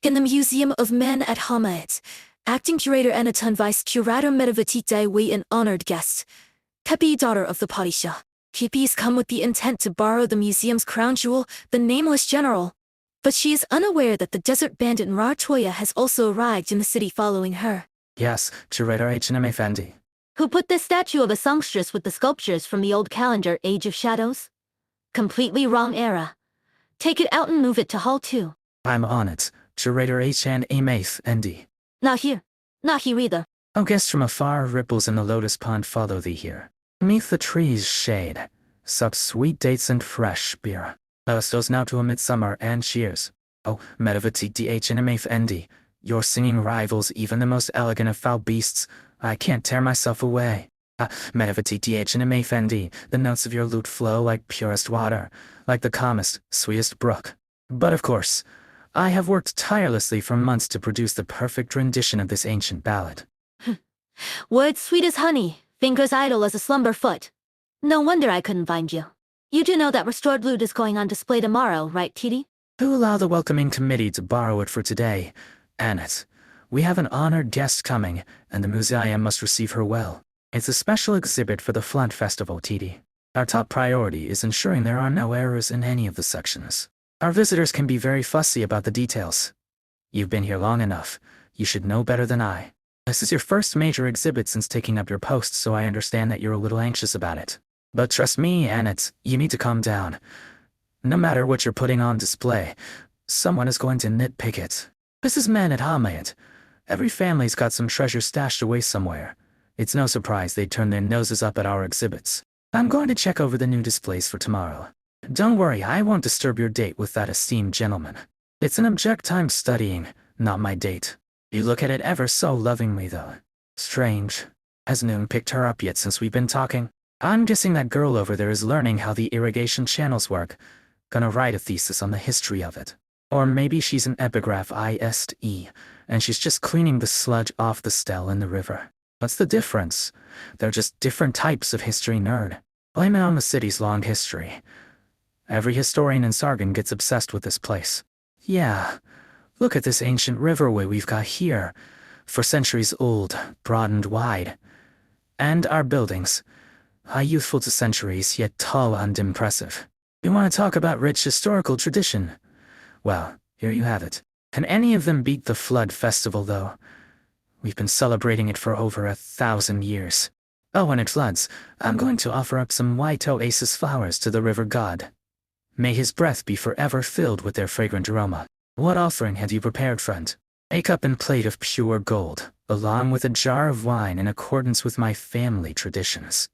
In the Museum of Men at Arknights, acting curator Anaton vice curator Medvetic we an honored guest. Pepi, daughter of the Padishah. Pepi's come with the intent to borrow the museum's crown jewel, the nameless general. But she is unaware that the desert bandit Nartoya has also arrived in the city following her. Yes, curator H&M Effendi. Who put this statue of a songstress with the sculptures from the old calendar Age of Shadows? Completely wrong era. Take it out and move it to Hall 2. I'm on it, curator H&M Effendi. Not here. Not here either. Oh, guests from afar, ripples in the lotus pond follow thee here. Neath the trees' shade, sup sweet dates and fresh beer. Toast now to a midsummer and cheers. Oh, Medvetic H&M Effendi, your singing rivals even the most elegant of foul beasts. I can't tear myself away. Medvetic H&M Effendi, the notes of your lute flow like purest water, like the calmest, sweetest brook. But of course, I have worked tirelessly for months to produce the perfect rendition of this ancient ballad. Words sweet as honey, fingers idle as a slumber foot. No wonder I couldn't find you. You do know that restored lute is going on display tomorrow, right, Titi? To allow the welcoming committee to borrow it for today, Annette, we have an honored guest coming, and the museum must receive her well. It's a special exhibit for the Flood Festival, Titi. Our top priority is ensuring there are no errors in any of the sections. Our visitors can be very fussy about the details. You've been here long enough. You should know better than I. This is your first major exhibit since taking up your post, so I understand that you're a little anxious about it. But trust me, Annette, you need to calm down. No matter what you're putting on display, someone is going to nitpick it. This is Men at Arknights. Every family's got some treasure stashed away somewhere. It's no surprise they turn their noses up at our exhibits. I'm going to check over the new displays for tomorrow. Don't worry, I won't disturb your date with that esteemed gentleman. It's an object I'm studying, not my date. You look at it ever so lovingly, though. Strange. Has Noon picked her up yet since we've been talking? I'm guessing that girl over there is learning how the irrigation channels work. Gonna write a thesis on the history of it. Or maybe she's an epigraph IST, and she's just cleaning the sludge off the stele in the river. What's the difference? They're just different types of history nerd. Blame it on the city's long history. Every historian in Sargon gets obsessed with this place. Yeah, look at this ancient riverway we've got here. For centuries old, broad and wide. And our buildings. Youthful to centuries, yet tall and impressive. You want to talk about rich historical tradition? Well, here you have it. Can any of them beat the Flood Festival, though? We've been celebrating it for over 1,000 years. Oh, when it floods, I'm going to offer up some white oasis flowers to the river god. May his breath be forever filled with their fragrant aroma. What offering have you prepared, friend? A cup and plate of pure gold, along with a jar of wine in accordance with my family traditions.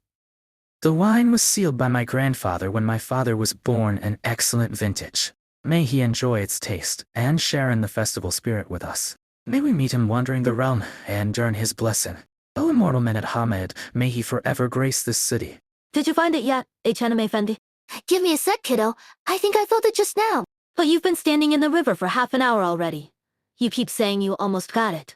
The wine was sealed by my grandfather when my father was born, an excellent vintage. May he enjoy its taste and share in the festival spirit with us. May we meet him wandering the realm and earn his blessing. O immortal Men at Arknights, may he forever grace this city. Did you find it yet, H&M Effendi? Give me a sec, kiddo. I think I felt it just now. But you've been standing in the river for half an hour already. You keep saying you almost got it.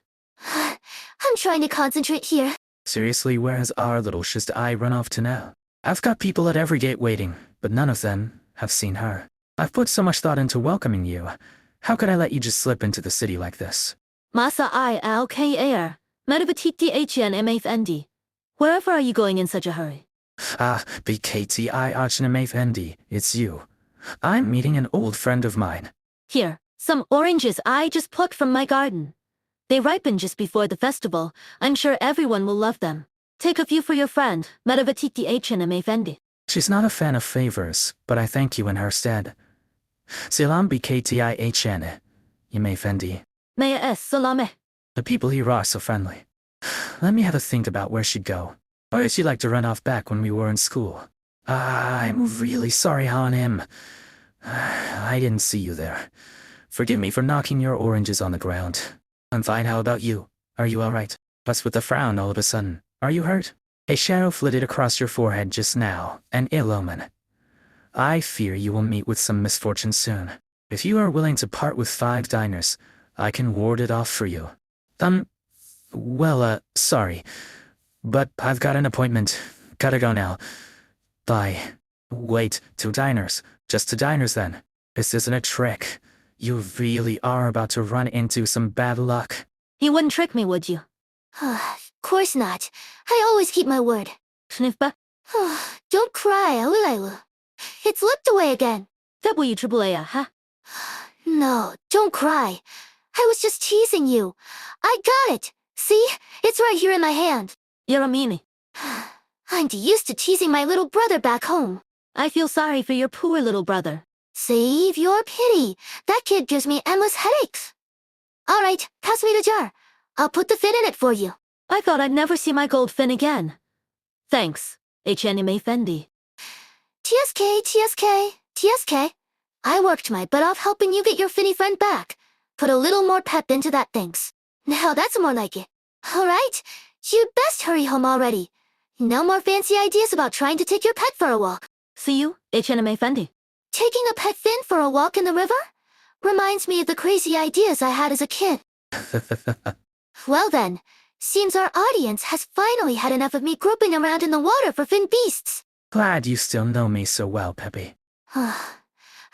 I'm trying to concentrate here. Seriously, where has our little shizd eye run off to now? I've got people at every gate waiting, but none of them have seen her. I've put so much thought into welcoming you. How could I let you just slip into the city like this? Masa I LKAR, Medvetic H&M Effendi. Wherever are you going in such a hurry? BKTI H&M Effendi, it's you. I'm meeting an old friend of mine. Here, some oranges I just plucked from my garden. They ripen just before the festival. I'm sure everyone will love them. Take a few for your friend, Medvetic H&M Effendi. She's not a fan of favors, but I thank you in her stead. Selam BKTI H&M Effendi. Maya S. Salame. The people here are so friendly. Let me have a think about where she'd go. Or if she'd like to run off back when we were in school. I'm really sorry, H&M. I didn't see you there. Forgive me for knocking your oranges on the ground. I'm fine, how about you? Are you alright? What's with the frown all of a sudden? Are you hurt? A shadow flitted across your forehead just now, an ill omen. I fear you will meet with some misfortune soon. If you are willing to part with 5 diners, I can ward it off for you. Sorry. But I've got an appointment. Gotta go now. Bye. Wait, 2 diners. Just 2 diners then. This isn't a trick. You really are about to run into some bad luck. You wouldn't trick me, would you? Of course not. I always keep my word. Snifba? Don't cry, Aulailu. It slipped away again. WAAA, huh? No, don't cry. I was just teasing you. I got it. See? It's right here in my hand. You're a meanie. I'm used to teasing my little brother back home. I feel sorry for your poor little brother. Save your pity. That kid gives me endless headaches. All right, pass me the jar. I'll put the fin in it for you. I thought I'd never see my gold fin again. Thanks, Anime Fendi. TSK. I worked my butt off helping you get your finny friend back. Put a little more pep into that thanks. Now that's more like it. All right, you'd best hurry home already. No more fancy ideas about trying to take your pet for a walk. See you, Anime Fendi. Taking a pet fin for a walk in the river? Reminds me of the crazy ideas I had as a kid. Well then, seems our audience has finally had enough of me groping around in the water for fin beasts. Glad you still know me so well, Peppy. I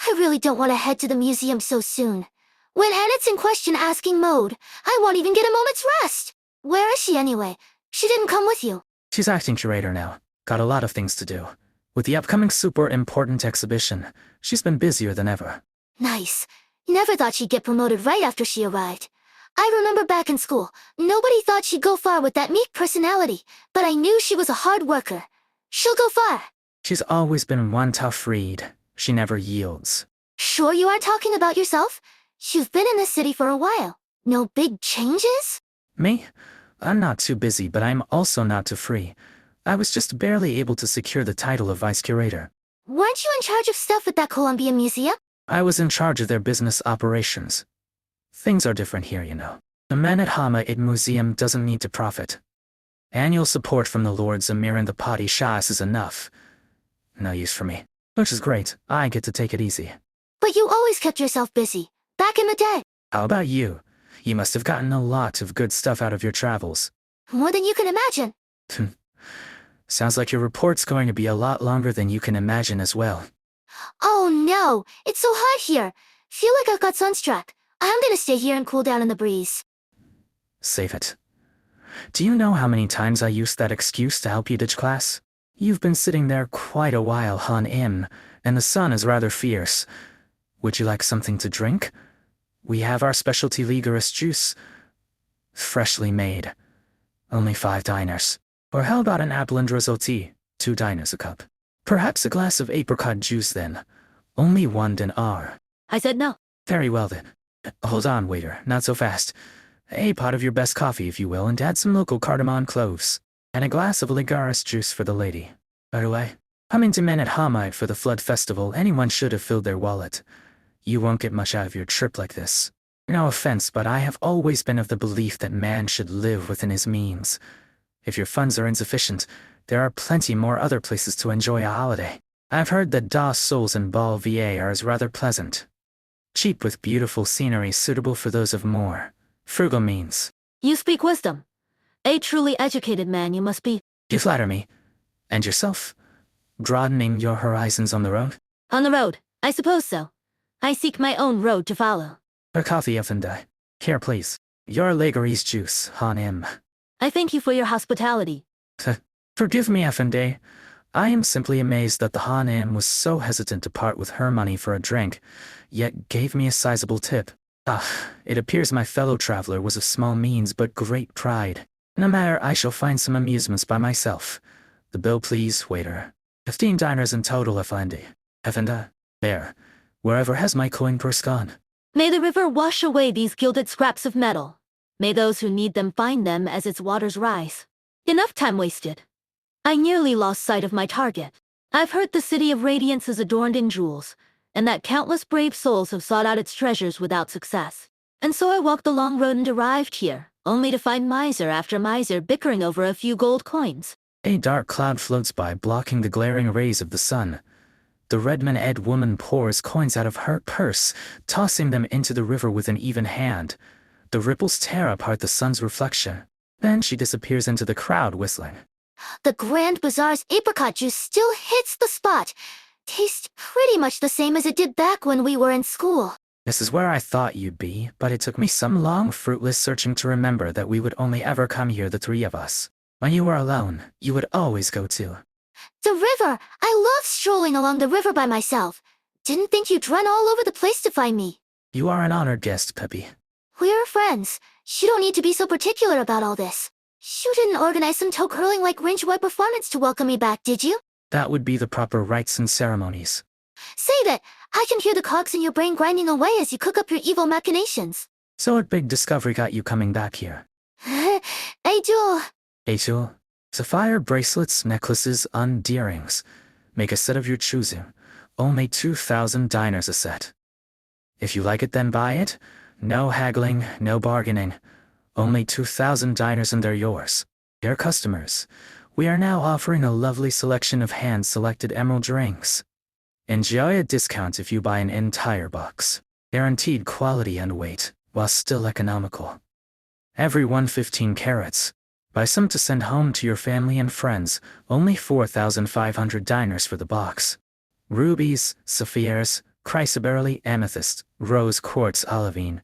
really don't want to head to the museum so soon. When Annette's in question asking mode, I won't even get a moment's rest. Where is she anyway? She didn't come with you. She's acting curator now. Got a lot of things to do. With the upcoming super important exhibition, she's been busier than ever. Nice. Never thought she'd get promoted right after she arrived. I remember back in school, nobody thought she'd go far with that meek personality, but I knew she was a hard worker. She'll go far. She's always been one tough read. She never yields. Sure you aren't talking about yourself? You've been in this city for a while. No big changes? Me? I'm not too busy, but I'm also not too free. I was just barely able to secure the title of vice curator. Weren't you in charge of stuff at that Columbia Museum? I was in charge of their business operations. Things are different here, you know. The man at Hama-It Museum doesn't need to profit. Annual support from the Lords Amir and the Padi Shahs is enough. No use for me. Which is great. I get to take it easy. But you always kept yourself busy. Back in the day. How about you? You must have gotten a lot of good stuff out of your travels. More than you can imagine. Sounds like your report's going to be a lot longer than you can imagine as well. Oh no, it's so hot here. Feel like I've got sunstruck. I'm gonna stay here and cool down in the breeze. Save it. Do you know how many times I used that excuse to help you ditch class? You've been sitting there quite a while, Han Im, and the sun is rather fierce. Would you like something to drink? We have our specialty ligorous juice. Freshly made. Only 5 diners. Or how about an apple and drizzle tea? 2 diners a cup. Perhaps a glass of apricot juice then. Only 1 dinar. I said no. Very well then. Hold on, waiter, not so fast. A pot of your best coffee, if you will, and add some local cardamom cloves. And a glass of ligorous juice for the lady. By the way, coming to Men at Hamite for the Flood Festival, anyone should have filled their wallet. You won't get much out of your trip like this. No offense, but I have always been of the belief that man should live within his means. If your funds are insufficient, there are plenty more other places to enjoy a holiday. I've heard that Das Souls and Bal Va are rather pleasant. Cheap with beautiful scenery suitable for those of more frugal means. You speak wisdom. A truly educated man you must be. You flatter me. And yourself? Broadening your horizons on the road? On the road, I suppose so. I seek my own road to follow. A coffee, Effendi. Here, please. Your Legorese juice, Han Im. I thank you for your hospitality. Forgive me, Effendi. I am simply amazed that the Han Im was so hesitant to part with her money for a drink, yet gave me a sizable tip. It appears my fellow traveler was of small means but great pride. No matter, I shall find some amusements by myself. The bill, please, waiter. 15 diners in total, Effendi. Effendi, there. Wherever has my coin purse gone? May the river wash away these gilded scraps of metal. May those who need them find them as its waters rise. Enough time wasted. I nearly lost sight of my target. I've heard the city of Radiance is adorned in jewels, and that countless brave souls have sought out its treasures without success. And so I walked the long road and arrived here, only to find miser after miser bickering over a few gold coins. A dark cloud floats by, blocking the glaring rays of the sun. The Redman-Ed woman pours coins out of her purse, tossing them into the river with an even hand. The ripples tear apart the sun's reflection. Then she disappears into the crowd, whistling. The Grand Bazaar's apricot juice still hits the spot. Tastes pretty much the same as it did back when we were in school. This is where I thought you'd be, but it took me some long, fruitless searching to remember that we would only ever come here the three of us. When you were alone, you would always go too. The river! I love strolling along the river by myself. Didn't think you'd run all over the place to find me. You are an honored guest, Peppy. We're friends. You don't need to be so particular about all this. You didn't organize some toe curling like range-wide performance to welcome me back, did you? That would be the proper rites and ceremonies. Save it! I can hear the cogs in your brain grinding away as you cook up your evil machinations. So what big discovery got you coming back here? Hey, Jewel. Achel, sapphire bracelets, necklaces, and earrings. Make a set of your choosing. Only 2,000 diners a set. If you like it, then buy it. No haggling, no bargaining. Only 2,000 diners and they're yours. Dear customers, we are now offering a lovely selection of hand-selected emerald rings. Enjoy a discount if you buy an entire box. Guaranteed quality and weight, while still economical. Every one 15 carats. Buy some to send home to your family and friends. Only 4,500 diners for the box. Rubies, sapphires, chrysoberyl, amethyst, rose quartz, olivine.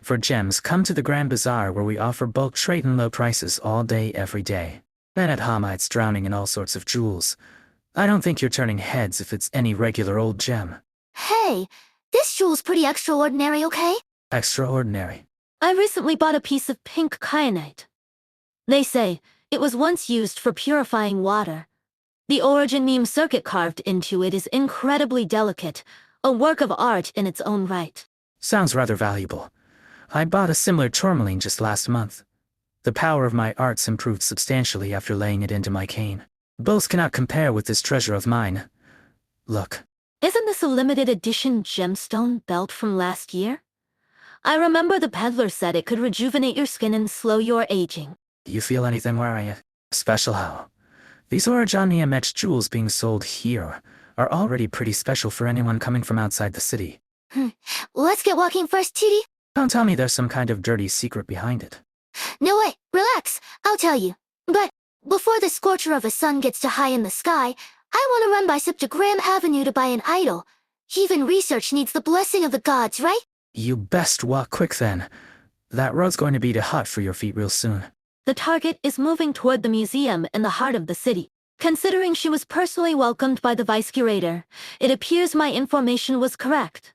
For gems, come to the Grand Bazaar where we offer bulk trade and low prices all day, every day. Men at Arknights drowning in all sorts of jewels. I don't think you're turning heads if it's any regular old gem. Hey, this jewel's pretty extraordinary, okay? Extraordinary. I recently bought a piece of pink kyanite. They say it was once used for purifying water. The origin meme circuit carved into it is incredibly delicate, a work of art in its own right. Sounds rather valuable. I bought a similar tourmaline just last month. The power of my arts improved substantially after laying it into my cane. Both cannot compare with this treasure of mine. Look. Isn't this a limited edition gemstone belt from last year? I remember the peddler said it could rejuvenate your skin and slow your aging. Do you feel anything wearing it? Special how? These Origania-matched jewels being sold here are already pretty special for anyone coming from outside the city. Let's get walking first, TD. Don't tell me there's some kind of dirty secret behind it. No way, relax, I'll tell you. But before the scorcher of a sun gets too high in the sky, I want to run by Septagram Avenue to buy an idol. Even research needs the blessing of the gods, right? You best walk quick then. That road's going to be too hot for your feet real soon. The target is moving toward the museum in the heart of the city. Considering she was personally welcomed by the vice curator, it appears my information was correct.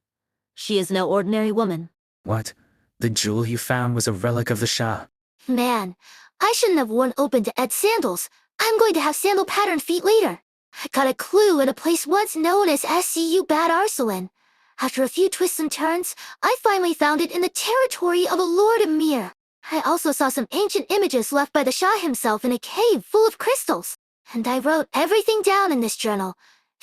She is no ordinary woman. What? The jewel you found was a relic of the Shah? Man, I shouldn't have worn open-to-ed sandals. I'm going to have sandal-patterned feet later. I got a clue in a place once known as SCU Bad Arsalan. After a few twists and turns, I finally found it in the territory of a Lord Emir. I also saw some ancient images left by the Shah himself in a cave full of crystals. And I wrote everything down in this journal.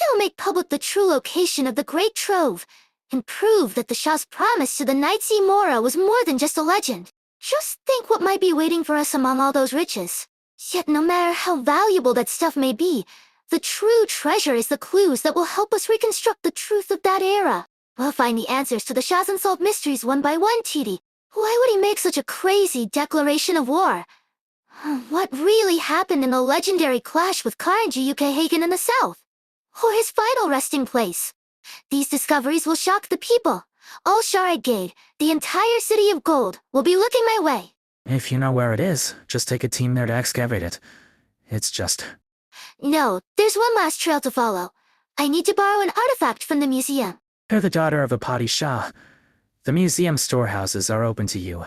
It'll make public the true location of the Great Trove, and prove that the Shah's promise to the Knights Mora was more than just a legend. Just think what might be waiting for us among all those riches. Yet no matter how valuable that stuff may be, the true treasure is the clues that will help us reconstruct the truth of that era. We'll find the answers to the Shah's unsolved mysteries one by one, TD. Why would he make such a crazy declaration of war? What really happened in the legendary clash with Karanji UK Hagen in the south? Or his final resting place? These discoveries will shock the people. All Sharegade, the entire city of gold, will be looking my way. If you know where it is, just take a team there to excavate it. It's just... No, there's one last trail to follow. I need to borrow an artifact from the museum. You're the daughter of a Padi Shah. The museum storehouses are open to you.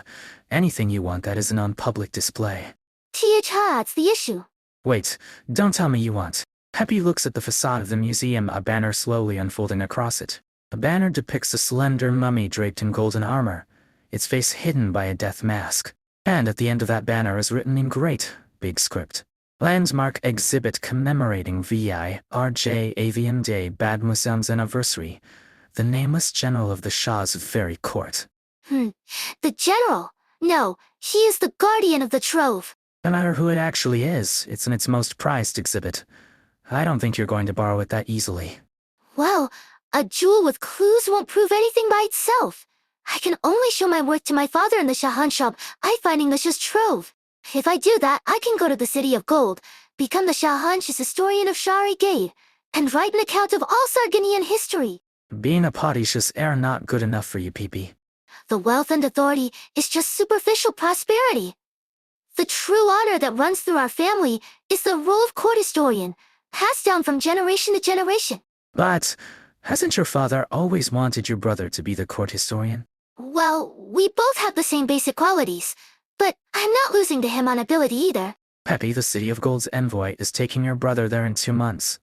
Anything you want that isn't on public display. That's the issue. Wait, don't tell me you want. Peppy looks at the facade of the museum, a banner slowly unfolding across it. The banner depicts a slender mummy draped in golden armor, its face hidden by a death mask. And at the end of that banner is written in great, big script. Landmark exhibit commemorating VI RJ Avian Day Bad Museum's anniversary. The nameless general of the Shah's very court. The general? No, he is the guardian of the trove. No matter who it actually is, it's in its most prized exhibit. I don't think you're going to borrow it that easily. Well, a jewel with clues won't prove anything by itself. I can only show my worth to my father in the Shahan shop by finding the Shah's trove. If I do that, I can go to the City of Gold, become the Shahan's historian of Shari Gate, and write an account of all Sarginian history. Being a Potitious heir not good enough for you, Pee-Pee. The wealth and authority is just superficial prosperity. The true honor that runs through our family is the role of court historian, passed down from generation to generation. But hasn't your father always wanted your brother to be the court historian? Well, we both have the same basic qualities, but I'm not losing to him on ability either. Peppy, the City of Gold's envoy, is taking your brother there in 2 months.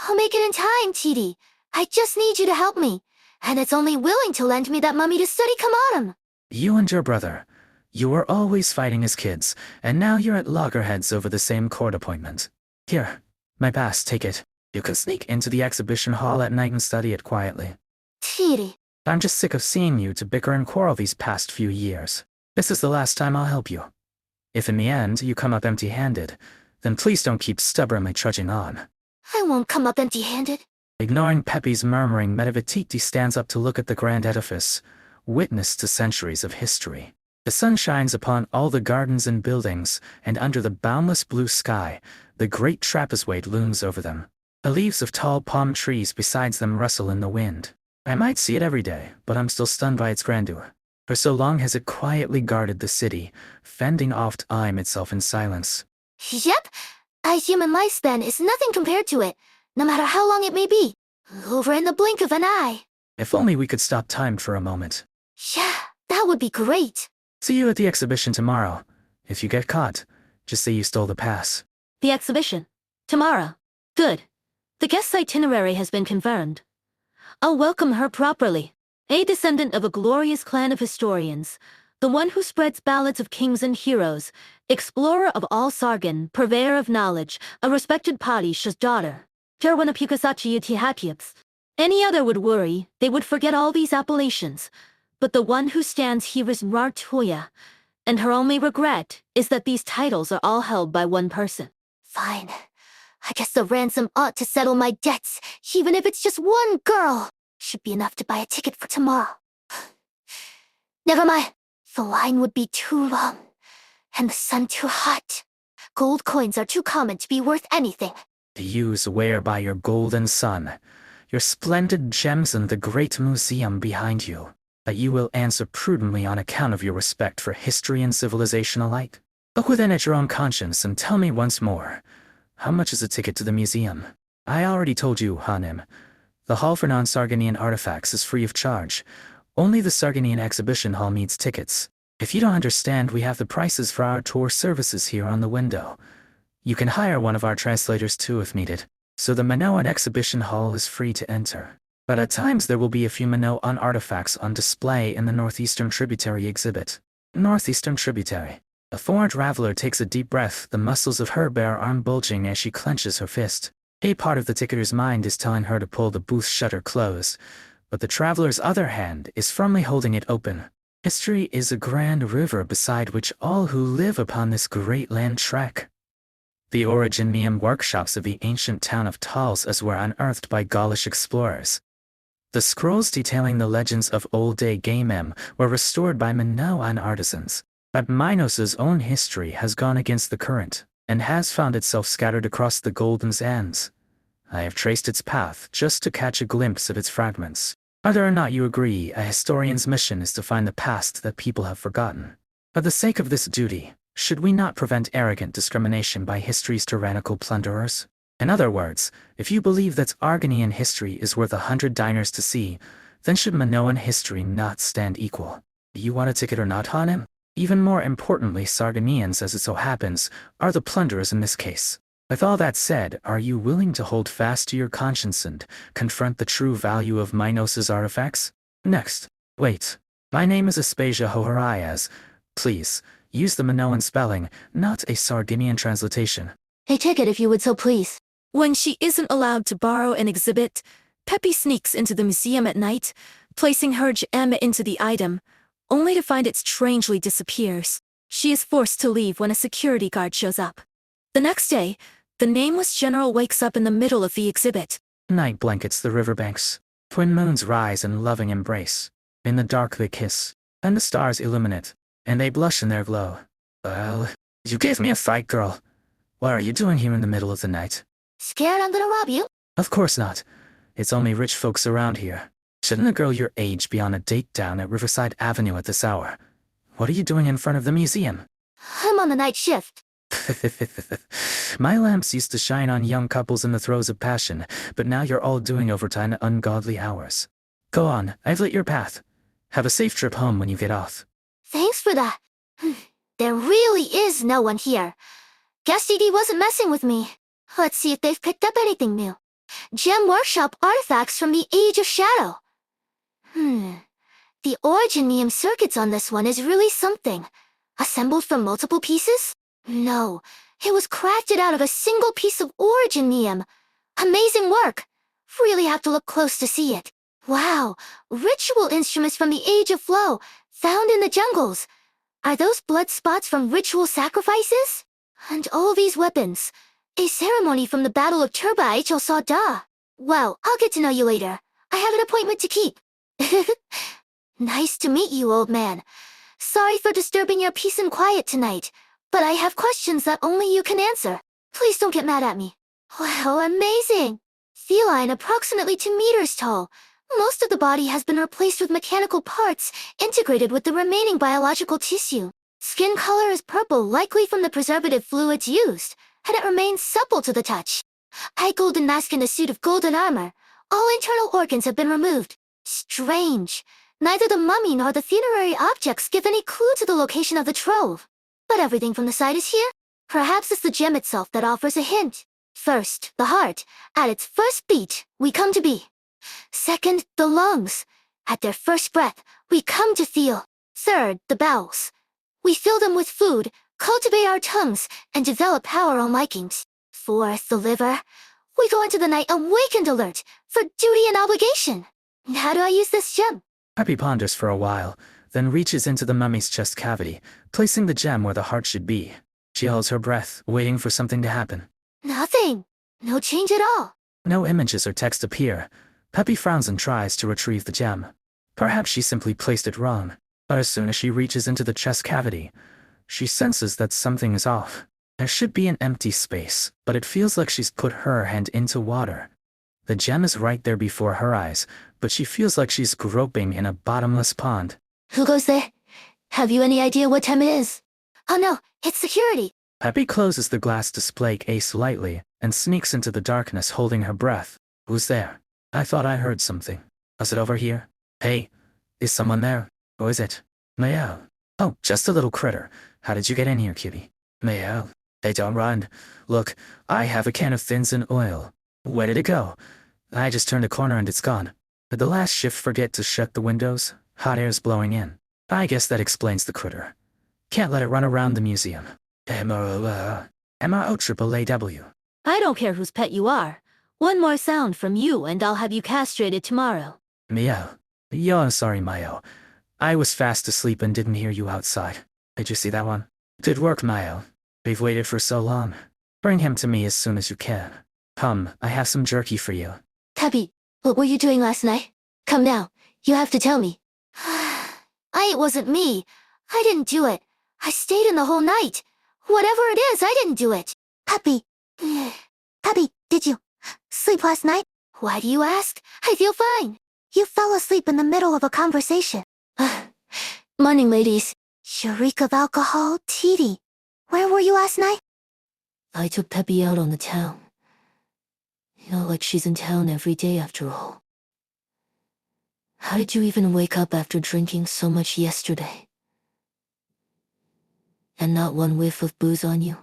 I'll make it in time, TD. I just need you to help me, and it's only willing to lend me that mummy to study Kamatum. You and your brother. You were always fighting as kids, and now you're at loggerheads over the same court appointment. Here, my pass, take it. You can sneak into the exhibition hall at night and study it quietly. TD. I'm just sick of seeing you to bicker and quarrel these past few years. This is the last time I'll help you. If in the end you come up empty-handed, then please don't keep stubbornly trudging on. I won't come up empty-handed. Ignoring Peppy's murmuring, Metavatiti stands up to look at the grand edifice, witness to centuries of history. The sun shines upon all the gardens and buildings, and under the boundless blue sky, the great trapezoid looms over them. The leaves of tall palm trees beside them rustle in the wind. I might see it every day, but I'm still stunned by its grandeur. For so long has it quietly guarded the city, fending off time itself in silence. Yep. A human lifespan is nothing compared to it, no matter how long it may be. Over in the blink of an eye. If only we could stop time for a moment. Yeah, that would be great. See you at the exhibition tomorrow. If you get caught, just say you stole the pass. The exhibition. Tomorrow. Good. The guest's itinerary has been confirmed. I'll welcome her properly. A descendant of a glorious clan of historians, the one who spreads ballads of kings and heroes, explorer of all Sargon, purveyor of knowledge, a respected Padishah's daughter. Any other would worry, they would forget all these appellations. But the one who stands here is Rartuya, and her only regret is that these titles are all held by one person. Fine. I guess the ransom ought to settle my debts, even if it's just one girl. Should be enough to buy a ticket for tomorrow. Never mind. The line would be too long, and the sun too hot. Gold coins are too common to be worth anything. To you swear by your golden sun, your splendid gems and the great museum behind you, that you will answer prudently on account of your respect for history and civilization alike. Look within at your own conscience and tell me once more, how much is a ticket to the museum? I already told you, Hanem. The hall for non-Sargonian artifacts is free of charge. Only the Sargonian exhibition hall needs tickets. If you don't understand, we have the prices for our tour services here on the window. You can hire one of our translators too if needed. So the Minoan exhibition hall is free to enter. But at times there will be a few Minoan artifacts on display in the Northeastern Tributary exhibit. Northeastern Tributary. A foreign traveler takes a deep breath, the muscles of her bare arm bulging as she clenches her fist. A part of the ticketer's mind is telling her to pull the booth shutter closed, but the traveler's other hand is firmly holding it open. History is a grand river beside which all who live upon this great land trek. The originium workshops of the ancient town of Tals were unearthed by Gaulish explorers. The scrolls detailing the legends of old-day Gamem were restored by Minoan artisans. But Minos' own history has gone against the current, and has found itself scattered across the Golden Sands. I have traced its path just to catch a glimpse of its fragments. Whether or not you agree, a historian's mission is to find the past that people have forgotten. For the sake of this duty, should we not prevent arrogant discrimination by history's tyrannical plunderers? In other words, if you believe that Argonian history is worth 100 dinars to see, then should Minoan history not stand equal? Do you want a ticket or not, Hanem? Even more importantly, Sargonians, as it so happens, are the plunderers in this case. With all that said, are you willing to hold fast to your conscience and confront the true value of Minos' artifacts? Next. Wait. My name is Aspasia Hoharias. Please, use the Minoan spelling, not a Sargonian translation. A ticket if you would so please. When she isn't allowed to borrow an exhibit, Peppy sneaks into the museum at night, placing her gem into the item, only to find it strangely disappears. She is forced to leave when a security guard shows up. The next day, the nameless general wakes up in the middle of the exhibit. Night blankets the riverbanks. Twin moons rise in loving embrace. In the dark they kiss, and the stars illuminate, and they blush in their glow. Well, you gave me a fright, girl. What are you doing here in the middle of the night? Scared I'm gonna rob you? Of course not. It's only rich folks around here. Shouldn't a girl your age be on a date down at Riverside Avenue at this hour? What are you doing in front of the museum? I'm on the night shift. My lamps used to shine on young couples in the throes of passion, but now you're all doing overtime at ungodly hours. Go on, I've lit your path. Have a safe trip home when you get off. Thanks for that. There really is no one here. Guess DD wasn't messing with me. Let's see if they've picked up anything new. Gem Workshop artifacts from the Age of Shadow. The Originium circuits on this one is really something. Assembled from multiple pieces? No, it was crafted out of a single piece of Originium. Amazing work. Really have to look close to see it. Wow, ritual instruments from the Age of Flow, found in the jungles. Are those blood spots from ritual sacrifices? And all these weapons. A ceremony from the Battle of Turba HL Sada. Well, I'll get to know you later. I have an appointment to keep. Nice to meet you, old man. Sorry for disturbing your peace and quiet tonight, but I have questions that only you can answer. Please don't get mad at me. Wow, amazing! Feline approximately 2 meters tall. Most of the body has been replaced with mechanical parts, integrated with the remaining biological tissue. Skin color is purple, likely from the preservative fluids used, and it remains supple to the touch. Eye golden mask in a suit of golden armor. All internal organs have been removed. Strange. Neither the mummy nor the funerary objects give any clue to the location of the trove. But everything from the side is here? Perhaps it's the gem itself that offers a hint. First, the heart. At its first beat, we come to be. Second, the lungs. At their first breath, we come to feel. Third, the bowels. We fill them with food, cultivate our tongues, and develop our own likings. Fourth, the liver. We go into the night awakened alert, for duty and obligation. How do I use this gem? Peppy ponders for a while, then reaches into the mummy's chest cavity, placing the gem where the heart should be. She holds her breath, waiting for something to happen. Nothing. No change at all. No images or text appear. Peppy frowns and tries to retrieve the gem. Perhaps she simply placed it wrong, but as soon as she reaches into the chest cavity, she senses that something is off. There should be an empty space, but it feels like she's put her hand into water. The gem is right there before her eyes, but she feels like she's groping in a bottomless pond. Who goes there? Have you any idea what time it is? Oh no, it's security. Peppy closes the glass display case lightly and sneaks into the darkness holding her breath. Who's there? I thought I heard something. Was it over here? Hey, is someone there? Who is it? Mayo. Oh, just a little critter. How did you get in here, cutie? Mayo. Hey, don't run. Look, I have a can of thins and oil. Where did it go? I just turned a corner and it's gone. Did the last shift forget to shut the windows? Hot air's blowing in. I guess that explains the critter. Can't let it run around the museum. MRO-AAW. I don't care whose pet you are. One more sound from you and I'll have you castrated tomorrow. Meow. Yo, sorry, Mayo. I was fast asleep and didn't hear you outside. Did you see that one? Good work, Mayo. We've waited for so long. Bring him to me as soon as you can. Come, I have some jerky for you. Peppy, what were you doing last night? Come now, you have to tell me. It wasn't me. I didn't do it. I stayed in the whole night. Whatever it is, I didn't do it. Peppy. Peppy, did you sleep last night? Why do you ask? I feel fine. You fell asleep in the middle of a conversation. Morning, ladies. Your reek of alcohol, TD. Where were you last night? I took Peppy out on the town. Not like she's in town every day after all. How did you even wake up after drinking so much yesterday? And not one whiff of booze on you?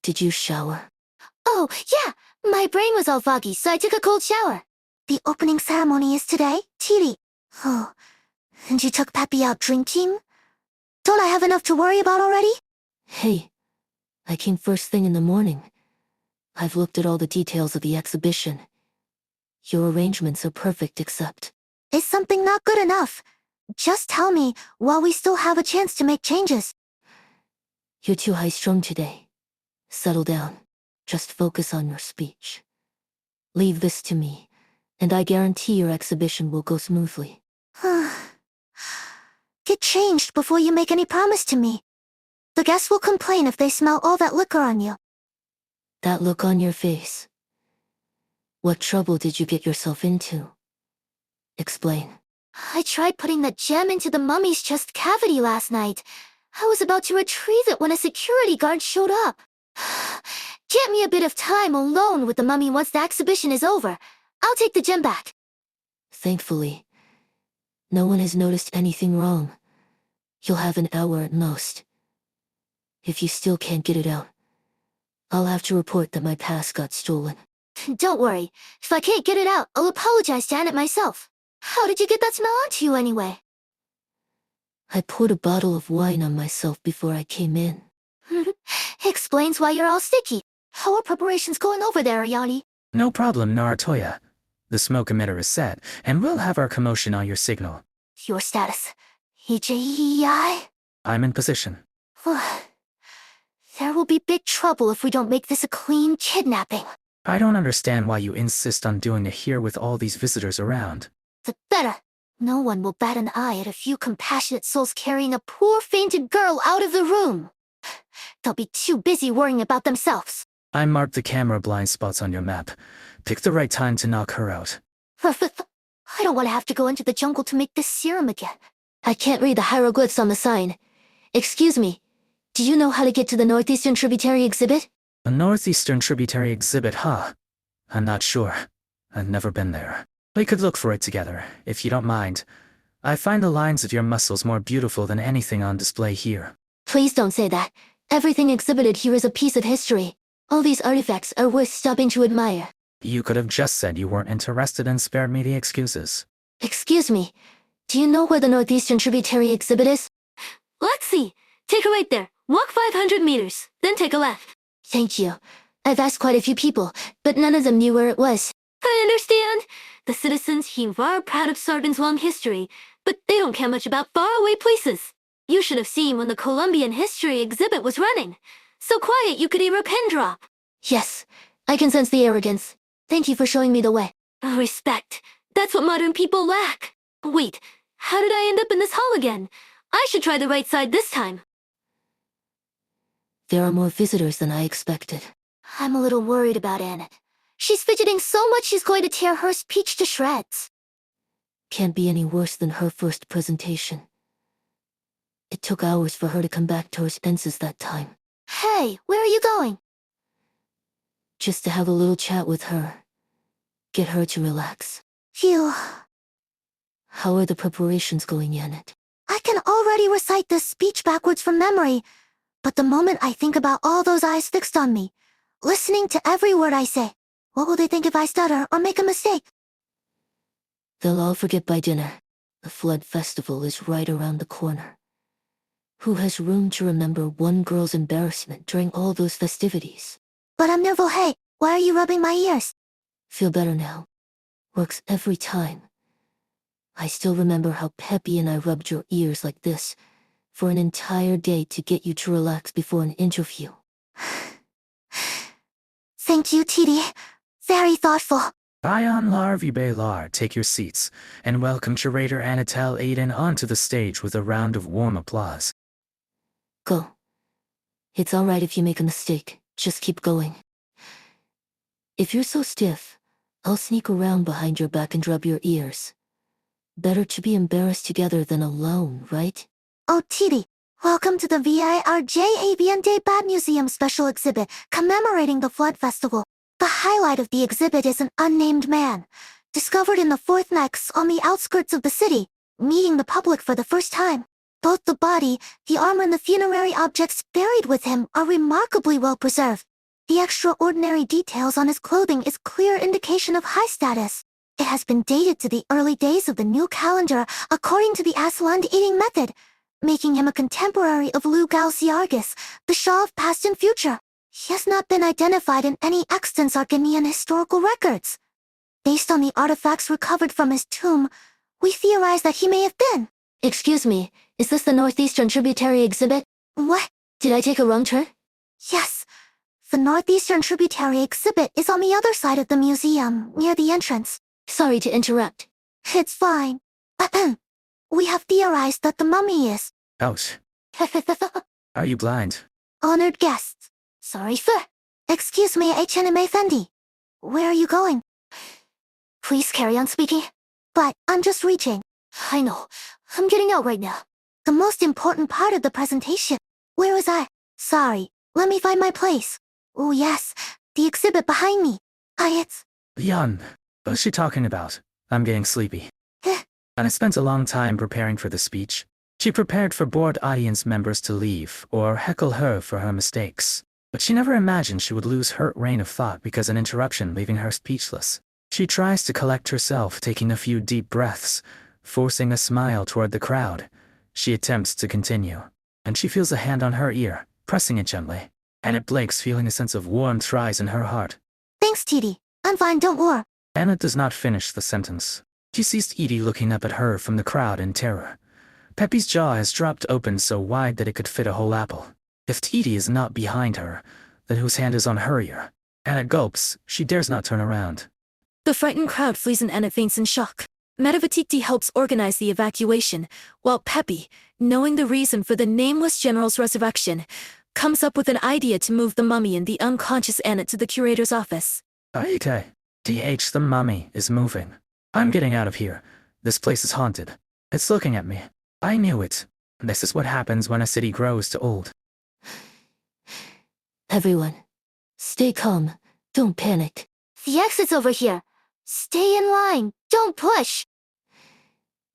Did you shower? Oh, yeah. My brain was all foggy, so I took a cold shower. The opening ceremony is today, TD. Oh, and you took Peppy out drinking? Don't I have enough to worry about already? Hey, I came first thing in the morning. I've looked at all the details of the exhibition. Your arrangements are perfect except... Is something not good enough? Just tell me while we still have a chance to make changes. You're too high-strung today. Settle down. Just focus on your speech. Leave this to me, and I guarantee your exhibition will go smoothly. Get changed before you make any promise to me. The guests will complain if they smell all that liquor on you. That look on your face. What trouble did you get yourself into? Explain. I tried putting that gem into the mummy's chest cavity last night. I was about to retrieve it when a security guard showed up. Get me a bit of time alone with the mummy once the exhibition is over. I'll take the gem back. Thankfully, no one has noticed anything wrong. You'll have an hour at most. If you still can't get it out, I'll have to report that my pass got stolen. Don't worry. If I can't get it out, I'll apologize to Annette myself. How did you get that smell onto you anyway? I poured a bottle of wine on myself before I came in. Explains why you're all sticky. How are preparations going over there, Ayani? No problem, Naratoya. The smoke emitter is set, and we'll have our commotion on your signal. Your status. EJEI? I'm in position. There will be big trouble if we don't make this a clean kidnapping. I don't understand why you insist on doing it here with all these visitors around. The better. No one will bat an eye at a few compassionate souls carrying a poor fainted girl out of the room. They'll be too busy worrying about themselves. I marked the camera blind spots on your map. Pick the right time to knock her out. I don't want to have to go into the jungle to make this serum again. I can't read the hieroglyphs on the sign. Excuse me, do you know how to get to the Northeastern Tributary exhibit? The Northeastern Tributary exhibit, huh? I'm not sure. I've never been there. We could look for it together, if you don't mind. I find the lines of your muscles more beautiful than anything on display here. Please don't say that. Everything exhibited here is a piece of history. All these artifacts are worth stopping to admire. You could have just said you weren't interested and spared me the excuses. Excuse me, do you know where the Northeastern Tributary exhibit is? Let's see. Take a right there. Walk 500 meters. Then take a left. Thank you. I've asked quite a few people, but none of them knew where it was. I understand. The citizens here are proud of Sargon's long history, but they don't care much about faraway places. You should have seen when the Columbian history exhibit was running. So quiet you could hear a pin drop. Yes, I can sense the arrogance. Thank you for showing me the way. Respect. That's what modern people lack. Wait, how did I end up in this hall again? I should try the right side this time. There are more visitors than I expected. I'm a little worried about Annette. She's fidgeting so much she's going to tear her speech to shreds. Can't be any worse than her first presentation. It took hours for her to come back to her senses that time. Hey, where are you going? Just to have a little chat with her. Get her to relax. Phew. How are the preparations going, Annette? I can already recite this speech backwards from memory, but the moment I think about all those eyes fixed on me, listening to every word I say, what will they think if I stutter or make a mistake? They'll all forget by dinner. The Flood Festival is right around the corner. Who has room to remember one girl's embarrassment during all those festivities? But I'm nervous. Hey, why are you rubbing my ears? Feel better now. Works every time. I still remember how Peppy and I rubbed your ears like this for an entire day to get you to relax before an interview. Thank you, TD. Very thoughtful. Bayan Lar Lar, take your seats, and welcome curator Anatel Aiden onto the stage with a round of warm applause. Go. It's alright if you make a mistake. Just keep going. If you're so stiff, I'll sneak around behind your back and rub your ears. Better to be embarrassed together than alone, right? Oh, TD, welcome to the VIRJ Day Bat Museum special exhibit commemorating the Flood Festival. The highlight of the exhibit is an unnamed man, discovered in the Fourth Necks on the outskirts of the city, meeting the public for the first time. Both the body, the armor and the funerary objects buried with him are remarkably well preserved. The extraordinary details on his clothing is clear indication of high status. It has been dated to the early days of the new calendar according to the Asland eating method, making him a contemporary of Lugal Siargis, the Shah of past and future. He has not been identified in any extant Argonian historical records. Based on the artifacts recovered from his tomb, we theorize that he may have been. Excuse me, is this the Northeastern Tributary exhibit? What? Did I take a wrong turn? Yes. The Northeastern Tributary exhibit is on the other side of the museum, near the entrance. Sorry to interrupt. It's fine. We have theorized that the mummy is... Ouch. Are you blind? Honored guests. Sorry for... Excuse me, HNMA Fendi. Where are you going? Please carry on speaking. But I'm just reaching. I know. I'm getting out right now. The most important part of the presentation. Where was I? Sorry. Let me find my place. Oh yes, the exhibit behind me. It's... Yan, what's she talking about? I'm getting sleepy. And I spent a long time preparing for the speech. She prepared for bored audience members to leave or heckle her for her mistakes. But she never imagined she would lose her train of thought because an interruption leaving her speechless. She tries to collect herself, taking a few deep breaths, forcing a smile toward the crowd. She attempts to continue, and she feels a hand on her ear, pressing it gently. And it Blake's feeling a sense of warmth rise in her heart. Thanks, TD. I'm fine, don't worry. Anna does not finish the sentence. She sees Edie looking up at her from the crowd in terror. Peppy's jaw has dropped open so wide that it could fit a whole apple. If Edie is not behind her, then whose hand is on her ear? Anna gulps. She dares not turn around. The frightened crowd flees and Anna faints in shock. Metavatiti helps organize the evacuation, while Peppy, knowing the reason for the nameless general's resurrection, comes up with an idea to move the mummy and the unconscious Anna to the curator's office. Okay. The mummy is moving. I'm getting out of here. This place is haunted. It's looking at me. I knew it. This is what happens when a city grows too old. Everyone, stay calm. Don't panic. The exit's over here. Stay in line. Don't push.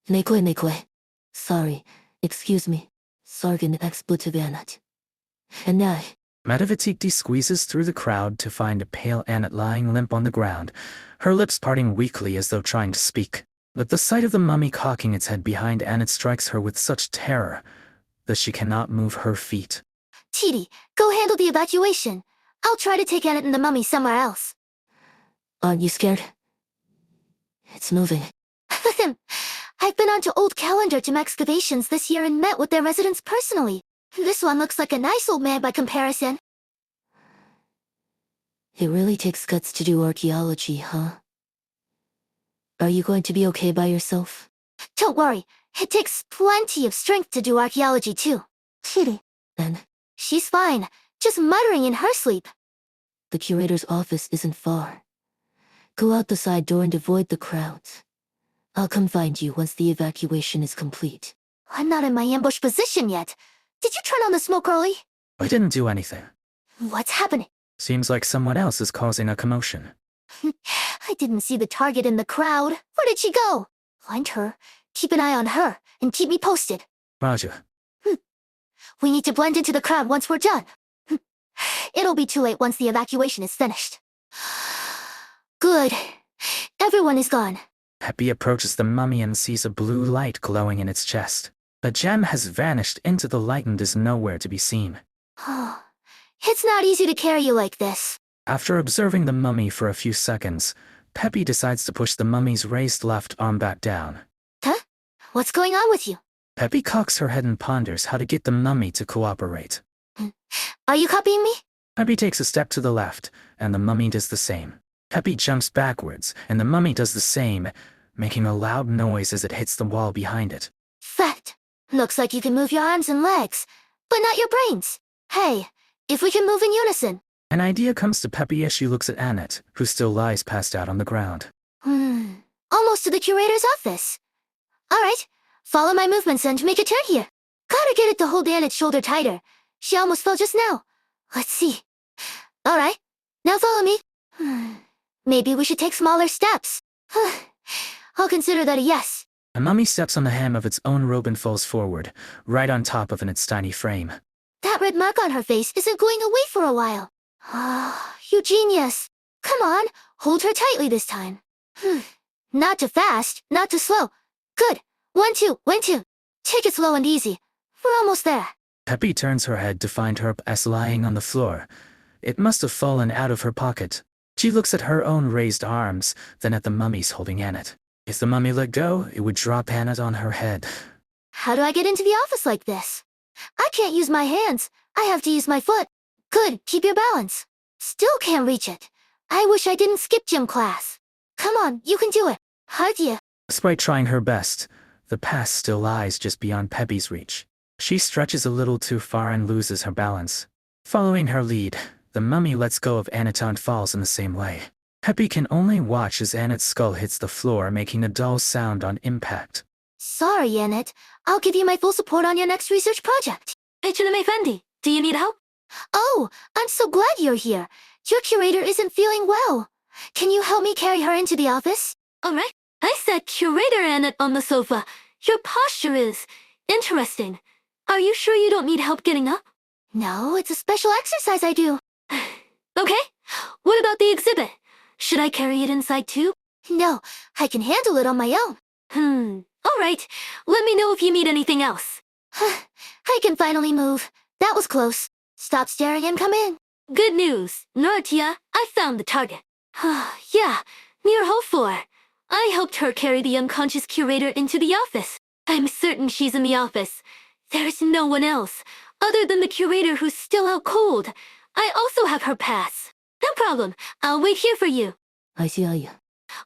Nekwe. Sorry. Excuse me. Sargon expletive Anat. And now, Metavatiti squeezes through the crowd to find a pale Anat lying limp on the ground, her lips parting weakly as though trying to speak. But the sight of the mummy cocking its head behind Anat strikes her with such terror that she cannot move her feet. TD, go handle the evacuation. I'll try to take Annette and the mummy somewhere else. aren't you scared? It's moving. I've been on to Old Calendar Gym excavations this year and met with their residents personally. This one looks like a nice old man by comparison. It really takes guts to do archaeology, huh? Are you going to be okay by yourself? Don't worry, it takes plenty of strength to do archaeology too. TD. Then, She's fine, just muttering in her sleep. the curator's office isn't far. Go out the side door and avoid the crowds. I'll come find you once the evacuation is complete. I'm not in my ambush position yet. Did you turn on the smoke early? I didn't do anything. What's happening? Seems like someone else is causing a commotion. I didn't see the target in the crowd. Where did she go? Find her, keep an eye on her, and keep me posted. Roger. We need to blend into the crowd once we're done. It'll be too late once the evacuation is finished. Good. Everyone is gone. Peppy approaches the mummy and sees a blue light glowing in its chest. The gem has vanished into the light and is nowhere to be seen. It's not easy to carry you like this. After observing the mummy for a few seconds, Peppy decides to push the mummy's raised left arm back down. Huh? What's going on with you? Peppy cocks her head and ponders how to get the mummy to cooperate. Are you copying me? Peppy takes a step to the left, and the mummy does the same. Peppy jumps backwards, and the mummy does the same, making a loud noise as it hits the wall behind it. Fact. Looks like you can move your arms and legs, but not your brains. Hey, if we can move in unison. An idea comes to Peppy as she looks at Annette, who still lies passed out on the ground. Almost to the curator's office. Alright, follow my movements and make a turn here. Gotta get it to hold Annette's shoulder tighter. She almost fell just now. Let's see. Alright, now follow me. Maybe we should take smaller steps. I'll consider that a yes. A mummy steps on the hem of its own robe and falls forward, right on top of its tiny frame. That red mark on her face isn't going away for a while. You genius. Come on, hold her tightly this time. Not too fast, not too slow. Good. 1, 2, 1, 2. Take it slow and easy. We're almost there. Peppy turns her head to find her as lying on the floor. It must have fallen out of her pocket. She looks at her own raised arms, then at the mummy's holding Annette. If the mummy let go, it would drop Annette on her head. How do I get into the office like this? I can't use my hands. I have to use my foot. Good, keep your balance. Still can't reach it. I wish I didn't skip gym class. Come on, you can do it. Hard you. Despite trying her best, the path still lies just beyond Peppy's reach. She stretches a little too far and loses her balance. Following her lead, the mummy lets go of Annette and falls in the same way. Peppy can only watch as Annette's skull hits the floor, making a dull sound on impact. Sorry, Annette. I'll give you my full support on your next research project. Patronum Fendi, do you need help? Oh, I'm so glad you're here. Your curator isn't feeling well. Can you help me carry her into the office? Alright. I said curator Annette on the sofa. Your posture is interesting. Are you sure you don't need help getting up? No, it's a special exercise I do. Okay. What about the exhibit? Should I carry it inside too? No, I can handle it on my own. Alright. Let me know if you need anything else. I can finally move. That was close. Stop staring and come in. Good news. Nortia, I found the target. Yeah, near hole 4. I helped her carry the unconscious curator into the office. I'm certain she's in the office. There's no one else, other than the curator who's still out cold. I also have her pass. No problem. I'll wait here for you. I see.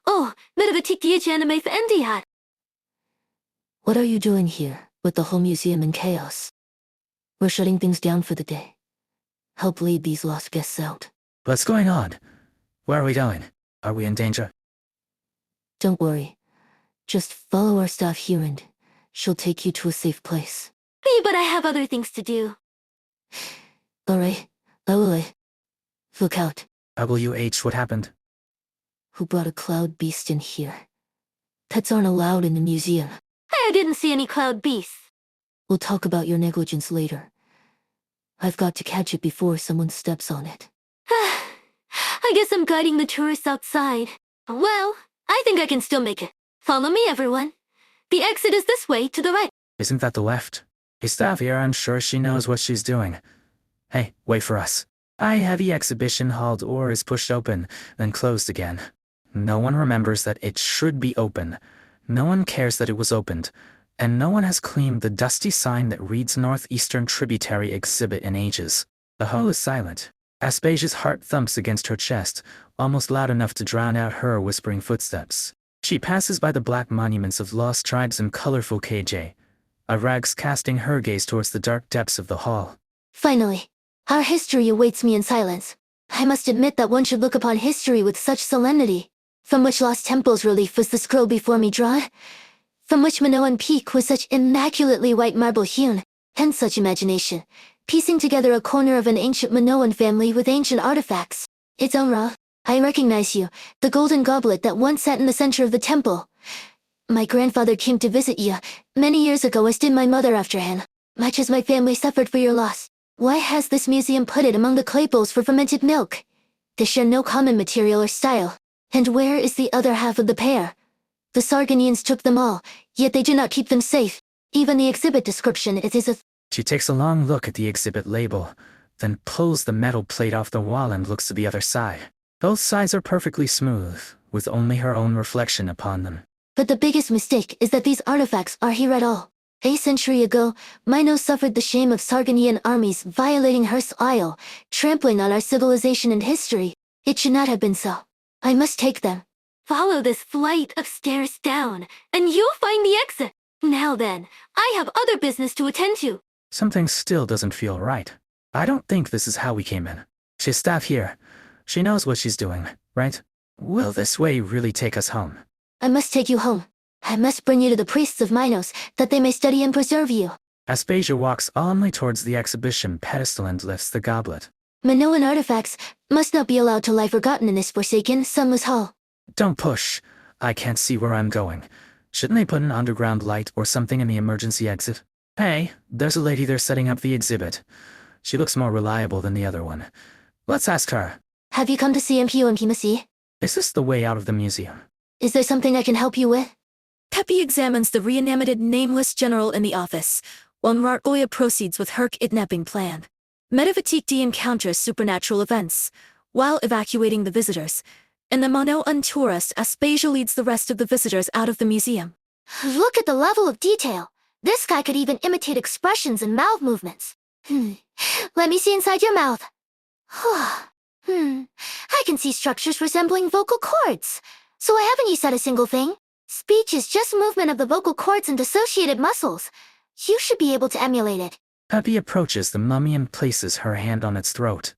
Oh, Metabatik Diachanime Fendihat. What are you doing here, with the whole museum in chaos? We're shutting things down for the day. Help lead these lost guests out. What's going on? Where are we going? Are we in danger? Don't worry. Just follow our staff here and she'll take you to a safe place. But I have other things to do. Alright, look out. WH, what happened? Who brought a cloud beast in here? Pets aren't allowed in the museum. I didn't see any cloud beasts. We'll talk about your negligence later. I've got to catch it before someone steps on it. I guess I'm guiding the tourists outside. Well, I think I can still make it. Follow me, everyone. The exit is this way, to the right. Isn't that the left? Hey, staff here, I'm sure she knows what she's doing. Hey, wait for us. A heavy exhibition hall door is pushed open, then closed again. No one remembers that it should be open. No one cares that it was opened. And no one has cleaned the dusty sign that reads Northeastern Tributary Exhibit in ages. The hall is silent. Aspasia's heart thumps against her chest, almost loud enough to drown out her whispering footsteps. She passes by the black monuments of lost tribes and colorful KJ, Arags casting her gaze towards the dark depths of the hall. Finally, our history awaits me in silence. I must admit that one should look upon history with such solemnity. From which lost temple's relief was the scroll before me drawn? From which Minoan peak was such immaculately white marble hewn, and such imagination, piecing together a corner of an ancient Minoan family with ancient artifacts. It's Unra. I recognize you, the golden goblet that once sat in the center of the temple. My grandfather came to visit you many years ago, as did my mother after him. Much as my family suffered for your loss, why has this museum put it among the clay bowls for fermented milk? They share no common material or style. And where is the other half of the pair? The Sargonians took them all, yet they do not keep them safe. Even the exhibit description, it is a... She takes a long look at the exhibit label, then pulls the metal plate off the wall and looks to the other side. Both sides are perfectly smooth, with only her own reflection upon them. But the biggest mistake is that these artifacts are here at all. A century ago, Minos suffered the shame of Sargonian armies violating Hearth's Isle, trampling on our civilization and history. It should not have been so. I must take them. Follow this flight of stairs down, and you'll find the exit. Now then, I have other business to attend to. Something still doesn't feel right. I don't think this is how we came in. She's staff here. She knows what she's doing, right? Will this way really take us home? I must take you home. I must bring you to the priests of Minos, that they may study and preserve you. Aspasia walks calmly towards the exhibition pedestal and lifts the goblet. Minoan artifacts must not be allowed to lie forgotten in this forsaken, sunless hall. Don't push. I can't see where I'm going. Shouldn't they put an underground light or something in the emergency exit? Hey, there's a lady there setting up the exhibit. She looks more reliable than the other one. Let's ask her. Have you come to see MPO and Kimasi? Is this the way out of the museum? Is there something I can help you with? Peppy examines the reanimated nameless general in the office, while Oya proceeds with her kidnapping plan. Metavitikdi encounters supernatural events, while evacuating the visitors, and the Minoan tourist Aspasia leads the rest of the visitors out of the museum. Look at the level of detail. This guy could even imitate expressions and mouth movements. Let me see inside your mouth. I can see structures resembling vocal cords. So why haven't you said a single thing? Speech is just movement of the vocal cords and associated muscles. You should be able to emulate it. Peppy approaches the mummy and places her hand on its throat.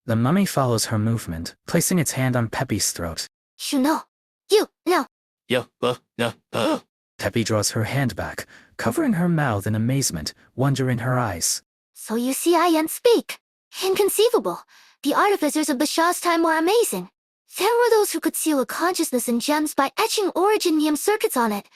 The mummy follows her movement, placing its hand on Peppy's throat. You know. You, no. Peppy draws her hand back, covering her mouth in amazement, wonder in her eyes. So you see I can't speak. Inconceivable. The artificers of Basha's time were amazing. There were those who could seal a consciousness in gems by etching originium circuits on it,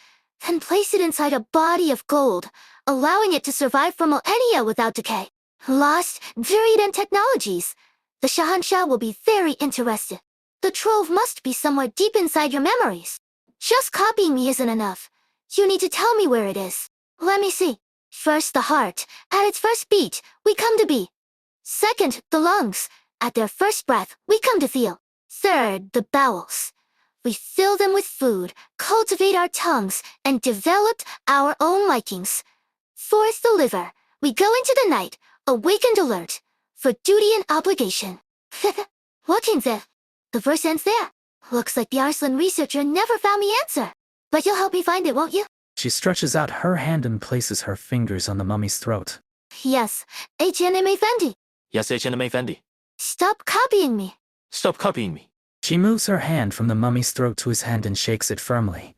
then place it inside a body of gold, allowing it to survive for millennia without decay. Lost, varied in technologies. The Shahanshah will be very interested. The trove must be somewhere deep inside your memories. Just copying me isn't enough. You need to tell me where it is. Let me see. First, the heart. At its first beat, we come to be. Second, the lungs. At their first breath, we come to feel. Third, the bowels. We fill them with food, cultivate our tongues, and developed our own likings. Fourth, the liver. We go into the night, awakened alert, for duty and obligation. What in there? The verse ends there. Looks like the Arslan researcher never found the answer. But you'll help me find it, won't you? She stretches out her hand and places her fingers on the mummy's throat. Yes, H.N.M. Effendi. Yes, H&M Effendi. Stop copying me. Stop copying me. She moves her hand from the mummy's throat to his hand and shakes it firmly.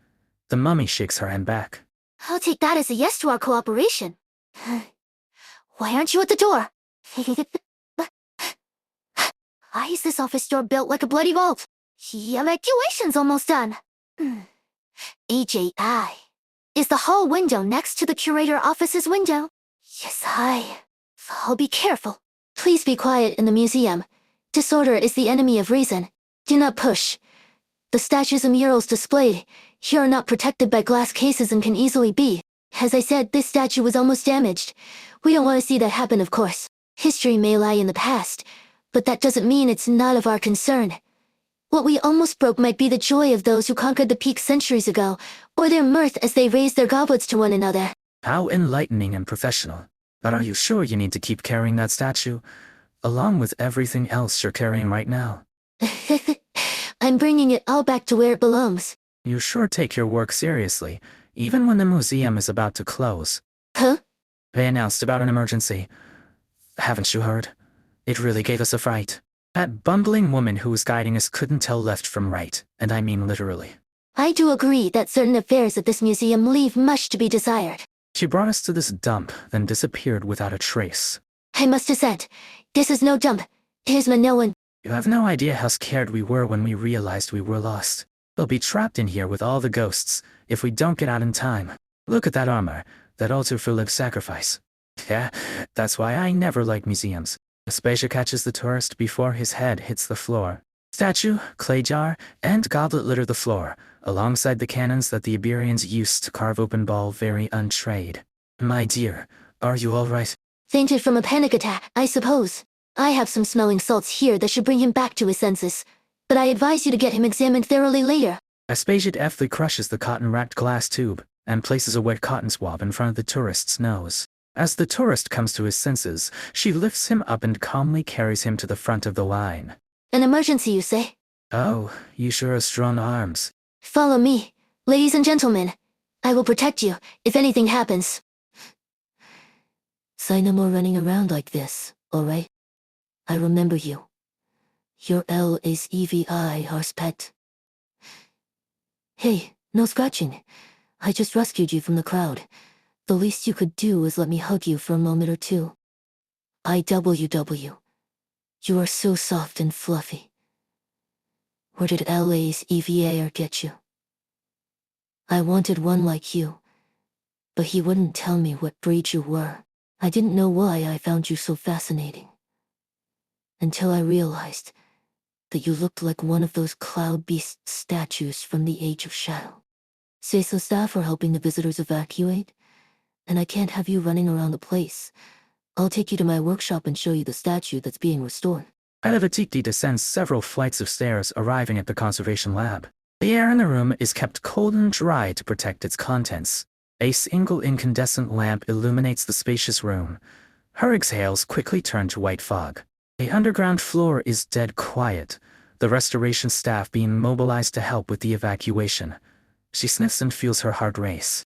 The mummy shakes her hand back. I'll take that as a yes to our cooperation. Why aren't you at the door? Why is this office door built like a bloody vault? The evacuation's almost done. AJI. Is the hall window next to the curator office's window? Yes, I'll be careful. Please be quiet in the museum. Disorder is the enemy of reason. Do not push. The statues and murals displayed here are not protected by glass cases and can easily be. As I said, this statue was almost damaged. We don't want to see that happen, of course. History may lie in the past, but that doesn't mean it's not of our concern. What we almost broke might be the joy of those who conquered the peak centuries ago, or their mirth as they raised their goblets to one another. How enlightening and professional. But are you sure you need to keep carrying that statue, along with everything else you're carrying right now? I'm bringing it all back to where it belongs. You sure take your work seriously, even when the museum is about to close. Huh? They announced about an emergency. Haven't you heard? It really gave us a fright. That bumbling woman who was guiding us couldn't tell left from right, and I mean literally. I do agree that certain affairs at this museum leave much to be desired. She brought us to this dump, then disappeared without a trace. I must assent. This is no dump. Here's Manoan. You have no idea how scared we were when we realized we were lost. We'll be trapped in here with all the ghosts, if we don't get out in time. Look at that armor, that altar for live sacrifice. Yeah, that's why I never like museums. Aspasia catches the tourist before his head hits the floor. Statue, clay jar, and goblet litter the floor, alongside the cannons that the Iberians used to carve open ball very untrayed. My dear, are you all right? Fainted from a panic attack, I suppose. I have some smelling salts here that should bring him back to his senses. But I advise you to get him examined thoroughly later. Aspasia deftly crushes the cotton-wrapped glass tube and places a wet cotton swab in front of the tourist's nose. As the tourist comes to his senses, she lifts him up and calmly carries him to the front of the line. An emergency, you say? Oh, you sure have strong arms. Follow me, ladies and gentlemen. I will protect you, if anything happens. Say no more running around like this, alright? I remember you. Your L is EVI, horse pet. Hey, no scratching. I just rescued you from the crowd. The least you could do is let me hug you for a moment or two. IWW. You are so soft and fluffy. Where did LA's EVAR get you? I wanted one like you, but he wouldn't tell me what breed you were. I didn't know why I found you so fascinating. Until I realized that you looked like one of those cloud beast statues from the Age of Shadow. Cecil staff are helping the visitors evacuate, and I can't have you running around the place. I'll take you to my workshop and show you the statue that's being restored. Elevatikti descends several flights of stairs, arriving at the conservation lab. The air in the room is kept cold and dry to protect its contents. A single incandescent lamp illuminates the spacious room. Her exhales quickly turn to white fog. The underground floor is dead quiet, the restoration staff being mobilized to help with the evacuation. She sniffs and feels her heart race.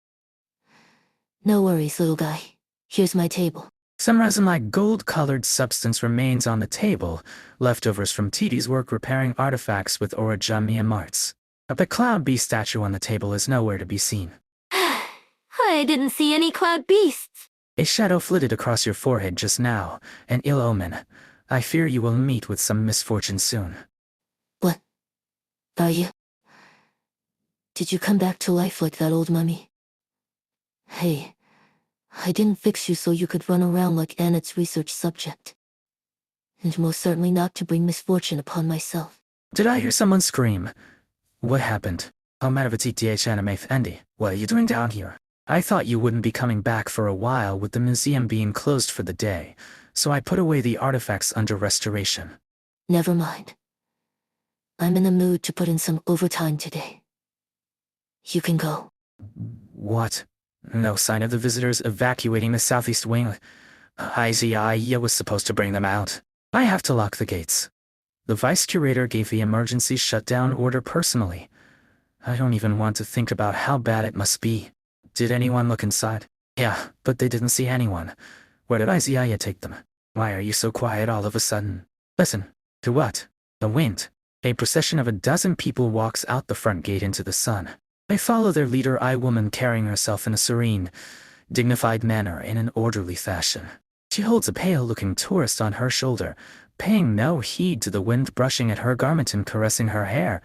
No worries, little guy. Here's my table. Some resin-like gold-colored substance remains on the table, leftovers from Tidi's work repairing artifacts with origami arts. But the cloud beast statue on the table is nowhere to be seen. I didn't see any cloud beasts. A shadow flitted across your forehead just now, an ill omen. I fear you will meet with some misfortune soon. What? Are you? Did you come back to life like that old mummy? Hey, I didn't fix you so you could run around like Arknights' research subject. And most certainly not to bring misfortune upon myself. Did I hear someone scream? What happened? Andy, what are you doing down here? I thought you wouldn't be coming back for a while with the museum being closed for the day, so I put away the artifacts under restoration. Never mind. I'm in the mood to put in some overtime today. You can go. What? No sign of the visitors evacuating the southeast wing. Isaiah was supposed to bring them out. I have to lock the gates. The vice curator gave the emergency shutdown order personally. I don't even want to think about how bad it must be. Did anyone look inside? Yeah, but they didn't see anyone. Where did Isaiah take them? Why are you so quiet all of a sudden? Listen. To what? The wind. A procession of a dozen people walks out the front gate into the sun. They follow their leader, a woman carrying herself in a serene, dignified manner in an orderly fashion. She holds a pale-looking tourist on her shoulder, paying no heed to the wind brushing at her garment and caressing her hair,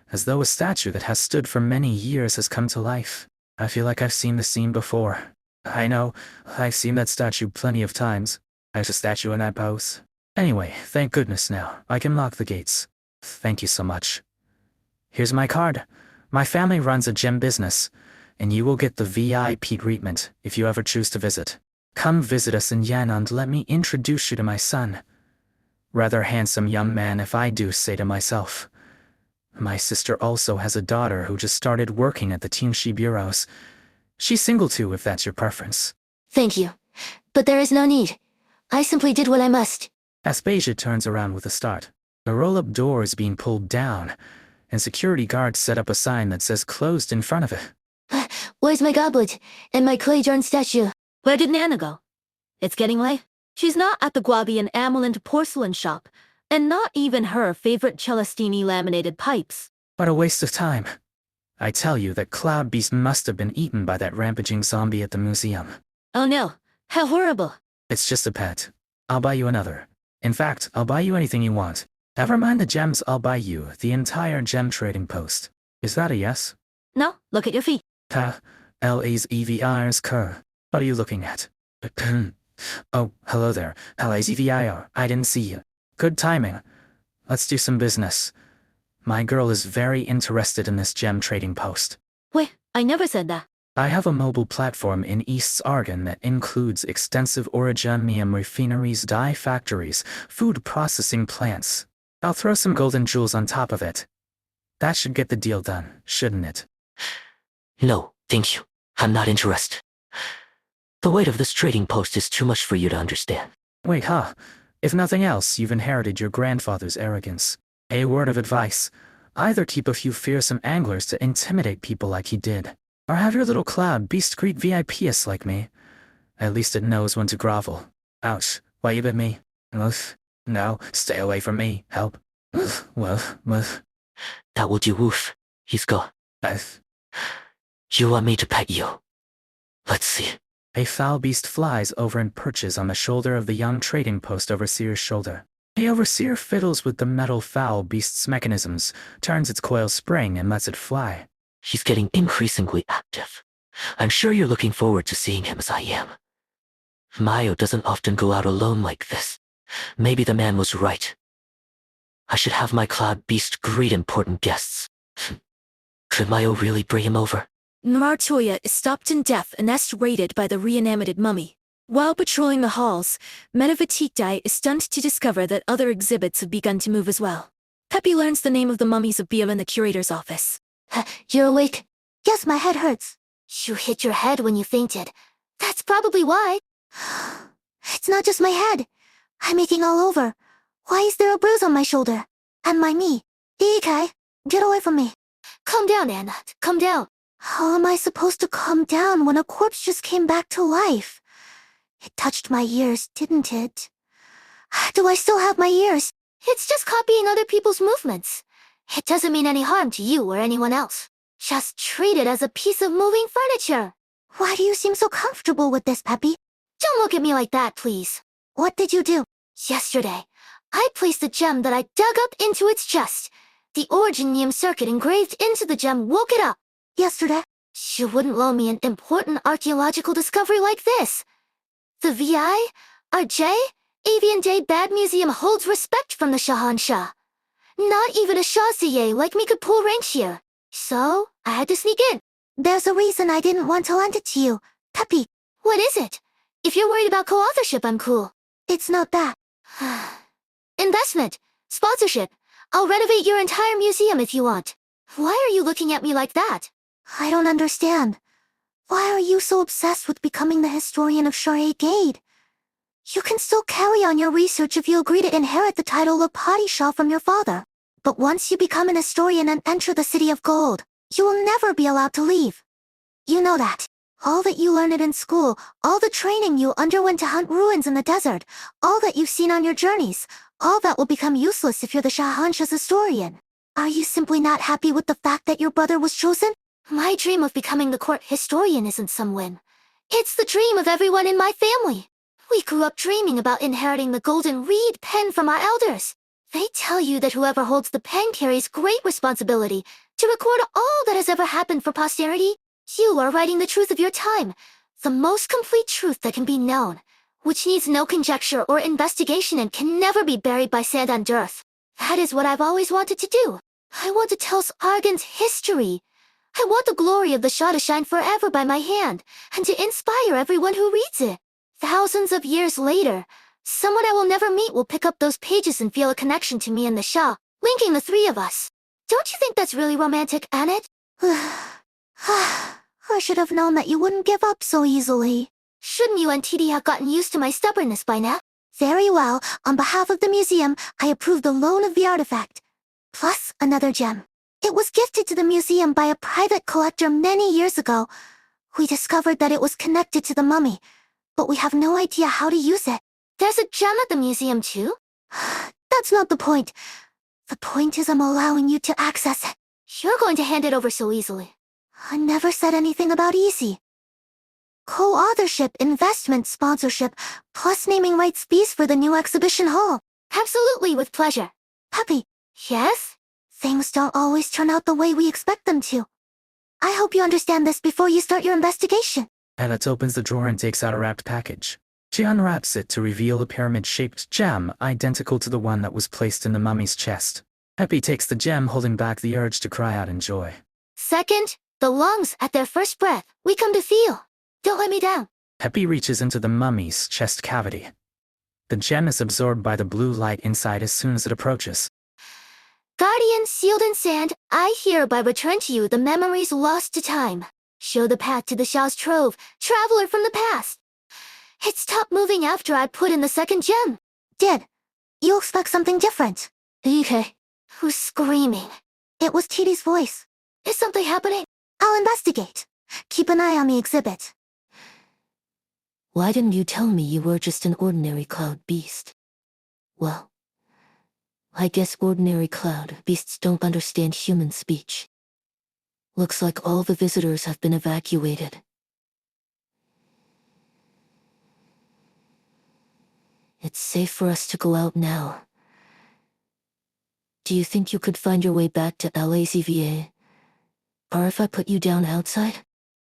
as though a statue that has stood for many years has come to life. I feel like I've seen the scene before. I know, I've seen that statue plenty of times. There's a statue in that pose. Anyway, thank goodness now, I can lock the gates. Thank you so much. Here's my card. My family runs a gem business, and you will get the VIP treatment if you ever choose to visit. Come visit us in Yan and let me introduce you to my son. Rather handsome young man if I do say to myself. My sister also has a daughter who just started working at the Tianxi bureaus. She's single too, if that's your preference. Thank you. But there is no need. I simply did what I must. Aspasia turns around with a start. The roll-up door is being pulled down, and security guards set up a sign that says closed in front of it. Where's my goblet and my clay jarn statue? Where did Nana go? It's getting late. She's not at the Guabi and Ameland porcelain shop, and not even her favorite Celestini laminated pipes. What a waste of time. I tell you that Cloud Beast must have been eaten by that rampaging zombie at the museum. Oh no, how horrible. It's just a pet. I'll buy you another. In fact, I'll buy you anything you want. Never mind the gems, I'll buy you the entire gem trading post. Is that a yes? No, look at your feet. L-A-Z-E-V-I-R-S cur. What are you looking at? Oh, hello there. L-A-Z-V-I-R. I didn't see you. Good timing. Let's do some business. My girl is very interested in this gem trading post. Wait, I never said that. I have a mobile platform in East Argon that includes extensive origamium refineries, dye factories, food processing plants. I'll throw some golden jewels on top of it. That should get the deal done, shouldn't it? No, thank you. I'm not interested. The weight of this trading post is too much for you to understand. Wait, huh? If nothing else, you've inherited your grandfather's arrogance. A word of advice. Either keep a few fearsome anglers to intimidate people like he did, or have your little cloud beast greet VIPs like me. At least it knows when to grovel. Ouch, why you bit me? Oof. No, stay away from me. Help. Woof. That would you woof. He's gone. You want me to pet you? Let's see. A foul beast flies over and perches on the shoulder of the young trading post overseer's shoulder. The overseer fiddles with the metal foul beast's mechanisms, turns its coil spring and lets it fly. He's getting increasingly active. I'm sure you're looking forward to seeing him as I am. Mayo doesn't often go out alone like this. Maybe the man was right. I should have my cloud beast greet important guests. Could Mayo really bring him over? Martoya is stopped in death and raided by the reanimated mummy. While patrolling the halls, Menevatikdai is stunned to discover that other exhibits have begun to move as well. Peppy learns the name of the mummies of Bia in the curator's office. You're awake? Yes, my head hurts. You hit your head when you fainted. That's probably why. It's not just my head. I'm aching all over. Why is there a bruise on my shoulder? And my knee? Ikai, get away from me. Calm down, Anna. Calm down. How am I supposed to calm down when a corpse just came back to life? It touched my ears, didn't it? Do I still have my ears? It's just copying other people's movements. It doesn't mean any harm to you or anyone else. Just treat it as a piece of moving furniture. Why do you seem so comfortable with this, Peppy? Don't look at me like that, please. What did you do? Yesterday, I placed a gem that I dug up into its chest. The Originium circuit engraved into the gem woke it up. Yesterday? You wouldn't loan me an important archaeological discovery like this. The VI.RJ Avian Day Bad Museum holds respect from the Shahanshah. Not even a Shahzieh like me could pull rank here. So, I had to sneak in. There's a reason I didn't want to lend it to you, Peppy. What is it? If you're worried about co-authorship, I'm cool. It's not that. Investment. Sponsorship. I'll renovate your entire museum if you want. Why are you looking at me like that? I don't understand. Why are you so obsessed with becoming the historian of Shar-e-Gade? You can still carry on your research if you agree to inherit the title of Padishah from your father. But once you become an historian and enter the City of Gold, you will never be allowed to leave. You know that. All that you learned in school, all the training you underwent to hunt ruins in the desert, all that you've seen on your journeys, all that will become useless if you're the Shahanshah's historian. Are you simply not happy with the fact that your brother was chosen? My dream of becoming the court historian isn't some win. It's the dream of everyone in my family. We grew up dreaming about inheriting the golden reed pen from our elders. They tell you that whoever holds the pen carries great responsibility to record all that has ever happened for posterity. You are writing the truth of your time, the most complete truth that can be known, which needs no conjecture or investigation and can never be buried by sand and earth. That is what I've always wanted to do. I want to tell Argon's history. I want the glory of the Shah to shine forever by my hand, and to inspire everyone who reads it. Thousands of years later, someone I will never meet will pick up those pages and feel a connection to me and the Shah, linking the three of us. Don't you think that's really romantic, Annette? I should have known that you wouldn't give up so easily. Shouldn't you and TD have gotten used to my stubbornness by now? Very well. On behalf of the museum, I approve the loan of the artifact. Plus another gem. It was gifted to the museum by a private collector many years ago. We discovered that it was connected to the mummy, but we have no idea how to use it. There's a gem at the museum too? That's not the point. The point is I'm allowing you to access it. You're going to hand it over so easily. I never said anything about easy. Co-authorship, investment, sponsorship, plus naming rights fees for the new exhibition hall. Absolutely, with pleasure. Peppy. Yes? Things don't always turn out the way we expect them to. I hope you understand this before you start your investigation. Annette opens the drawer and takes out a wrapped package. She unwraps it to reveal a pyramid-shaped gem identical to the one that was placed in the mummy's chest. Peppy takes the gem, holding back the urge to cry out in joy. Second, the lungs, at their first breath, we come to feel. Don't let me down. Peppy reaches into the mummy's chest cavity. The gem is absorbed by the blue light inside as soon as it approaches. Guardian sealed in sand, I hereby return to you the memories lost to time. Show the path to the Shah's trove, traveler from the past. It stopped moving after I put in the second gem. Did. You expect something different. Okay. Who's screaming? It was TD's voice. Is something happening? I'll investigate. Keep an eye on the exhibit. Why didn't you tell me you were just an ordinary cloud beast? Well, I guess ordinary cloud beasts don't understand human speech. Looks like all the visitors have been evacuated. It's safe for us to go out now. Do you think you could find your way back to LACVA? Or if I put you down outside?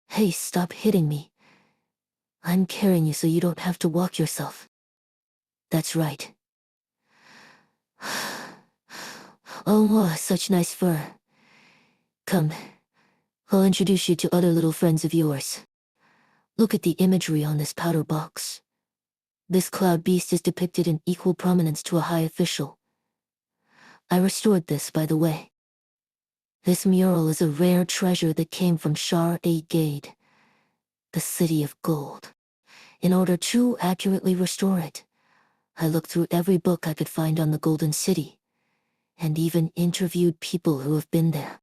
Hey, stop hitting me. I'm carrying you so you don't have to walk yourself. That's right. Oh, such nice fur. Come, I'll introduce you to other little friends of yours. Look at the imagery on this powder box. This cloud beast is depicted in equal prominence to a high official. I restored this, by the way. This mural is a rare treasure that came from Shar-e-Gade, the City of Gold. In order to accurately restore it, I looked through every book I could find on the Golden City, and even interviewed people who have been there.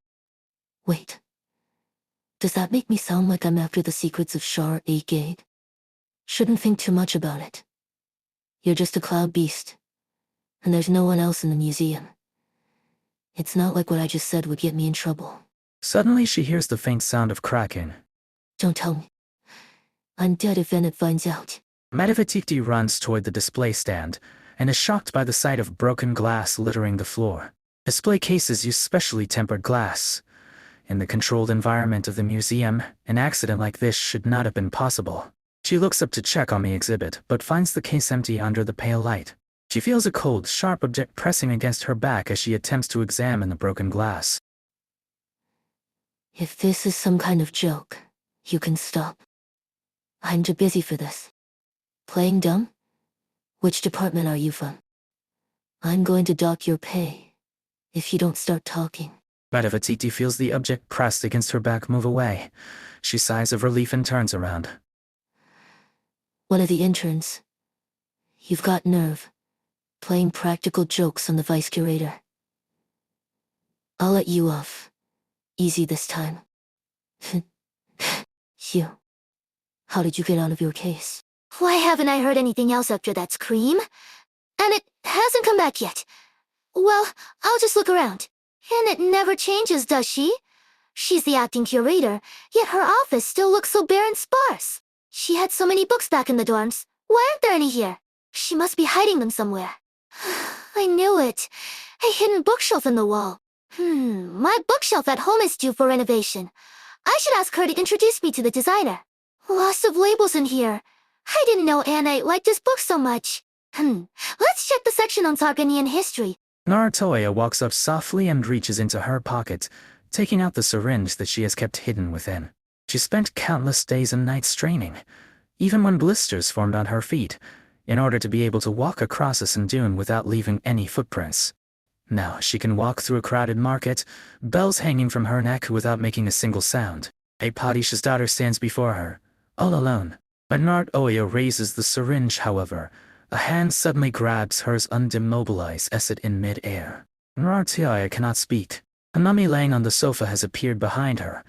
Wait, does that make me sound like I'm after the secrets of Shar-e-Gade? Shouldn't think too much about it. You're just a cloud beast. And there's no one else in the museum. It's not like what I just said would get me in trouble. Suddenly she hears the faint sound of cracking. Don't tell me. I'm dead if Ennet finds out. Metavatiti runs toward the display stand and is shocked by the sight of broken glass littering the floor. Display cases use specially tempered glass. In the controlled environment of the museum, an accident like this should not have been possible. She looks up to check on the exhibit, but finds the case empty under the pale light. She feels a cold, sharp object pressing against her back as she attempts to examine the broken glass. If this is some kind of joke, you can stop. I'm too busy for this. Playing dumb? Which department are you from? I'm going to dock your pay if you don't start talking. Metavatiti feels the object pressed against her back move away. She sighs of relief and turns around. One of the interns. You've got nerve. Playing practical jokes on the vice curator. I'll let you off. Easy this time. You. How did you get out of your case? Why haven't I heard anything else after that scream? And it hasn't come back yet. Well, I'll just look around. And it never changes, does she? She's the acting curator, yet her office still looks so bare and sparse. She had so many books back in the dorms. Why aren't there any here? She must be hiding them somewhere. I knew it. A hidden bookshelf in the wall. My bookshelf at home is due for renovation. I should ask her to introduce me to the designer. Lots of labels in here. I didn't know Anna liked this book so much. Let's check the section on Targanian history. Narutoya walks up softly and reaches into her pocket, taking out the syringe that she has kept hidden within. She spent countless days and nights training, even when blisters formed on her feet, in order to be able to walk across a sand dune without leaving any footprints. Now she can walk through a crowded market, bells hanging from her neck without making a single sound. A Padisha's daughter stands before her, all alone. When Narutoya raises the syringe, however, a hand suddenly grabs hers undemobilized as it in mid-air. Narutoya cannot speak. A mummy laying on the sofa has appeared behind her,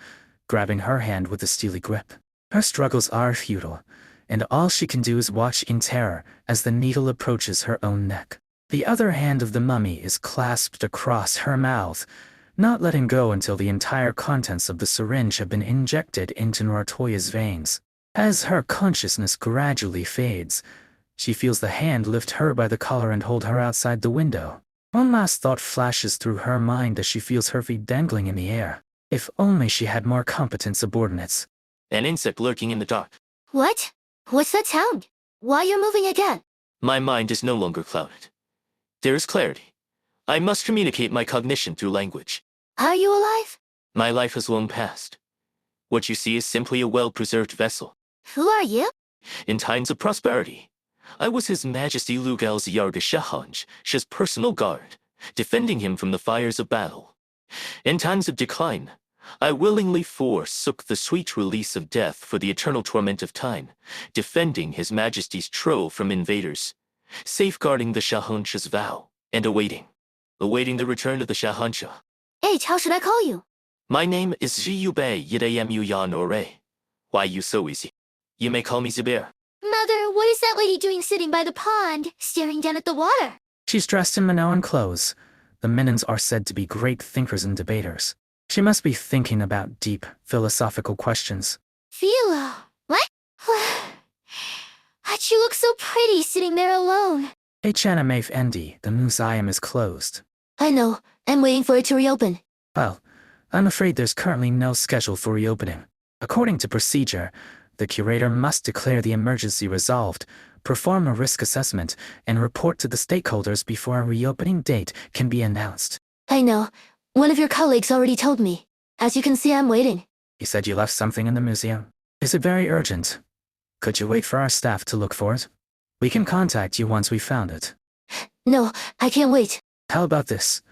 grabbing her hand with a steely grip. Her struggles are futile, and all she can do is watch in terror as the needle approaches her own neck. The other hand of the mummy is clasped across her mouth, not letting go until the entire contents of the syringe have been injected into Narutoya's veins. As her consciousness gradually fades, she feels the hand lift her by the collar and hold her outside the window. One last thought flashes through her mind as she feels her feet dangling in the air. If only she had more competent subordinates. An insect lurking in the dark. What? What's that sound? Why you're moving again? My mind is no longer clouded. There is clarity. I must communicate my cognition through language. Are you alive? My life has long passed. What you see is simply a well-preserved vessel. Who are you? In times of prosperity, I was His Majesty Lugal's Yarga Shahanj, his personal guard, defending him from the fires of battle. In times of decline, I willingly forsook the sweet release of death for the eternal torment of time, defending His Majesty's troll from invaders, safeguarding the Shahancha's vow, and awaiting the return of the Shahancha. H, how should I call you? My name is Zhiyubei Yidayemu Yan Ore. Why you so easy? You may call me Zubir. Mother, what is that lady doing sitting by the pond, staring down at the water? She's dressed in Minoan clothes. The Minans are said to be great thinkers and debaters. She must be thinking about deep, philosophical questions. Philo. What? But you look so pretty sitting there alone. H&M Andy, the museum is closed. I know. I'm waiting for it to reopen. Well, I'm afraid there's currently no schedule for reopening. According to procedure, the curator must declare the emergency resolved, perform a risk assessment, and report to the stakeholders before a reopening date can be announced. I know. One of your colleagues already told me. As you can see, I'm waiting. You said you left something in the museum. Is it very urgent? Could you wait for our staff to look for it? We can contact you once we found it. No, I can't wait. How about this?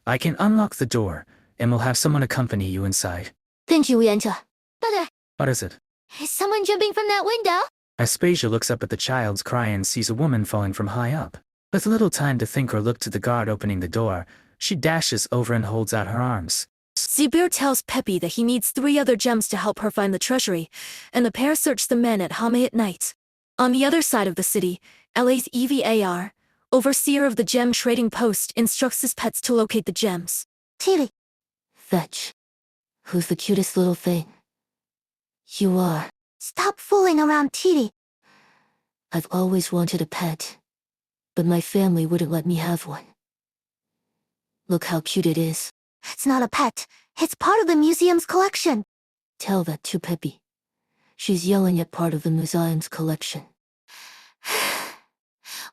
I can unlock the door, and we'll have someone accompany you inside. Thank you, Yenta. Mother, What is it? is someone jumping from that window? Aspasia looks up at the child's cry and sees a woman falling from high up. With little time to think or look to the guard opening the door, she dashes over and holds out her arms. Zubir tells Peppy that he needs 3 other gems to help her find the treasury, and the pair search the men at Arknights. On the other side of the city, LA's EVAR, overseer of the gem trading post, instructs his pets to locate the gems. Tiri. Fetch. Who's the cutest little thing? You are. Stop fooling around, Tiri. I've always wanted a pet, but my family wouldn't let me have one. Look how cute it is. It's not a pet. It's part of the museum's collection. Tell that to Peppy. She's yelling at part of the museum's collection.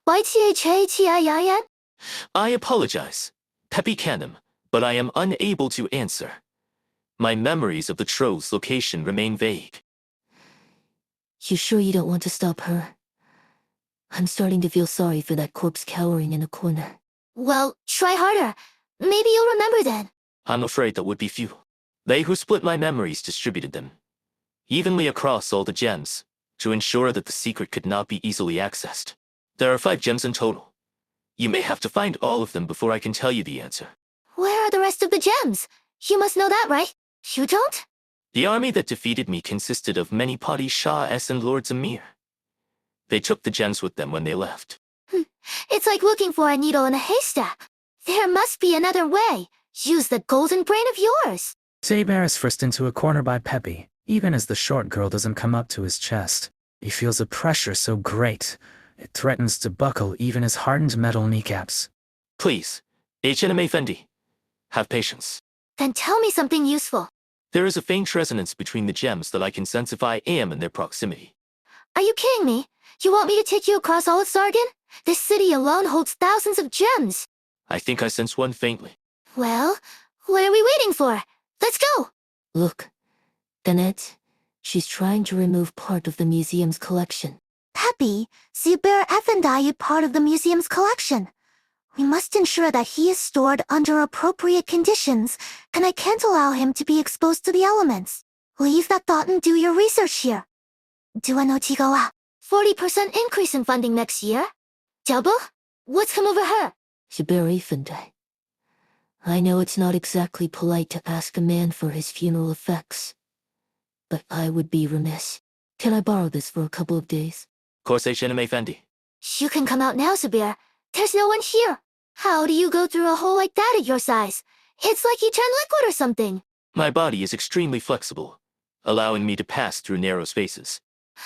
YTHATIIN? I apologize, Peppy Canham, but I am unable to answer. My memories of the troll's location remain vague. You sure you don't want to stop her? I'm starting to feel sorry for that corpse cowering in a corner. Well, try harder. Maybe you'll remember then. I'm afraid that would be few. They who split my memories distributed them evenly across all the gems to ensure that the secret could not be easily accessed. There are 5 gems in total. You may have to find all of them before I can tell you the answer. Where are the rest of the gems? You must know that, right? You don't? The army that defeated me consisted of many Padishahs and Lords Amir. They took the gems with them when they left. It's like looking for a needle in a haystack. There must be another way. Use the golden brain of yours. Zaber is forced into a corner by Peppy, even as the short girl doesn't come up to his chest. He feels a pressure so great, it threatens to buckle even his hardened metal kneecaps. Please, HNMA Fendi, have patience. Then tell me something useful. There is a faint resonance between the gems that I can sense if I am in their proximity. Are you kidding me? You want me to take you across all of Sargon? This city alone holds thousands of gems. I think I sense one faintly. Well, what are we waiting for? Let's go! Look, Danette, she's trying to remove part of the museum's collection. Peppy, Zubair Effendi is part of the museum's collection. We must ensure that he is stored under appropriate conditions, and I can't allow him to be exposed to the elements. Leave that thought and do your research here. Do I know Tigawa? 40% increase in funding next year? Double? What's come over her? Zubair Effendi. I know it's not exactly polite to ask a man for his funeral effects, but I would be remiss. Can I borrow this for a couple of days? Course HNMA Fendi. You can come out now, Zubair. There's no one here. How do you go through a hole like that at your size? It's like you turn liquid or something. My body is extremely flexible, allowing me to pass through narrow spaces.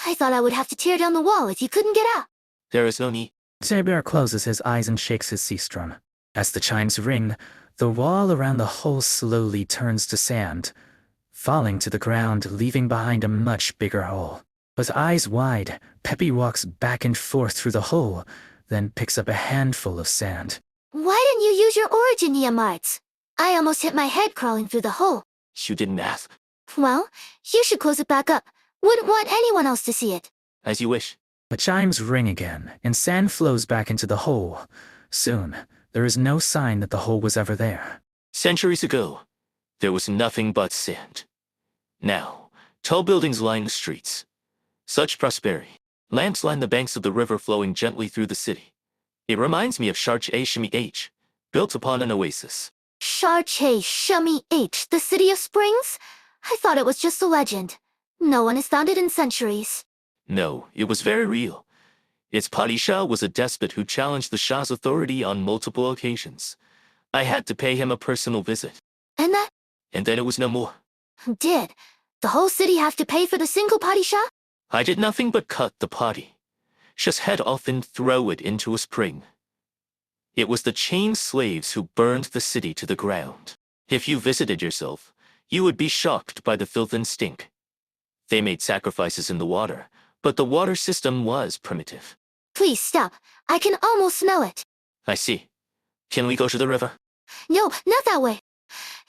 I thought I would have to tear down the wall if you couldn't get out. There is no need. Zaber closes his eyes and shakes his sea-strum. As the chimes ring, the wall around the hole slowly turns to sand, falling to the ground, leaving behind a much bigger hole. With eyes wide, Peppy walks back and forth through the hole, then picks up a handful of sand. Why didn't you use your origin Neomarts? I almost hit my head crawling through the hole. You didn't ask. Well, you should close it back up. Wouldn't want anyone else to see it. As you wish. The chimes ring again, and sand flows back into the hole. Soon, there is no sign that the hole was ever there. Centuries ago, there was nothing but sand. Now, tall buildings line the streets. Such prosperity. Lamps line the banks of the river flowing gently through the city. It reminds me of Sharch Shami H, built upon an oasis. Sharche Shami H, the city of springs? I thought it was just a legend. No one has found it in centuries. No, it was very real. Its Padishah was a despot who challenged the Shah's authority on multiple occasions. I had to pay him a personal visit. And that? And then it was no more. Did the whole city have to pay for the single Padishah? I did nothing but cut the Padi. Just head off and throw it into a spring. It was the chained slaves who burned the city to the ground. If you visited yourself, you would be shocked by the filth and stink. They made sacrifices in the water, but the water system was primitive. Please stop. I can almost smell it. I see. Can we go to the river? No, not that way.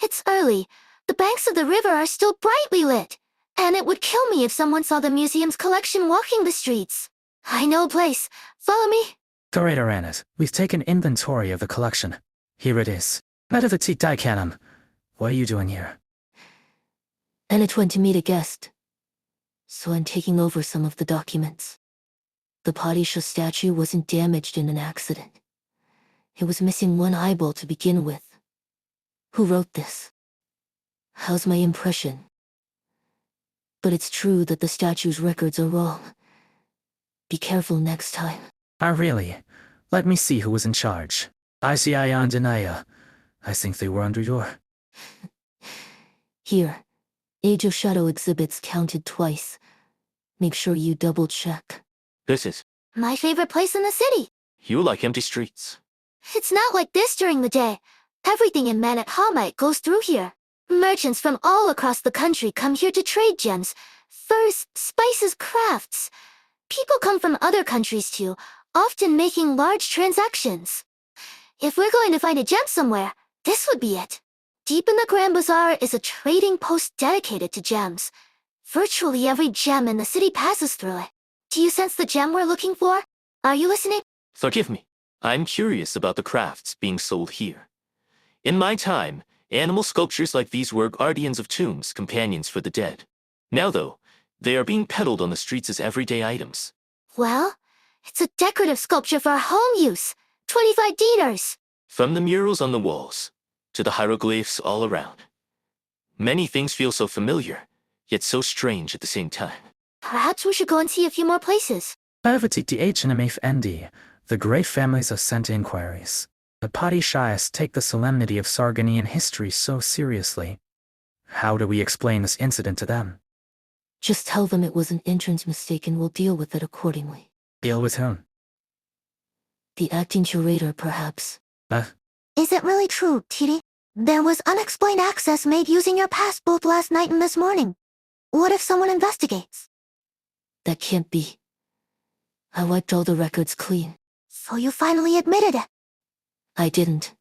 It's early. The banks of the river are still brightly lit. And it would kill me if someone saw the museum's collection walking the streets. I know a place. Follow me. Curator Annis, we've taken inventory of the collection. Here it is. Medavatit Daikanam. What are you doing here? Annette went to meet a guest, so I'm taking over some of the documents. The Padishah statue wasn't damaged in an accident. It was missing one eyeball to begin with. Who wrote this? How's my impression? But it's true that the statue's records are wrong. Be careful next time. Really? Let me see who was in charge. ICI and Denaya. I think they were under your... Here. Age of Shadow exhibits counted twice. Make sure you double check. This is. My favorite place in the city. You like empty streets. It's not like this during the day. Everything in Man at Hamite goes through here. Merchants from all across the country come here to trade gems, furs, spices, crafts. People come from other countries too, often making large transactions. If we're going to find a gem somewhere, this would be it. Deep in the Grand Bazaar is a trading post dedicated to gems. Virtually every gem in the city passes through it. Do you sense the gem we're looking for? Are you listening? Forgive me. I'm curious about the crafts being sold here. In my time, animal sculptures like these were guardians of tombs, companions for the dead. Now though, they are being peddled on the streets as everyday items. Well, it's a decorative sculpture for home use. 25 dinars. From the murals on the walls, to the hieroglyphs all around. Many things feel so familiar, yet so strange at the same time. Perhaps we should go and see a few more places. Pervertit and MFND, the great families have sent inquiries. The Padishahs take the solemnity of Sargonian history so seriously. How do we explain this incident to them? Just tell them it was an entrance mistake and we'll deal with it accordingly. Deal with whom? The acting curator, perhaps. Is it really true, Titi? There was unexplained access made using your pass both last night and this morning. What if someone investigates? That can't be. I wiped all the records clean. So you finally admitted it. I didn't.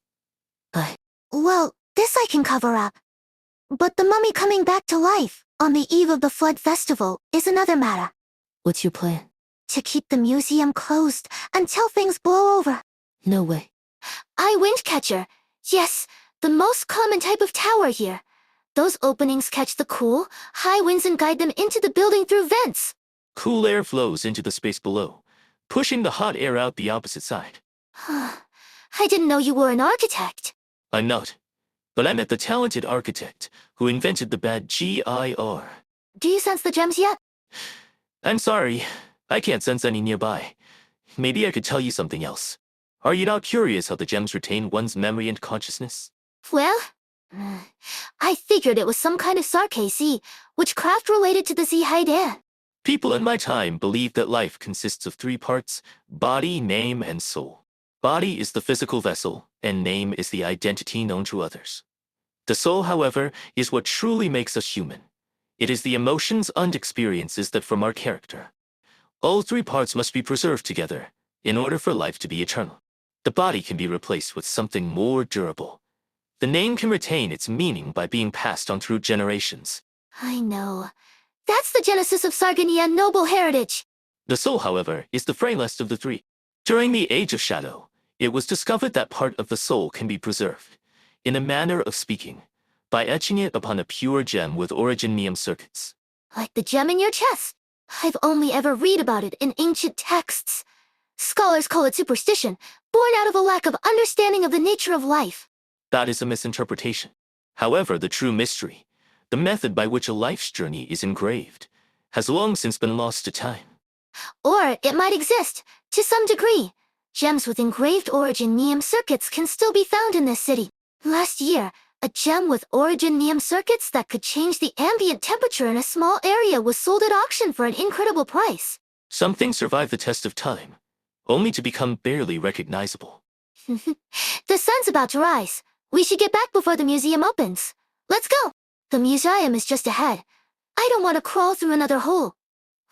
Well, this I can cover up. But the mummy coming back to life, on the eve of the Flood Festival, is another matter. What's your plan? To keep the museum closed until things blow over. No way. Wind catcher. Yes, the most common type of tower here. Those openings catch the cool, high winds and guide them into the building through vents. Cool air flows into the space below, pushing the hot air out the opposite side. I didn't know you were an architect. I'm not, but I met the talented architect who invented the bad GIR. Do you sense the gems yet? I'm sorry, I can't sense any nearby. Maybe I could tell you something else. Are you not curious how the gems retain one's memory and consciousness? Well, I figured it was some kind of sarcasy, witchcraft related to the Zihide. People in my time believed that life consists of three parts: body, name, and soul. Body is the physical vessel, and name is the identity known to others. The soul, however, is what truly makes us human. It is the emotions and experiences that form our character. All three parts must be preserved together in order for life to be eternal. The body can be replaced with something more durable. The name can retain its meaning by being passed on through generations. I know. That's the genesis of Sargonian noble heritage. The soul, however, is the frailest of the three. During the Age of Shadow, it was discovered that part of the soul can be preserved, in a manner of speaking, by etching it upon a pure gem with originium circuits. Like the gem in your chest. I've only ever read about it in ancient texts. Scholars call it superstition, born out of a lack of understanding of the nature of life. That is a misinterpretation. However, the true mystery, the method by which a life's journey is engraved, has long since been lost to time. Or it might exist, to some degree. Gems with engraved originium circuits can still be found in this city. Last year, a gem with originium circuits that could change the ambient temperature in a small area was sold at auction for an incredible price. Some things survive the test of time, only to become barely recognizable. The sun's about to rise. We should get back before the museum opens. Let's go. The museum is just ahead. I don't want to crawl through another hole.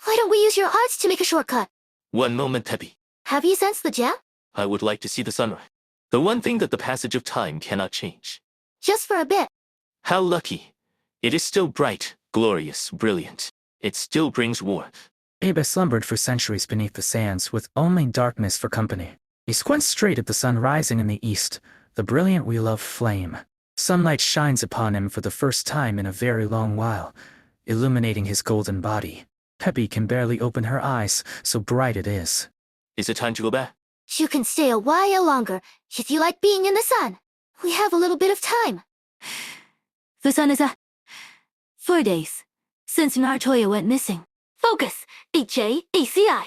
Why don't we use your arts to make a shortcut? One moment, Tepi. Have you sensed the gem? I would like to see the sunrise. The one thing that the passage of time cannot change. Just for a bit. How lucky. It is still bright, glorious, brilliant. It still brings warmth. Abe slumbered for centuries beneath the sands with only darkness for company. He squints straight at the sun rising in the east, the brilliant wheel of flame. Sunlight shines upon him for the first time in a very long while, illuminating his golden body. Peppy can barely open her eyes, so bright it is. Is it time to go back? You can stay a while longer, if you like being in the sun. We have a little bit of time. The sun is 4 days since Nartoya went missing. Focus, HACI.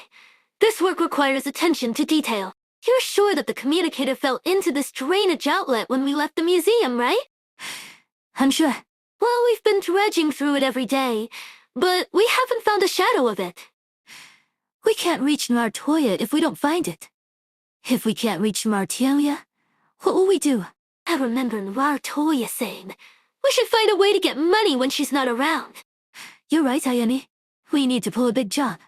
This work requires attention to detail. You're sure that the communicator fell into this drainage outlet when we left the museum, right? I'm sure. Well, we've been dredging through it every day, but we haven't found a shadow of it. We can't reach Nartoya if we don't find it. If we can't reach Martelia, what will we do? I remember Nartoya saying, we should find a way to get money when she's not around. You're right, Ayane. We need to pull a big job.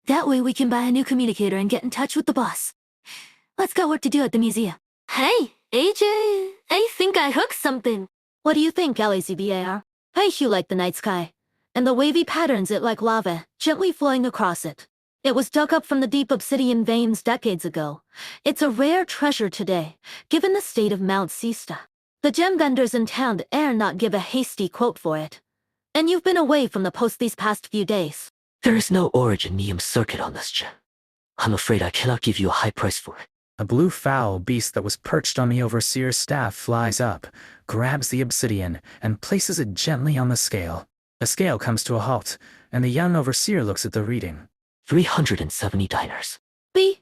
That way we can buy a new communicator and get in touch with the boss. Let's got work to do at the museum. Hey, AJ, I think I hooked something. What do you think, LACBAR? I hue like the night sky, and the wavy patterns it like lava, gently flowing across it. It was dug up from the deep obsidian veins decades ago. It's a rare treasure today, given the state of Mount Sista. The gem vendors in town dare not give a hasty quote for it. And you've been away from the post these past few days. There is no Originium circuit on this gem. I'm afraid I cannot give you a high price for it. A blue fowl beast that was perched on the overseer's staff flies up, grabs the obsidian, and places it gently on the scale. The scale comes to a halt, and the young overseer looks at the reading. 370 dinars. B.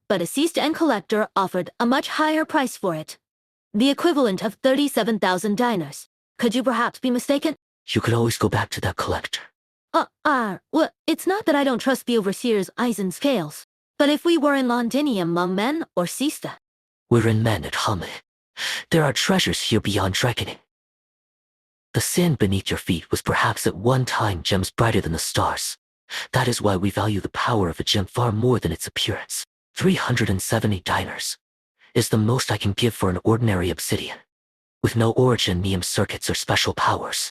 But a seized end collector offered a much higher price for it. The equivalent of 37,000 dinars. Could you perhaps be mistaken? You could always go back to that collector. Well, it's not that I don't trust the overseer's eyes and scales. But if we were in Londinium, Men or Sista. We're in Men at Humme. There are treasures here beyond reckoning. The sand beneath your feet was perhaps at one time gems brighter than the stars. That is why we value the power of a gem far more than its appearance. 370 dinars is the most I can give for an ordinary obsidian, with no Originium circuits or special powers.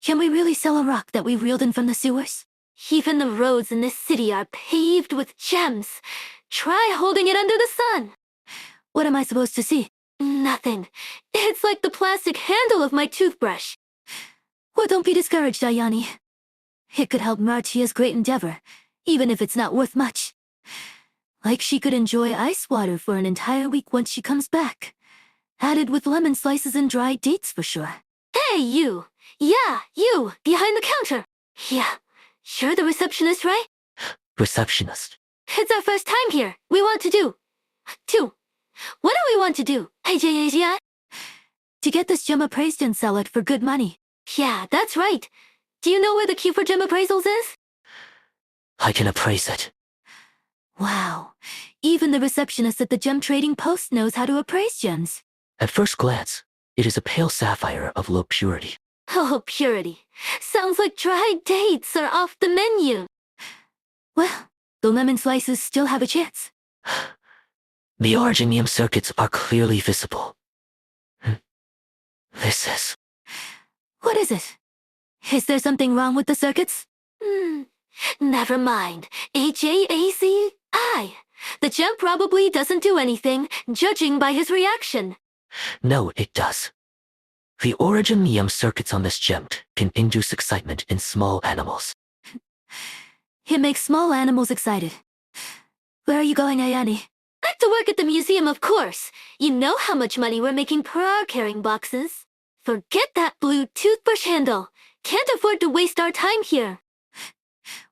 Can we really sell a rock that we reeled in from the sewers? Even the roads in this city are paved with gems. Try holding it under the sun. What am I supposed to see? Nothing. It's like the plastic handle of my toothbrush. Well, don't be discouraged, Ayane. It could help Martia's great endeavor, even if it's not worth much. Like she could enjoy ice water for an entire week once she comes back. Added with lemon slices and dried dates for sure. Hey, you! Yeah, you! Behind the counter! Yeah. You're the receptionist, right? Receptionist. It's our first time here. We want to do. What do we want to do, AJAGI? To get this gem appraised and sell it for good money. Yeah, that's right. Do you know where the queue for gem appraisals is? I can appraise it. Wow. Even the receptionist at the gem trading post knows how to appraise gems. At first glance, it is a pale sapphire of low purity. Oh, purity. Sounds like dried dates are off the menu. Well, the lemon slices still have a chance. The Originium circuits are clearly visible. This is... What is it? Is there something wrong with the circuits? Never mind. HAACI. The gem probably doesn't do anything, judging by his reaction. No, it does. The Originium circuits on this gem can induce excitement in small animals. It makes small animals excited. Where are you going, Ayane? Back to work at the museum, of course. You know how much money we're making per hour carrying boxes. Forget that blue toothbrush handle. Can't afford to waste our time here.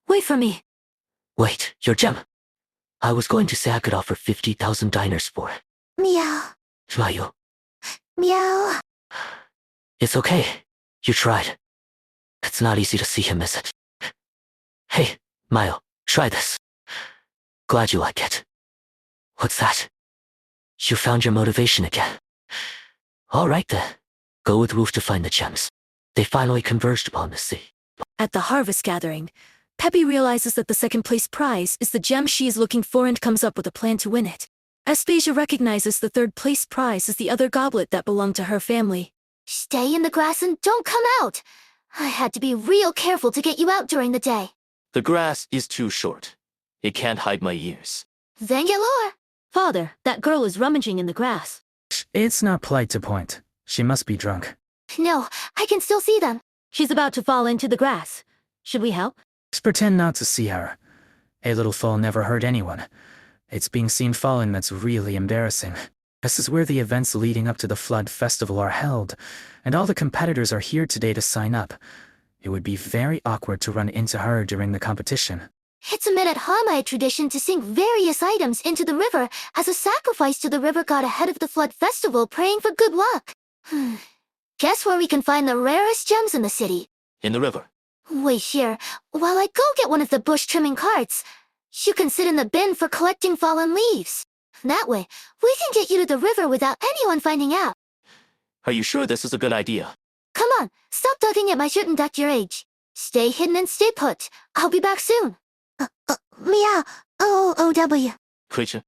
Wait for me. Wait, your gem. I was going to say I could offer 50,000 dinars for it. Meow. Mayo. Meow. It's okay. You tried. It's not easy to see him, is it? Hey, Mayo, try this. Glad you like it. What's that? You found your motivation again. All right then. Go with Roof to find the gems. They finally converged upon the sea. At the harvest gathering, Peppy realizes that the second place prize is the gem she is looking for and comes up with a plan to win it. Aspasia recognizes the third place prize as the other goblet that belonged to her family. Stay in the grass and don't come out. I had to be real careful to get you out during the day. The grass is too short. It can't hide my ears. Zangalore. Father, that girl is rummaging in the grass. It's not polite to point. She must be drunk. No, I can still see them. She's about to fall into the grass. Should we help? Just pretend not to see her. A little fall never hurt anyone. It's being seen falling that's really embarrassing. This is where the events leading up to the Flood Festival are held, and all the competitors are here today to sign up. It would be very awkward to run into her during the competition. It's a Menat tradition to sink various items into the river as a sacrifice to the river god ahead of the flood festival, praying for good luck. Guess where we can find the rarest gems in the city? In the river. Wait here, while I go get one of the bush trimming carts. You can sit in the bin for collecting fallen leaves. That way, we can get you to the river without anyone finding out. Are you sure this is a good idea? Come on, stop tugging at my shirt and duck your age. Stay hidden and stay put. I'll be back soon. Meow. O-O-W. Creature.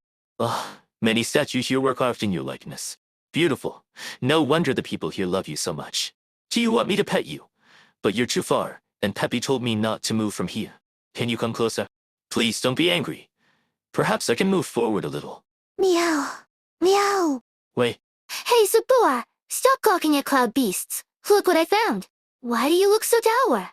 Many statues here were carved in your likeness. Beautiful. No wonder the people here love you so much. Do you want me to pet you? But you're too far, and Peppy told me not to move from here. Can you come closer? Please don't be angry. Perhaps I can move forward a little. Meow. Meow. Wait. Hey, Sabor, stop gawking at cloud beasts. Look what I found. Why do you look so dour?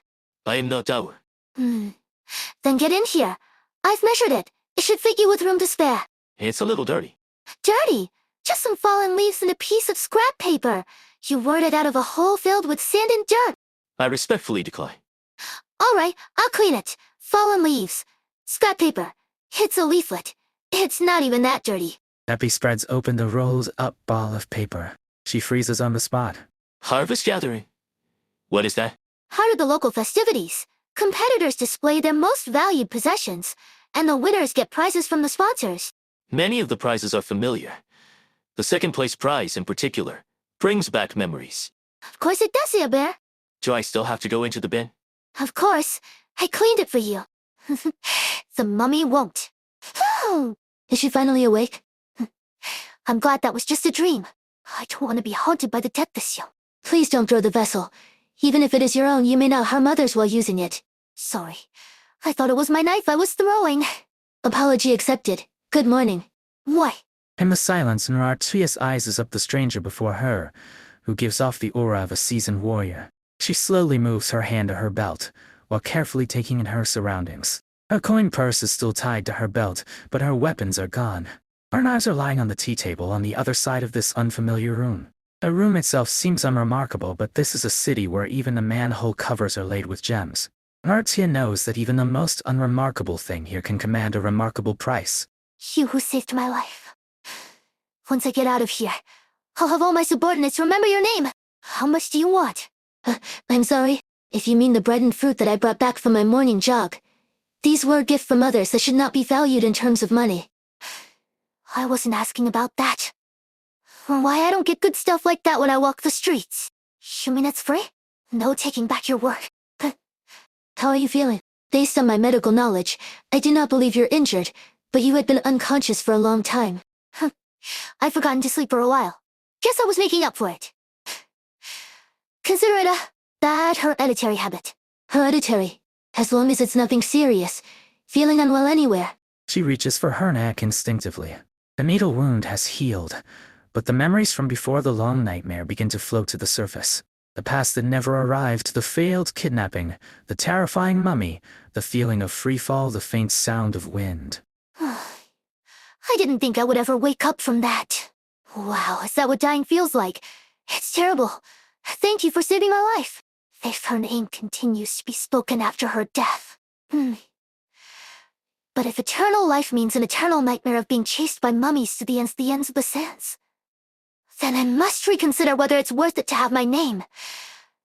I am not dour. Then get in here. I've measured it. It should fit you with room to spare. It's a little dirty. Dirty? Just some fallen leaves and a piece of scrap paper. You whirred it out of a hole filled with sand and dirt. I respectfully decline. All right, I'll clean it. Fallen leaves. Scrap paper. It's a leaflet. It's not even that dirty. Peppy spreads open the rolled up ball of paper. She freezes on the spot. Harvest gathering. What is that? Heart of the local festivities. Competitors display their most valued possessions, and the winners get prizes from the sponsors. Many of the prizes are familiar. The second place prize, in particular, brings back memories. Of course it does, Bear. Do I still have to go into the bin? Of course. I cleaned it for you. The mummy won't. Is she finally awake? I'm glad that was just a dream. I don't want to be haunted by the dead this year. Please don't throw the vessel. Even if it is your own, you may not harm others while using it. Sorry. I thought it was my knife I was throwing. Apology accepted. Good morning. What? In the silence, Narartius eyes up the stranger before her, who gives off the aura of a seasoned warrior. She slowly moves her hand to her belt, while carefully taking in her surroundings. Her coin purse is still tied to her belt, but her weapons are gone. Her knives are lying on the tea table on the other side of this unfamiliar room. The room itself seems unremarkable, but this is a city where even the manhole covers are laid with gems. Nartia knows that even the most unremarkable thing here can command a remarkable price. You who saved my life. Once I get out of here, I'll have all my subordinates remember your name. How much do you want? I'm sorry, if you mean the bread and fruit that I brought back from my morning jog. These were a gift from others that should not be valued in terms of money. I wasn't asking about that. Why I don't get good stuff like that when I walk the streets. You mean it's free? No taking back your word. How are you feeling? Based on my medical knowledge, I do not believe you're injured, but you had been unconscious for a long time. I'd forgotten to sleep for a while. Guess I was making up for it. Consider it a bad hereditary habit. Hereditary, as long as it's nothing serious. Feeling unwell anywhere. She reaches for her neck instinctively. The needle wound has healed, but the memories from before the long nightmare begin to float to the surface. The past that never arrived, the failed kidnapping, the terrifying mummy, the feeling of freefall, the faint sound of wind. I didn't think I would ever wake up from that. Wow, is that what dying feels like? It's terrible. Thank you for saving my life. If her name continues to be spoken after her death. But if eternal life means an eternal nightmare of being chased by mummies to the ends of the sands, then I must reconsider whether it's worth it to have my name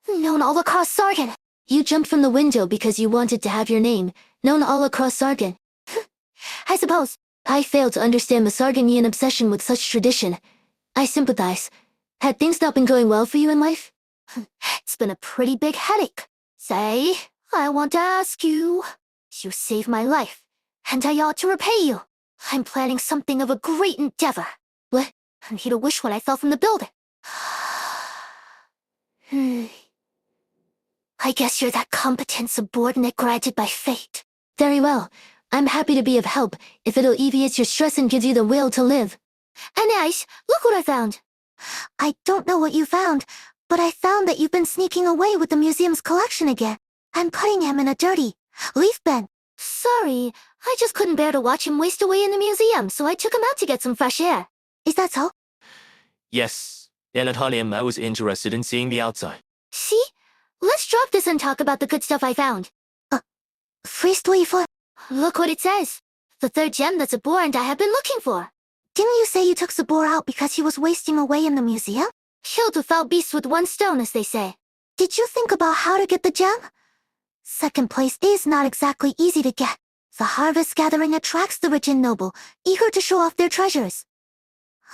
known all across Sargon. You jumped from the window because you wanted to have your name known all across Sargon. I suppose. I fail to understand the Sargonian obsession with such tradition. I sympathize. Had things not been going well for you in life? It's been a pretty big headache. Say, I want to ask you. You saved my life, and I ought to repay you. I'm planning something of a great endeavor. What? I need a wish when I fell from the building. I guess you're that competent subordinate granted by fate. Very well. I'm happy to be of help if it alleviates your stress and gives you the will to live. And Ash, look what I found. I don't know what you found, but I found that you've been sneaking away with the museum's collection again. I'm putting him in a dirty leaf bin. Sorry, I just couldn't bear to watch him waste away in the museum, so I took him out to get some fresh air. Is that so? Yes, and at him I was interested in seeing the outside. See? Let's drop this and talk about the good stuff I found. Freest leaflet? Look what it says. The third gem that Zabor and I have been looking for. Didn't you say you took Zabor out because he was wasting away in the museum? Killed without beasts with one stone, as they say. Did you think about how to get the gem? Second place is not exactly easy to get. The harvest gathering attracts the rich and noble, eager to show off their treasures.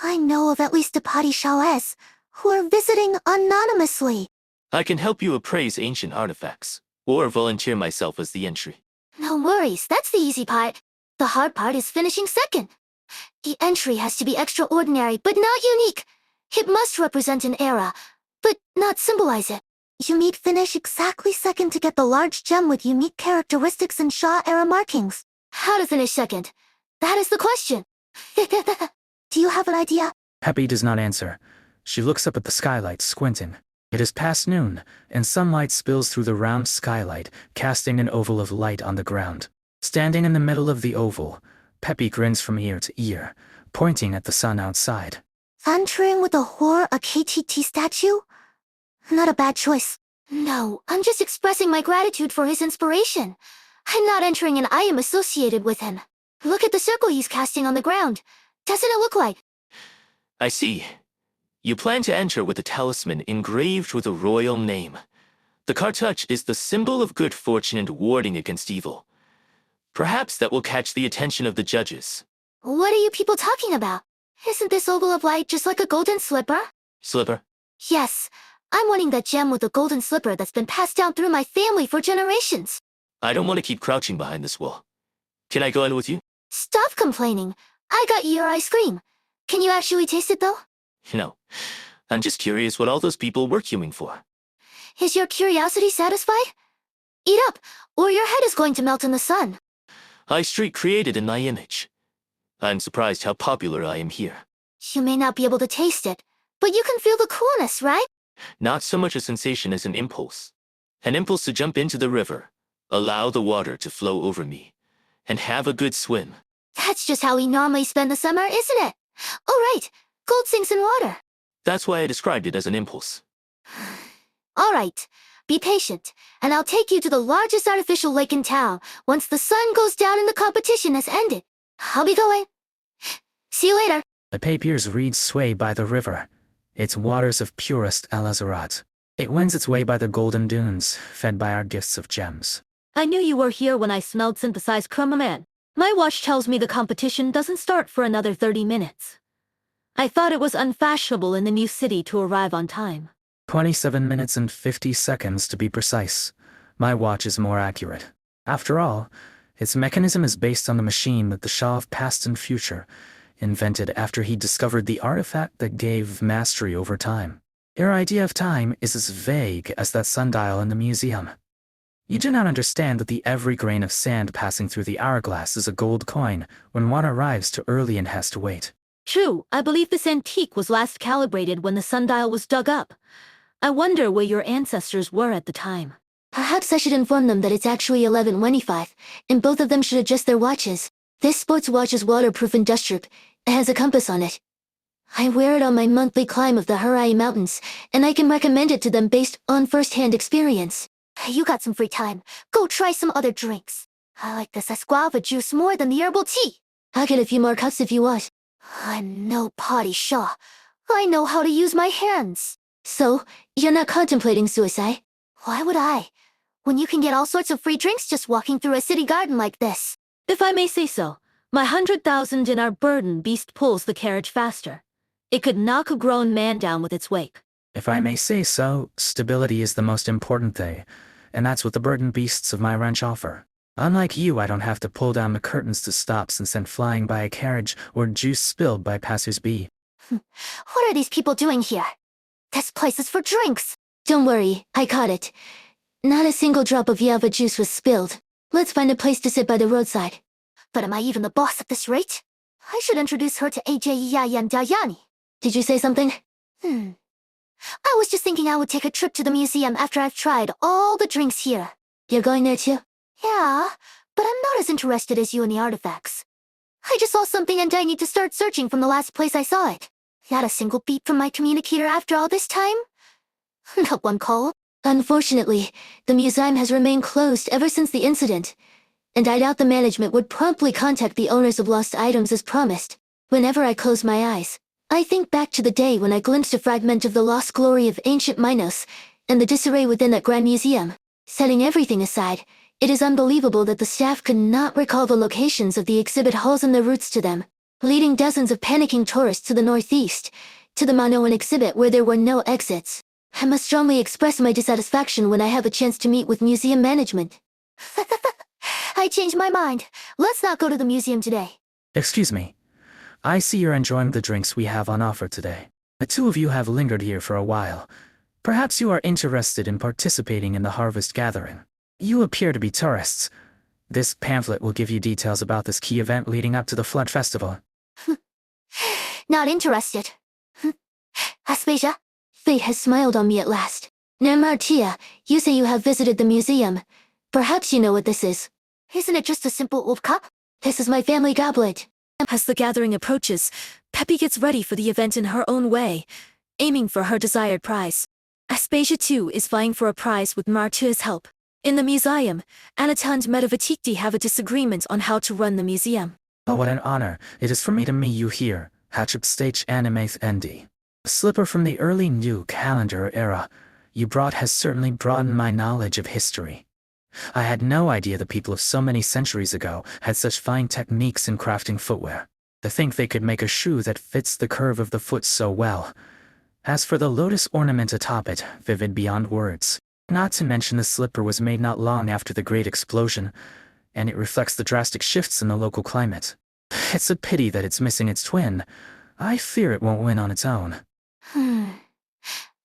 I know of at least a party Shaoes who are visiting anonymously. I can help you appraise ancient artifacts, or volunteer myself as the entry. No worries, that's the easy part. The hard part is finishing second. The entry has to be extraordinary, but not unique. It must represent an era, but not symbolize it. You need finish exactly second to get the large gem with unique characteristics and Shaw era markings. How to finish second? That is the question. Do you have an idea? Peppy does not answer. She looks up at the skylight, squinting. It is past noon, and sunlight spills through the round skylight, casting an oval of light on the ground. Standing in the middle of the oval, Peppy grins from ear to ear, pointing at the sun outside. Entering with a a KTT statue? Not a bad choice. No, I'm just expressing my gratitude for his inspiration. I'm not entering an I am associated with him. Look at the circle he's casting on the ground. Doesn't it look like? I see. You plan to enter with a talisman engraved with a royal name. The cartouche is the symbol of good fortune and warding against evil. Perhaps that will catch the attention of the judges. What are you people talking about? Isn't this oval of light just like a golden slipper? Slipper? Yes. I'm wanting that gem with the golden slipper that's been passed down through my family for generations. I don't want to keep crouching behind this wall. Can I go in with you? Stop complaining. I got you your ice cream. Can you actually taste it though? No. I'm just curious what all those people were queuing for. Is your curiosity satisfied? Eat up, or your head is going to melt in the sun. High Street created in my image. I'm surprised how popular I am here. You may not be able to taste it, but you can feel the coolness, right? Not so much a sensation as an impulse. An impulse to jump into the river, allow the water to flow over me, and have a good swim. That's just how we normally spend the summer, isn't it? Oh right, gold sinks in water. That's why I described it as an impulse. All right, be patient, and I'll take you to the largest artificial lake in town once the sun goes down and the competition has ended. I'll be going. See you later. The papyr's reeds sway by the river, its waters of purest Al-Azarat. It wends its way by the golden dunes, fed by our gifts of gems. I knew you were here when I smelled synthesized chromoman. My watch tells me the competition doesn't start for another 30 minutes. I thought it was unfashionable in the new city to arrive on time. 27 minutes and 50 seconds to be precise. My watch is more accurate. After all, its mechanism is based on the machine that the Shah of past and future invented after he discovered the artifact that gave mastery over time. Your idea of time is as vague as that sundial in the museum. You do not understand that the every grain of sand passing through the hourglass is a gold coin when one arrives too early and has to wait. True, I believe this antique was last calibrated when the sundial was dug up. I wonder where your ancestors were at the time. Perhaps I should inform them that it's actually 11:25, and both of them should adjust their watches. This sports watch is waterproof and dust-proof. It has a compass on it. I wear it on my monthly climb of the Harai Mountains, and I can recommend it to them based on first-hand experience. You got some free time. Go try some other drinks. I like this esguava juice more than the herbal tea. I'll get a few more cups if you want. I'm no potty Shaw. I know how to use my hands. So, you're not contemplating suicide? Why would I? When you can get all sorts of free drinks just walking through a city garden like this. If I may say so, my 100,000 dinar burden beast pulls the carriage faster. It could knock a grown man down with its weight. If I may say so, stability is the most important thing, and that's what the burden beasts of my ranch offer. Unlike you, I don't have to pull down the curtains to stops and send flying by a carriage or juice spilled by passers-by. What are these people doing here? This place is for drinks. Don't worry, I caught it. Not a single drop of Yava juice was spilled. Let's find a place to sit by the roadside. But am I even the boss at this rate? I should introduce her to Ajayan Dayani. Did you say something? I was just thinking I would take a trip to the museum after I've tried all the drinks here. You're going there too? Yeah, but I'm not as interested as you in the artifacts. I just saw something and I need to start searching from the last place I saw it. Not a single beep from my communicator after all this time? Not one call. Unfortunately, the museum has remained closed ever since the incident. and I doubt the management would promptly contact the owners of lost items as promised. Whenever I close my eyes, I think back to the day when I glimpsed a fragment of the lost glory of ancient Minos, and the disarray within that grand museum. Setting everything aside, it is unbelievable that the staff could not recall the locations of the exhibit halls and the routes to them, leading dozens of panicking tourists to the northeast, to the Manoan exhibit where there were no exits. I must strongly express my dissatisfaction when I have a chance to meet with museum management. I changed my mind. Let's not go to the museum today. Excuse me. I see you're enjoying the drinks we have on offer today. The two of you have lingered here for a while. Perhaps you are interested in participating in the harvest gathering. You appear to be tourists. This pamphlet will give you details about this key event leading up to the Flood Festival. Not interested. Aspasia? Fate has smiled on me at last. Now Martia, you say you have visited the museum. Perhaps you know what this is. Isn't it just a simple old cup? This is my family goblet. As the gathering approaches, Peppy gets ready for the event in her own way, aiming for her desired prize. Aspasia too is vying for a prize with Martia's help. In the museum, Anata and Metavitikti have a disagreement on how to run the museum. Oh, what an honor it is for me to meet you here, Hatshepsut Animath Nd. A slipper from the early new calendar era you brought has certainly broadened my knowledge of history. I had no idea the people of so many centuries ago had such fine techniques in crafting footwear. To think they could make a shoe that fits the curve of the foot so well. As for the lotus ornament atop it, vivid beyond words. Not to mention the slipper was made not long after the Great Explosion, and it reflects the drastic shifts in the local climate. It's a pity that it's missing its twin. I fear it won't win on its own.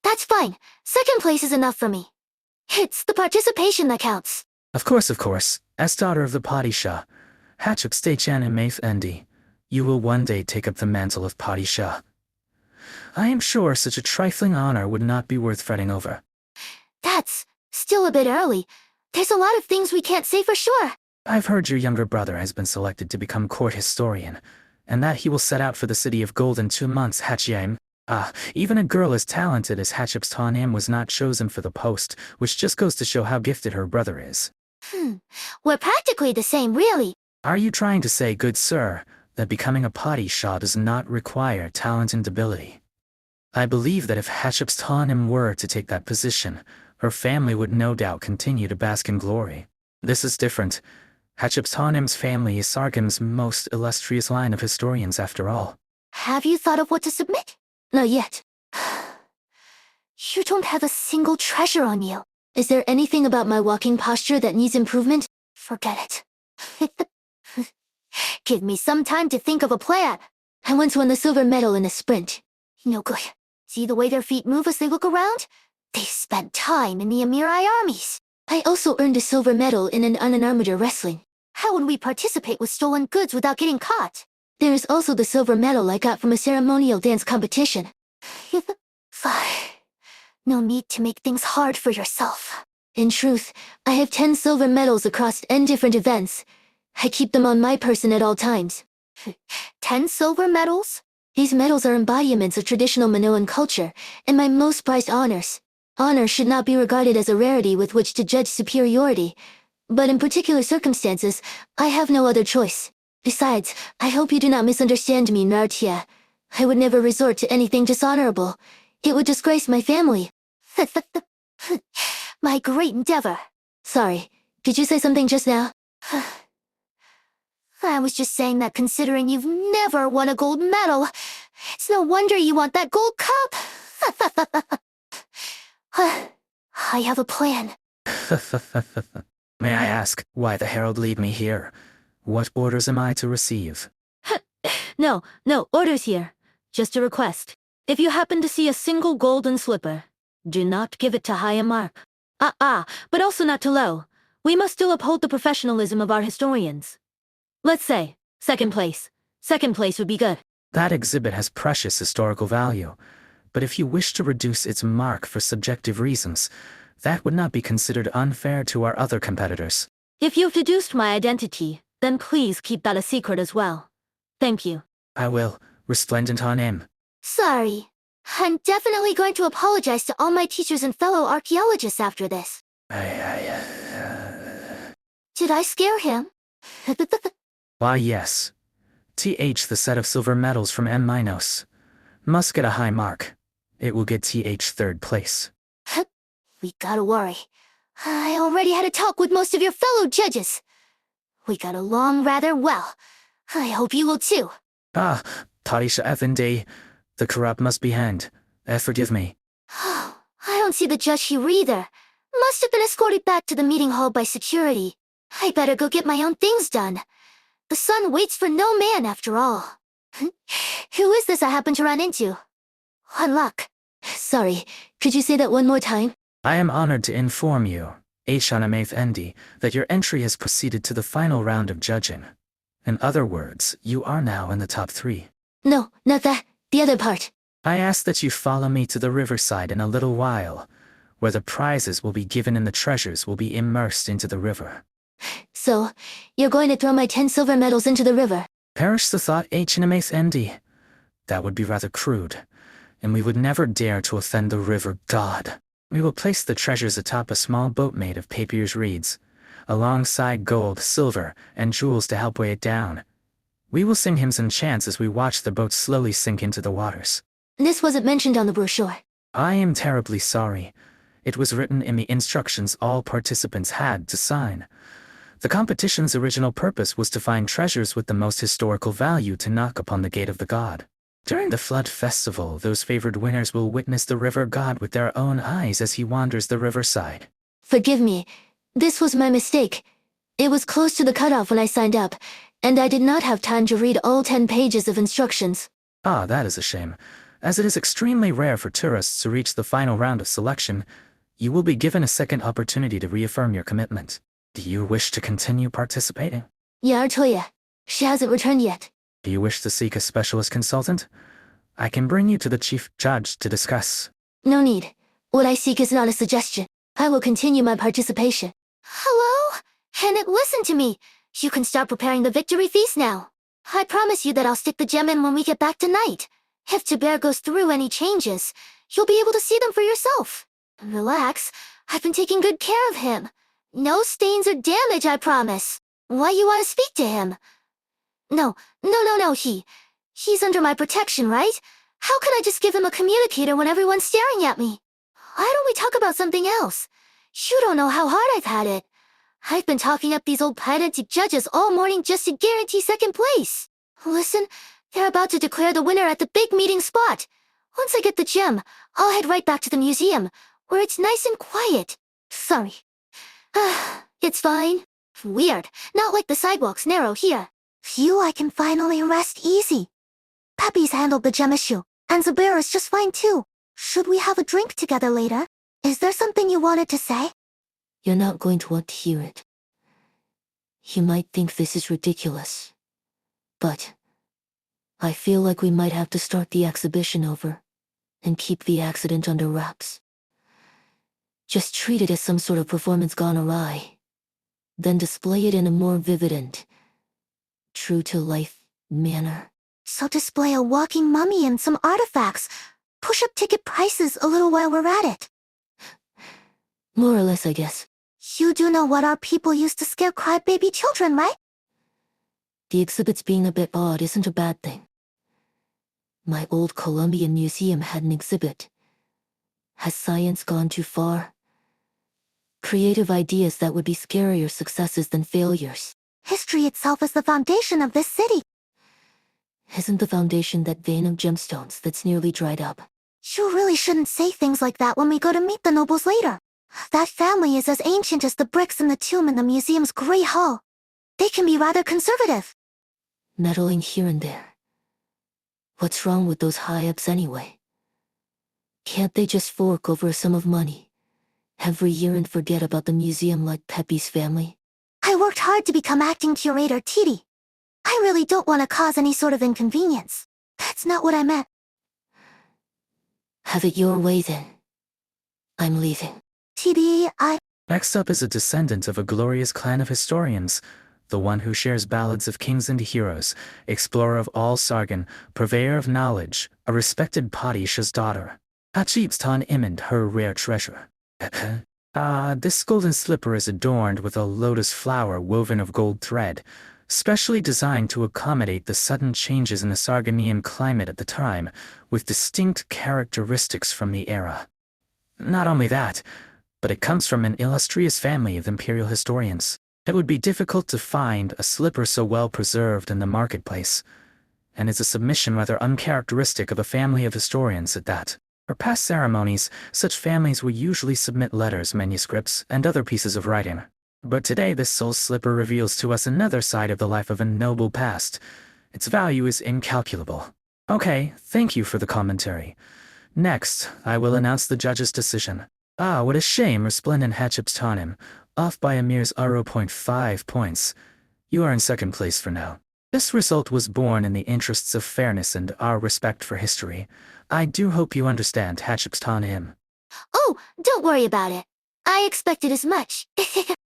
That's fine. Second place is enough for me. It's the participation that counts. Of course. As daughter of the Padishah, Hatshepsut Animath Nd, you will one day take up the mantle of Padishah. I am sure such a trifling honor would not be worth fretting over. That's still a bit early. There's a lot of things we can't say for sure. I've heard your younger brother has been selected to become court historian, and that he will set out for the City of Gold in 2 months, Hatchiam. Even a girl as talented as Hatshepsut was not chosen for the post, which just goes to show how gifted her brother is. We're practically the same, really. Are you trying to say, good sir, that becoming a Padishah does not require talent and ability? I believe that if Hatshepsut were to take that position, her family would no doubt continue to bask in glory. This is different. Hatshepsut's family is Sargim's most illustrious line of historians after all. Have you thought of what to submit? Not yet. You don't have a single treasure on you. Is there anything about my walking posture that needs improvement? Forget it. Give me some time to think of a plan. I once won the silver medal in a sprint. No good. See the way their feet move as they look around? They spent time in the Emirai armies. I also earned a silver medal in an unarmed wrestling. How would we participate with stolen goods without getting caught? There is also the silver medal I got from a ceremonial dance competition. Fine. No need to make things hard for yourself. In truth, I have 10 silver medals across 10 different events. I keep them on my person at all times. 10 silver medals? These medals are embodiments of traditional Minoan culture, and my most prized honors. Honor should not be regarded as a rarity with which to judge superiority, but in particular circumstances, I have no other choice. Besides, I hope you do not misunderstand me, Nartia. I would never resort to anything dishonorable. It would disgrace my family. My great endeavor. Sorry, did you say something just now? I was just saying that considering you've never won a gold medal, it's no wonder you want that gold cup. I have a plan. May I ask why the herald lead me here? What orders am I to receive? No orders here. Just a request. If you happen to see a single golden slipper, do not give it to high a mark. But also not too low. We must still uphold the professionalism of our historians. Let's say, second place. Second place would be good. That exhibit has precious historical value, but if you wish to reduce its mark for subjective reasons, that would not be considered unfair to our other competitors. If you've deduced my identity, then please keep that a secret as well. Thank you. I will, resplendent on him. Sorry. I'm definitely going to apologize to all my teachers and fellow archaeologists after this. Did I scare him? Why yes. The set of silver medals from M Minos. Must get a high mark. It will get third place. We gotta worry. I already had a talk with most of your fellow judges. We got along rather well. I hope you will too. Ah, Tarisha FND. The corrupt must be hanged. Forgive me. I don't see the judge here either. Must have been escorted back to the meeting hall by security. I better go get my own things done. The sun waits for no man after all. Who is this I happen to run into? Unluck. Sorry, could you say that one more time? I am honored to inform you, H-Anamath Endi, that your entry has proceeded to the final round of judging. In other words, you are now in the top 3. No, not that. The other part. I ask that you follow me to the riverside in a little while, where the prizes will be given and the treasures will be immersed into the river. So, you're going to throw my 10 silver medals into the river? Perish the thought, H-Anamath Endi. That would be rather crude, and we would never dare to offend the river god. We will place the treasures atop a small boat made of papyrus reeds, alongside gold, silver, and jewels to help weigh it down. We will sing hymns and chants as we watch the boat slowly sink into the waters. This wasn't mentioned on the brochure. I am terribly sorry. It was written in the instructions all participants had to sign. The competition's original purpose was to find treasures with the most historical value to knock upon the gate of the god. During the Flood Festival, those favored winners will witness the river god with their own eyes as he wanders the riverside. Forgive me. This was my mistake. It was close to the cutoff when I signed up, and I did not have time to read all 10 pages of instructions. Ah, that is a shame. As it is extremely rare for tourists to reach the final round of selection, you will be given a second opportunity to reaffirm your commitment. Do you wish to continue participating? Yeah, Artoya. She hasn't returned yet. Do you wish to seek a specialist consultant? I can bring you to the chief judge to discuss. No need. What I seek is not a suggestion. I will continue my participation. Hello? Hennet, listen to me. You can start preparing the victory feast now. I promise you that I'll stick the gem in when we get back tonight. If Jabir goes through any changes, you'll be able to see them for yourself. Relax. I've been taking good care of him. No stains or damage, I promise. Why you want to speak to him? No, he's under my protection, right? How can I just give him a communicator when everyone's staring at me? Why don't we talk about something else? You don't know how hard I've had it. I've been talking up these old pedantic judges all morning just to guarantee second place. Listen, they're about to declare the winner at the big meeting spot. Once I get the gem, I'll head right back to the museum, where it's nice and quiet. Sorry. It's fine. Weird, not like the sidewalks narrow here. Phew, I can finally rest easy. Peppy's handled the gem issue, and Zabir is just fine too. Should we have a drink together later? Is there something you wanted to say? You're not going to want to hear it. You might think this is ridiculous. But I feel like we might have to start the exhibition over and keep the accident under wraps. Just treat it as some sort of performance gone awry. Then display it in a more vivid and true-to-life manner. So display a walking mummy and some artifacts. Push up ticket prices a little while we're at it. More or less, I guess. You do know what our people used to scare crybaby children, right? The exhibits being a bit odd isn't a bad thing. My old Columbian museum had an exhibit. Has science gone too far? Creative ideas that would be scarier successes than failures. History itself is the foundation of this city. Isn't the foundation that vein of gemstones that's nearly dried up? You really shouldn't say things like that when we go to meet the nobles later. That family is as ancient as the bricks in the tomb in the museum's Great Hall. They can be rather conservative. Meddling here and there. What's wrong with those high-ups anyway? Can't they just fork over a sum of money every year and forget about the museum like Peppy's family? I worked hard to become acting curator, Titi. I really don't want to cause any sort of inconvenience. That's not what I meant. Have it your way then. I'm leaving. Titi, Next up is a descendant of a glorious clan of historians, the one who shares ballads of kings and heroes, explorer of all Sargon, purveyor of knowledge, a respected Padishah's daughter. Achib's Tan Imend, her rare treasure. This golden slipper is adorned with a lotus flower woven of gold thread, specially designed to accommodate the sudden changes in the Sargonian climate at the time, with distinct characteristics from the era. Not only that, but it comes from an illustrious family of imperial historians. It would be difficult to find a slipper so well preserved in the marketplace, and is a submission rather uncharacteristic of a family of historians at that. For past ceremonies, such families would usually submit letters, manuscripts, and other pieces of writing. But today this soul slipper reveals to us another side of the life of a noble past. Its value is incalculable. Okay, thank you for the commentary. Next, I will announce the judge's decision. What a shame, Resplendent Hatshepsutanim, off by a mere 0.5 points. You are in second place for now. This result was born in the interests of fairness and our respect for history. I do hope you understand, Hatshepsutanim. Oh, don't worry about it. I expected as much.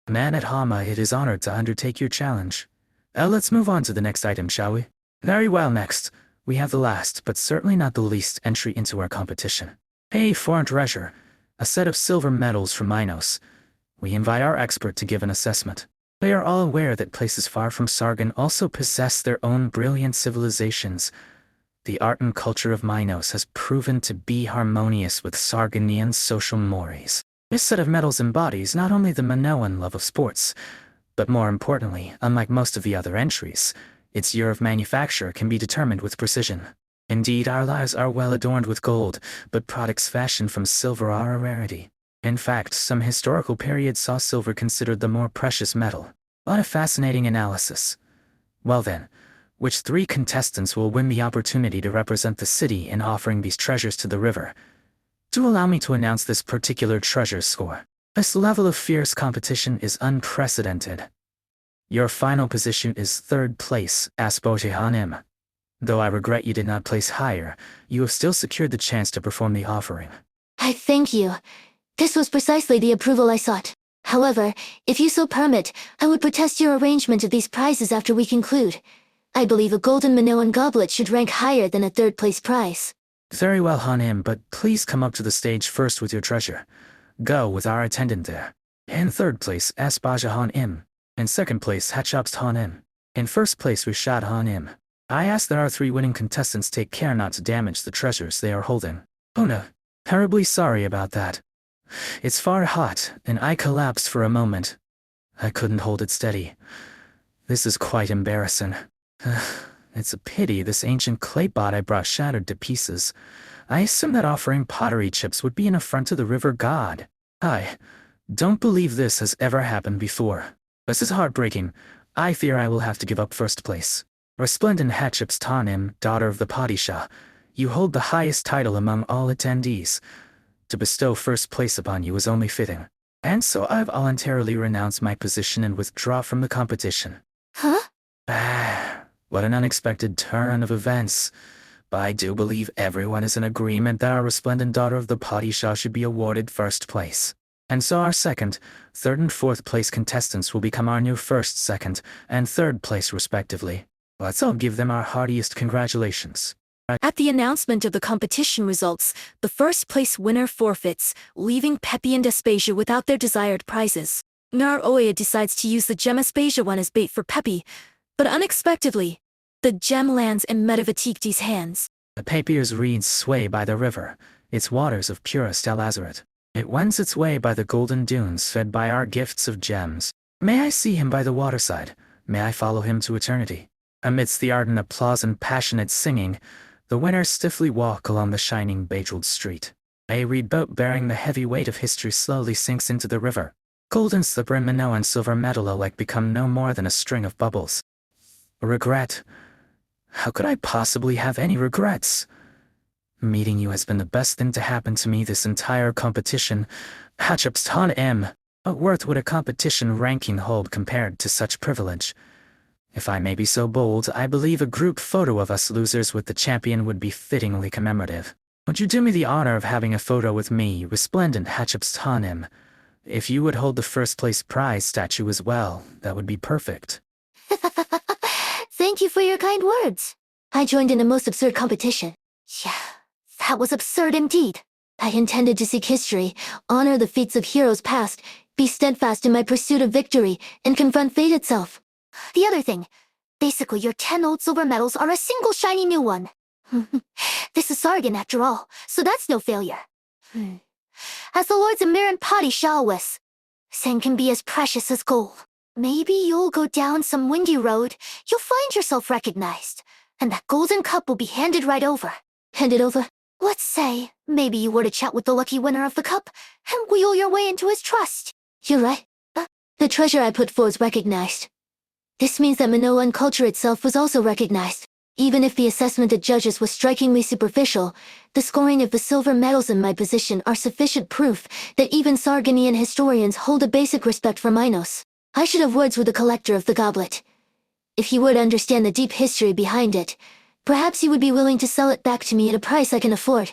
Man at Hama, it is honored to undertake your challenge. Let's move on to the next item, shall we? Very well, next. We have the last, but certainly not the least, entry into our competition. A foreign treasure, a set of silver medals from Minos. We invite our expert to give an assessment. They are all aware that places far from Sargon also possess their own brilliant civilizations. The art and culture of Minos has proven to be harmonious with Sargonian social mores. This set of medals embodies not only the Minoan love of sports, but more importantly, unlike most of the other entries, its year of manufacture can be determined with precision. Indeed, our lives are well adorned with gold, but products fashioned from silver are a rarity. In fact, some historical periods saw silver considered the more precious metal. What a fascinating analysis. Well then, which three contestants will win the opportunity to represent the city in offering these treasures to the river? Do allow me to announce this particular treasure score. This level of fierce competition is unprecedented. Your final position is third place, Asbojehanim. Though I regret you did not place higher, you have still secured the chance to perform the offering. I thank you. This was precisely the approval I sought. However, if you so permit, I would protest your arrangement of these prizes after we conclude. I believe a golden Minoan goblet should rank higher than a third-place prize. Very well, Hanim, but please come up to the stage first with your treasure. Go with our attendant there. In third place, Asbajahanim. In second place, Hatshepsutanim. In first place, Rishad-Hanim. I ask that our three winning contestants take care not to damage the treasures they are holding. Una, terribly sorry about that. It's far hot, and I collapsed for a moment. I couldn't hold it steady. This is quite embarrassing. It's a pity this ancient clay pot I brought shattered to pieces. I assumed that offering pottery chips would be an affront to the river god. I don't believe this has ever happened before. This is heartbreaking. I fear I will have to give up first place. Resplendent Hatshepsutanim, daughter of the Padishah, you hold the highest title among all attendees. To bestow first place upon you is only fitting. And so I've voluntarily renounced my position and withdraw from the competition. Huh? What an unexpected turn of events. But I do believe everyone is in agreement that our resplendent daughter of the Padishah should be awarded first place. And so our second, third and fourth place contestants will become our new first, second, and third place respectively. Let's all give them our heartiest congratulations. At the announcement of the competition results, the first place winner forfeits, leaving Peppy and Aspasia without their desired prizes. Nar Oya decides to use the gem Aspasia one as bait for Peppy, but unexpectedly, the gem lands in Metavitikti's hands. The papyr's reeds sway by the river, its waters of purest Al-Azaret. It wends its way by the golden dunes fed by our gifts of gems. May I see him by the waterside, may I follow him to eternity. Amidst the ardent applause and passionate singing, the winners stiffly walk along the shining bejeweled street. A reed boat bearing the heavy weight of history slowly sinks into the river. Golden slipper and Minoan silver medal alike become no more than a string of bubbles. Regret? How could I possibly have any regrets? Meeting you has been the best thing to happen to me this entire competition. Hatshepsutanim. What worth would a competition ranking hold compared to such privilege? If I may be so bold, I believe a group photo of us losers with the champion would be fittingly commemorative. Would you do me the honor of having a photo with me, resplendent Hatshepsutanim? If you would hold the first place prize statue as well, that would be perfect. Thank you for your kind words. I joined in a most absurd competition. Yeah, that was absurd indeed. I intended to seek history, honor the feats of heroes past, be steadfast in my pursuit of victory, and confront fate itself. The other thing, basically your 10 old silver medals are a single shiny new one. This is Sargon after all, so that's no failure. As the Lords of Mirren Potty shall wis, sand can be as precious as gold. Maybe you'll go down some windy road, you'll find yourself recognized, and that golden cup will be handed right over. Handed over? Let's say, maybe you were to chat with the lucky winner of the cup, and wheel your way into his trust. You're right. The treasure I put forth is recognized. This means that Minoan culture itself was also recognized. Even if the assessment of judges was strikingly superficial, the scoring of the silver medals in my position are sufficient proof that even Sargonian historians hold a basic respect for Minos. I should have words with the collector of the goblet. If he were to understand the deep history behind it, perhaps he would be willing to sell it back to me at a price I can afford.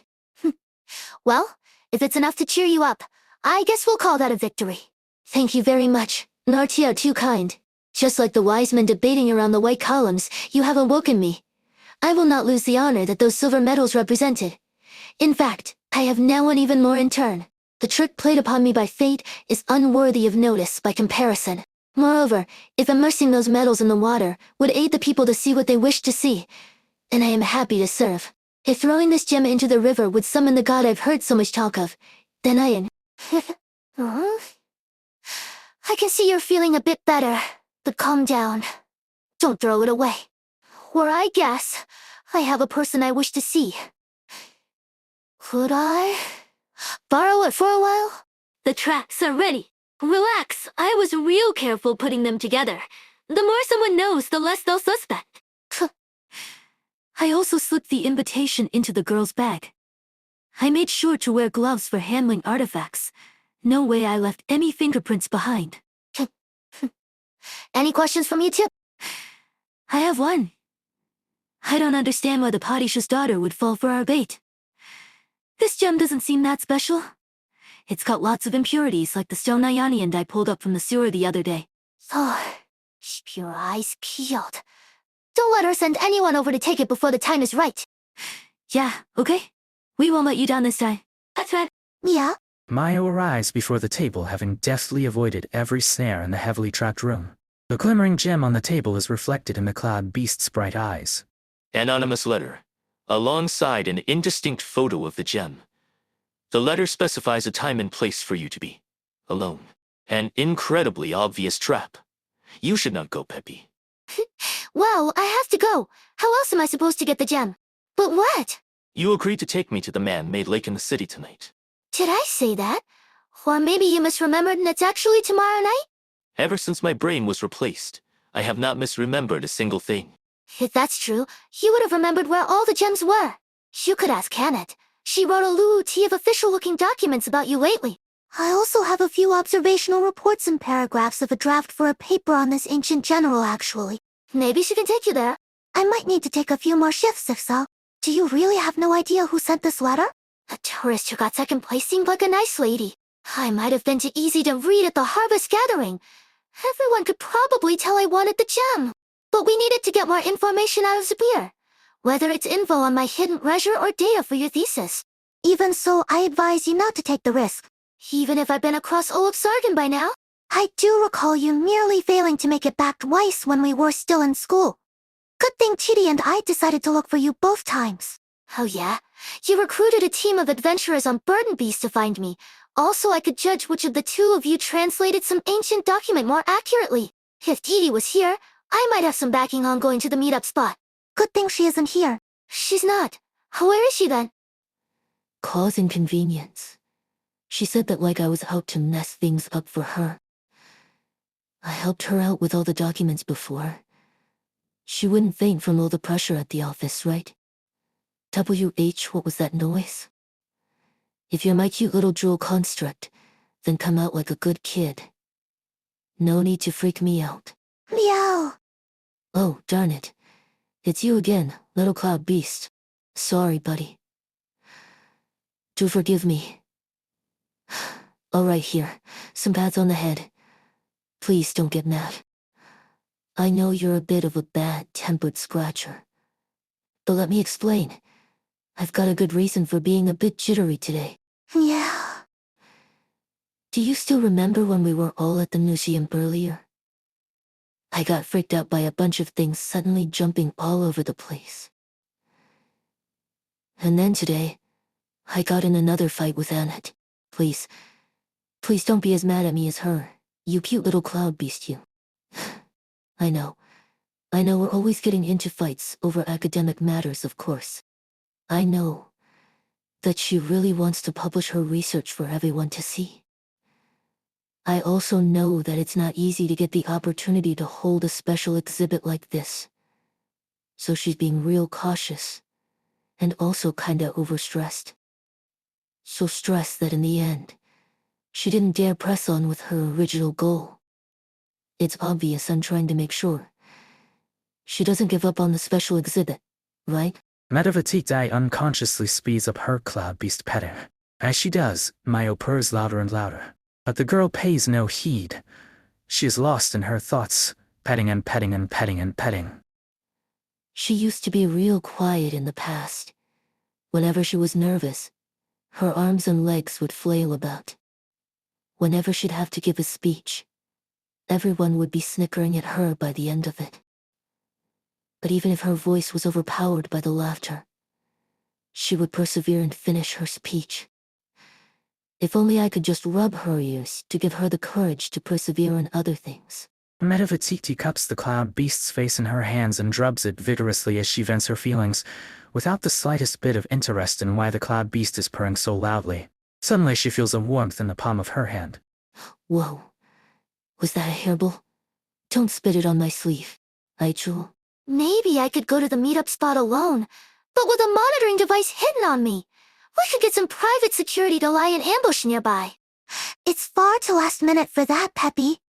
Well, if it's enough to cheer you up, I guess we'll call that a victory. Thank you very much. Narti are too kind. Just like the wise men debating around the white columns, you have awoken me. I will not lose the honor that those silver medals represented. In fact, I have now one even more in turn. The trick played upon me by fate is unworthy of notice by comparison. Moreover, if immersing those medals in the water would aid the people to see what they wish to see, then I am happy to serve. If throwing this gem into the river would summon the god I've heard so much talk of, then I can see you're feeling a bit better, but calm down. Don't throw it away. Or I guess I have a person I wish to see. Could I borrow it for a while? The tracks are ready. Relax, I was real careful putting them together. The more someone knows, the less they'll suspect. I also slipped the invitation into the girl's bag. I made sure to wear gloves for handling artifacts. No way I left any fingerprints behind. Any questions from you, Tip? I have one. I don't understand why the Padishah's daughter would fall for our bait. This gem doesn't seem that special. It's got lots of impurities like the stone Ionian I pulled up from the sewer the other day. Oh, keep your eyes peeled. Don't let her send anyone over to take it before the time is right. Yeah, okay? We won't let you down this time. That's right. Yeah? Mayo arrives before the table, having deftly avoided every snare in the heavily tracked room. The glimmering gem on the table is reflected in the cloud beast's bright eyes. Anonymous letter, alongside an indistinct photo of the gem. The letter specifies a time and place for you to be alone. An incredibly obvious trap. You should not go, Peppy. Well, I have to go. How else am I supposed to get the gem? But what? You agreed to take me to the man-made lake in the city tonight. Did I say that? Or maybe you misremembered and it's actually tomorrow night? Ever since my brain was replaced, I have not misremembered a single thing. If that's true, you would have remembered where all the gems were. You could ask Hannah. She wrote a litany of official-looking documents about you lately. I also have a few observational reports and paragraphs of a draft for a paper on this ancient general, actually. Maybe she can take you there. I might need to take a few more shifts if so. Do you really have no idea who sent this letter? A tourist who got second place seemed like a nice lady. I might have been too easy to read at the harvest gathering. Everyone could probably tell I wanted the gem. But we needed to get more information out of Zabir. Whether it's info on my hidden treasure or data for your thesis. Even so, I advise you not to take the risk. Even if I've been across Olaf Sargon by now. I do recall you merely failing to make it back twice when we were still in school. Good thing Chidi and I decided to look for you both times. Oh yeah? You recruited a team of adventurers on Burden Beast to find me. Also, I could judge which of the two of you translated some ancient document more accurately. If Didi was here, I might have some backing on going to the meetup spot. Good thing she isn't here. She's not. Where is she then? Cause inconvenience. She said that like I was out to mess things up for her. I helped her out with all the documents before. She wouldn't faint from all the pressure at the office, right? WH, what was that noise? If you're my cute little jewel construct, then come out like a good kid. No need to freak me out. Meow. Oh, darn it. It's you again, little cloud beast. Sorry, buddy. Do forgive me. All right, here. Some pats on the head. Please don't get mad. I know you're a bit of a bad-tempered scratcher. But let me explain. I've got a good reason for being a bit jittery today. Yeah. Do you still remember when we were all at the museum earlier? I got freaked out by a bunch of things suddenly jumping all over the place. And then today, I got in another fight with Annette. Please don't be as mad at me as her, you cute little cloud beast you. I know we're always getting into fights over academic matters, of course. I know that she really wants to publish her research for everyone to see. I also know that it's not easy to get the opportunity to hold a special exhibit like this. So she's being real cautious, and also kinda overstressed. So stressed that in the end, she didn't dare press on with her original goal. It's obvious I'm trying to make sure she doesn't give up on the special exhibit, right? Metavatite unconsciously speeds up her cloud beast petting. As she does, Mayo purrs louder and louder. But the girl pays no heed. She is lost in her thoughts, petting and petting and petting and petting. She used to be real quiet in the past. Whenever she was nervous, her arms and legs would flail about. Whenever she'd have to give a speech, everyone would be snickering at her by the end of it. But even if her voice was overpowered by the laughter, she would persevere and finish her speech. If only I could just rub her ears to give her the courage to persevere in other things. Metavatiti cups the cloud beast's face in her hands and rubs it vigorously as she vents her feelings, without the slightest bit of interest in why the cloud beast is purring so loudly. Suddenly she feels a warmth in the palm of her hand. Whoa. Was that a hairball? Don't spit it on my sleeve. Aichul. Maybe I could go to the meetup spot alone, but with a monitoring device hidden on me. We could get some private security to lie in ambush nearby. It's far too last minute for that, Peppy.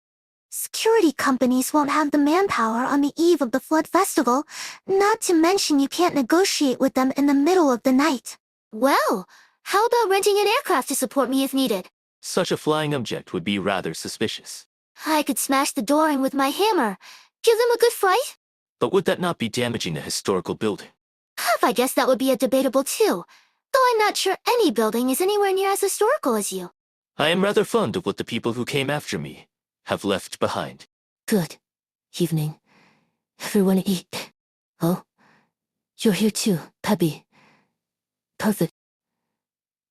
Security companies won't have the manpower on the eve of the Flood Festival, not to mention you can't negotiate with them in the middle of the night. Well, how about renting an aircraft to support me if needed? Such a flying object would be rather suspicious. I could smash the door in with my hammer. Give them a good fright? But would that not be damaging a historical building? I guess that would be a debatable too, though I'm not sure any building is anywhere near as historical as you. I am rather fond of what the people who came after me have left behind. Good. Evening. Everyone eat. Oh? You're here too, Peppy. Perfect.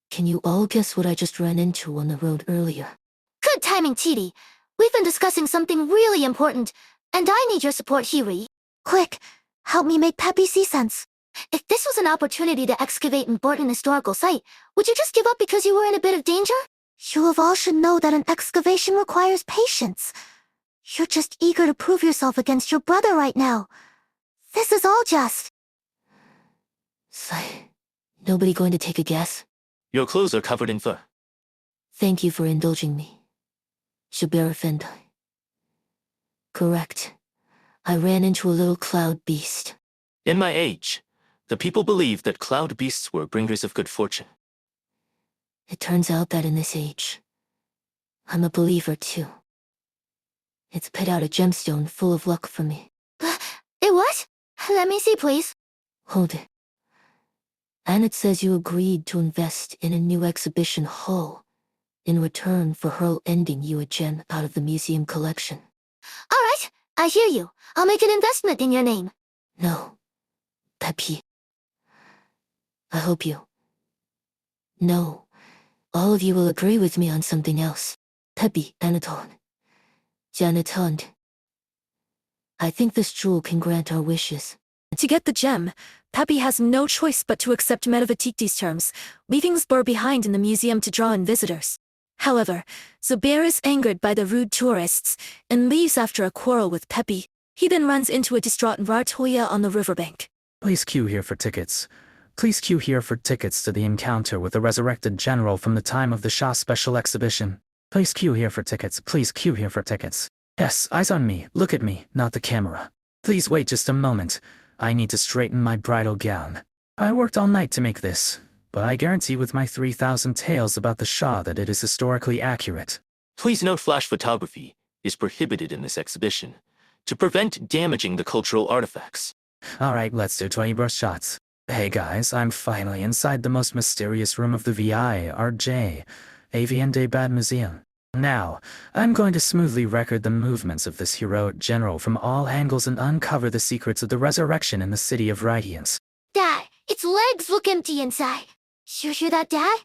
Can you all guess what I just ran into on the road earlier? Good timing, Chidi. We've been discussing something really important, and I need your support, Hiri. Quick, help me make Peppy see sense. If this was an opportunity to excavate an important historical site, would you just give up because you were in a bit of danger? You of all should know that an excavation requires patience. You're just eager to prove yourself against your brother right now. This is all just... Sigh. Nobody going to take a guess? Your clothes are covered in fur. Thank you for indulging me. Shabera Fendai. Correct. I ran into a little cloud beast. In my age, the people believed that cloud beasts were bringers of good fortune. It turns out that in this age, I'm a believer too. It's put out a gemstone full of luck for me. It what? Let me see, please. Hold it. Annette says you agreed to invest in a new exhibition hall in return for her ending you a gem out of the museum collection. All right, I hear you. I'll make an investment in your name. No, Peppy. I hope you... No, all of you will agree with me on something else. Peppy, Anaton. Janetond. I think this jewel can grant our wishes. To get the gem, Peppy has no choice but to accept Metavatiti's terms, leaving Zbur behind in the museum to draw in visitors. However, Zubair is angered by the rude tourists and leaves after a quarrel with Peppy. He then runs into a distraught Vartoya on the riverbank. Please queue here for tickets. Please queue here for tickets to the encounter with the resurrected general from the time of the Shah special exhibition. Please queue here for tickets. Please queue here for tickets. Yes, eyes on me. Look at me, not the camera. Please wait just a moment. I need to straighten my bridal gown. I worked all night to make this, but I guarantee with my 3,000 tales about the Shah that it is historically accurate. Please note flash photography is prohibited in this exhibition to prevent damaging the cultural artifacts. Alright, let's do 20 burst shots. Hey guys, I'm finally inside the most mysterious room of the VIRJ, Aviende Bad Museum. Now, I'm going to smoothly record the movements of this heroic general from all angles and uncover the secrets of the resurrection in the city of Radiance. Dad, its legs look empty inside. You hear that, Dad?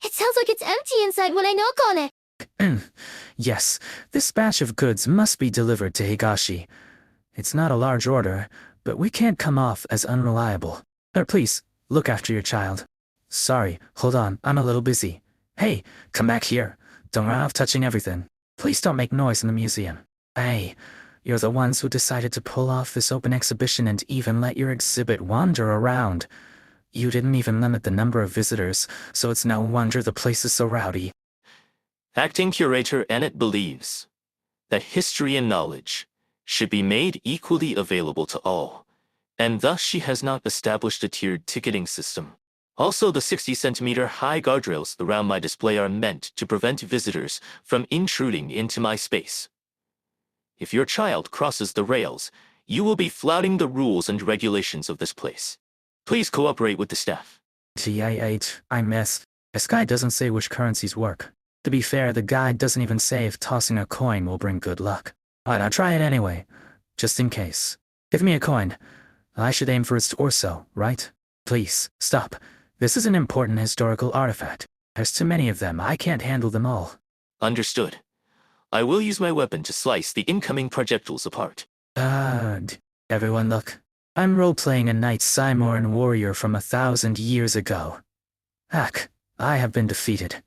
It sounds like it's empty inside when I knock on it. Yes, this batch of goods must be delivered to Higashi. It's not a large order, but we can't come off as unreliable. Please, look after your child. Sorry, hold on, I'm a little busy. Hey, come back here. Don't run off touching everything. Please don't make noise in the museum. Hey, you're the ones who decided to pull off this open exhibition and even let your exhibit wander around. You didn't even limit the number of visitors, so it's no wonder the place is so rowdy. Acting Curator Annette believes that history and knowledge should be made equally available to all, and thus she has not established a tiered ticketing system. Also, the 60-centimeter high guardrails around my display are meant to prevent visitors from intruding into my space. If your child crosses the rails, you will be flouting the rules and regulations of this place. Please cooperate with the staff. T-I-8, I missed. This guy doesn't say which currencies work. To be fair, the guide doesn't even say if tossing a coin will bring good luck. Alright, I'll try it anyway, just in case. Give me a coin. I should aim for its torso, right? Please, stop. This is an important historical artifact. There's too many of them, I can't handle them all. Understood. I will use my weapon to slice the incoming projectiles apart. Everyone look. I'm role-playing a knight Cymoran warrior from 1,000 years ago. Heck, I have been defeated.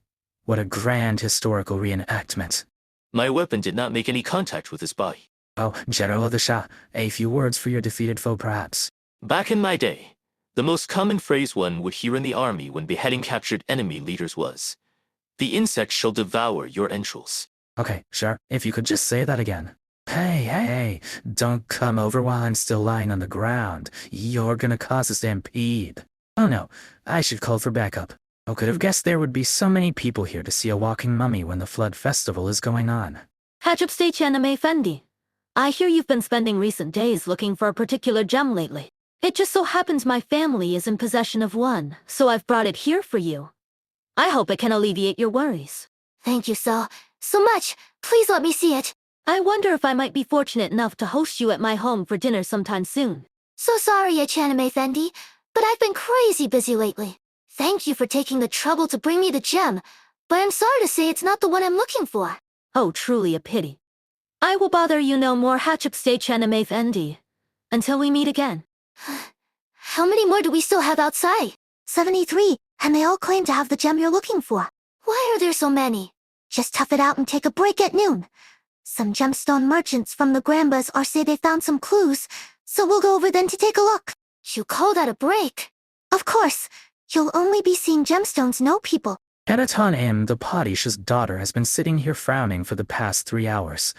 What a grand historical reenactment. My weapon did not make any contact with his body. Oh, General the Shah, a few words for your defeated foe perhaps. Back in my day, the most common phrase one would hear in the army when beheading captured enemy leaders was, "The insect shall devour your entrails." Okay, sure, if you could just say that again. Hey, don't come over while I'm still lying on the ground. You're gonna cause a stampede. Oh no, I should call for backup. Who could have guessed there would be so many people here to see a walking mummy when the Flood Festival is going on? Hatchup Stage Anime Fendi. I hear you've been spending recent days looking for a particular gem lately. It just so happens my family is in possession of one, so I've brought it here for you. I hope it can alleviate your worries. Thank you so much. Please let me see it. I wonder if I might be fortunate enough to host you at my home for dinner sometime soon. So sorry, Anime Fendi, but I've been crazy busy lately. Thank you for taking the trouble to bring me the gem, but I'm sorry to say it's not the one I'm looking for. Oh, truly a pity. I will bother you no more, Hatchup Stage Anime Fendi. Until we meet again. How many more do we still have outside? 73, and they all claim to have the gem you're looking for. Why are there so many? Just tough it out and take a break at noon. Some gemstone merchants from the Grand Bazaar say they found some clues, so we'll go over then to take a look. You call that a break? Of course. You'll only be seeing gemstones, no people. Anatan M., the Padishah's daughter, has been sitting here frowning for the past 3 hours.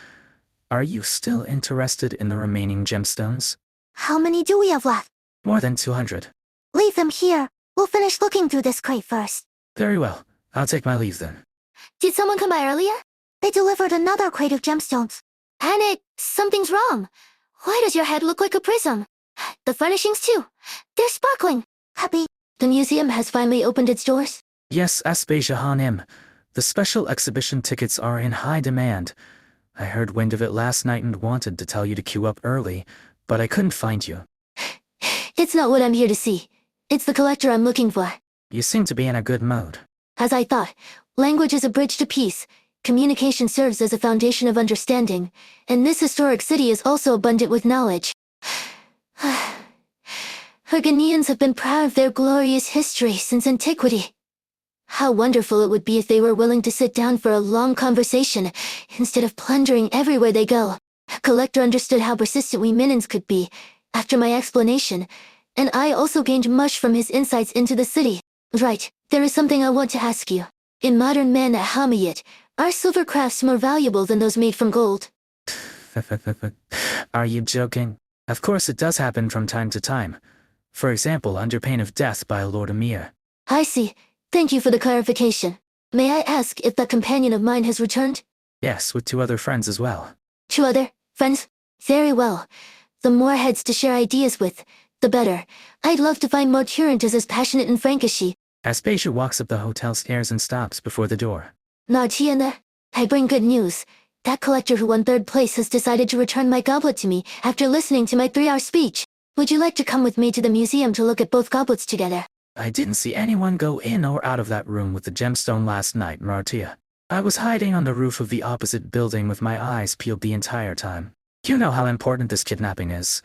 Are you still interested in the remaining gemstones? How many do we have left? More than 200. Leave them here. We'll finish looking through this crate first. Very well. I'll take my leave then. Did someone come by earlier? They delivered another crate of gemstones. Annette, something's wrong. Why does your head look like a prism? The furnishings too. They're sparkling. Happy. The museum has finally opened its doors? Yes, Aspasia M. The special exhibition tickets are in high demand. I heard wind of it last night and wanted to tell you to queue up early, but I couldn't find you. It's not what I'm here to see. It's the collector I'm looking for. You seem to be in a good mood. As I thought, language is a bridge to peace. Communication serves as a foundation of understanding, and this historic city is also abundant with knowledge. Argonians have been proud of their glorious history since antiquity. How wonderful it would be if they were willing to sit down for a long conversation, instead of plundering everywhere they go. Collector understood how persistent we Minans could be, after my explanation, and I also gained much from his insights into the city. Right, there is something I want to ask you. In modern man at Hamayit, are silver crafts more valuable than those made from gold? Are you joking? Of course it does happen from time to time. For example, under pain of death by Lord Amir. I see. Thank you for the clarification. May I ask if that companion of mine has returned? Yes, with 2 other friends as well. 2 other friends? Very well. The more heads to share ideas with, the better. I'd love to find more currenters as passionate and frank as she. Aspasia walks up the hotel stairs and stops before the door. Nartia in there? I bring good news. That collector who won 3rd place has decided to return my goblet to me after listening to my 3-hour speech. Would you like to come with me to the museum to look at both goblets together? I didn't see anyone go in or out of that room with the gemstone last night, Martia. I was hiding on the roof of the opposite building with my eyes peeled the entire time. You know how important this kidnapping is.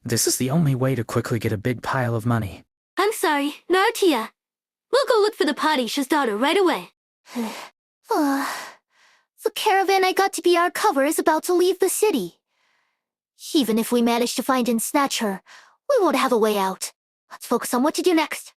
This is the only way to quickly get a big pile of money. I'm sorry, Nartia. We'll go look for the Padishah's daughter right away. The caravan I got to be our cover is about to leave the city. Even if we manage to find and snatch her, we won't have a way out. Let's focus on what to do next.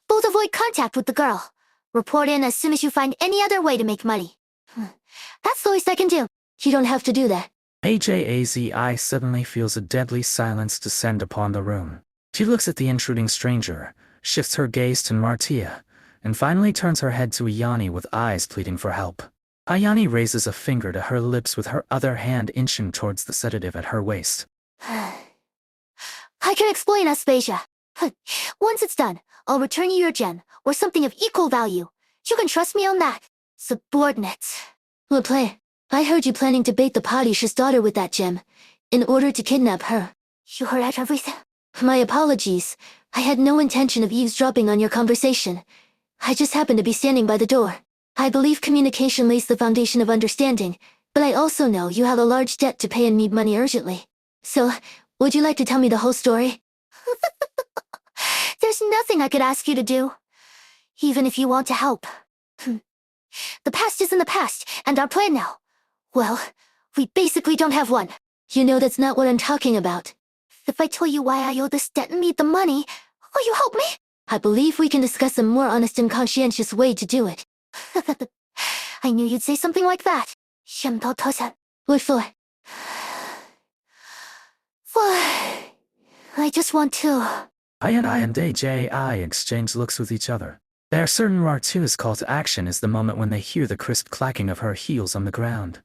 Both avoid contact with the girl. Report in as soon as you find any other way to make money. That's the least I can do. You don't have to do that. AJAZI suddenly feels a deadly silence descend upon the room. She looks at the intruding stranger, shifts her gaze to Martia, and finally turns her head to Ayani with eyes pleading for help. Ayani raises a finger to her lips with her other hand inching towards the sedative at her waist. I can explain, Aspasia. Once it's done, I'll return you your gem, or something of equal value. You can trust me on that. Subordinates. We'll play. I heard you planning to bait the Padishah's daughter with that gem, in order to kidnap her. You heard out everything? My apologies. I had no intention of eavesdropping on your conversation. I just happened to be standing by the door. I believe communication lays the foundation of understanding, but I also know you have a large debt to pay and need money urgently. So, would you like to tell me the whole story? There's nothing I could ask you to do, even if you want to help. The past is in the past, and our plan now, well, we basically don't have one. You know that's not what I'm talking about. If I tell you why I owe this debt and need the money, will you help me? I believe we can discuss a more honest and conscientious way to do it. I knew you'd say something like that. What for? I just want to... Ayani and AJI exchange looks with each other. They are certain Martua's call to action is the moment when they hear the crisp clacking of her heels on the ground.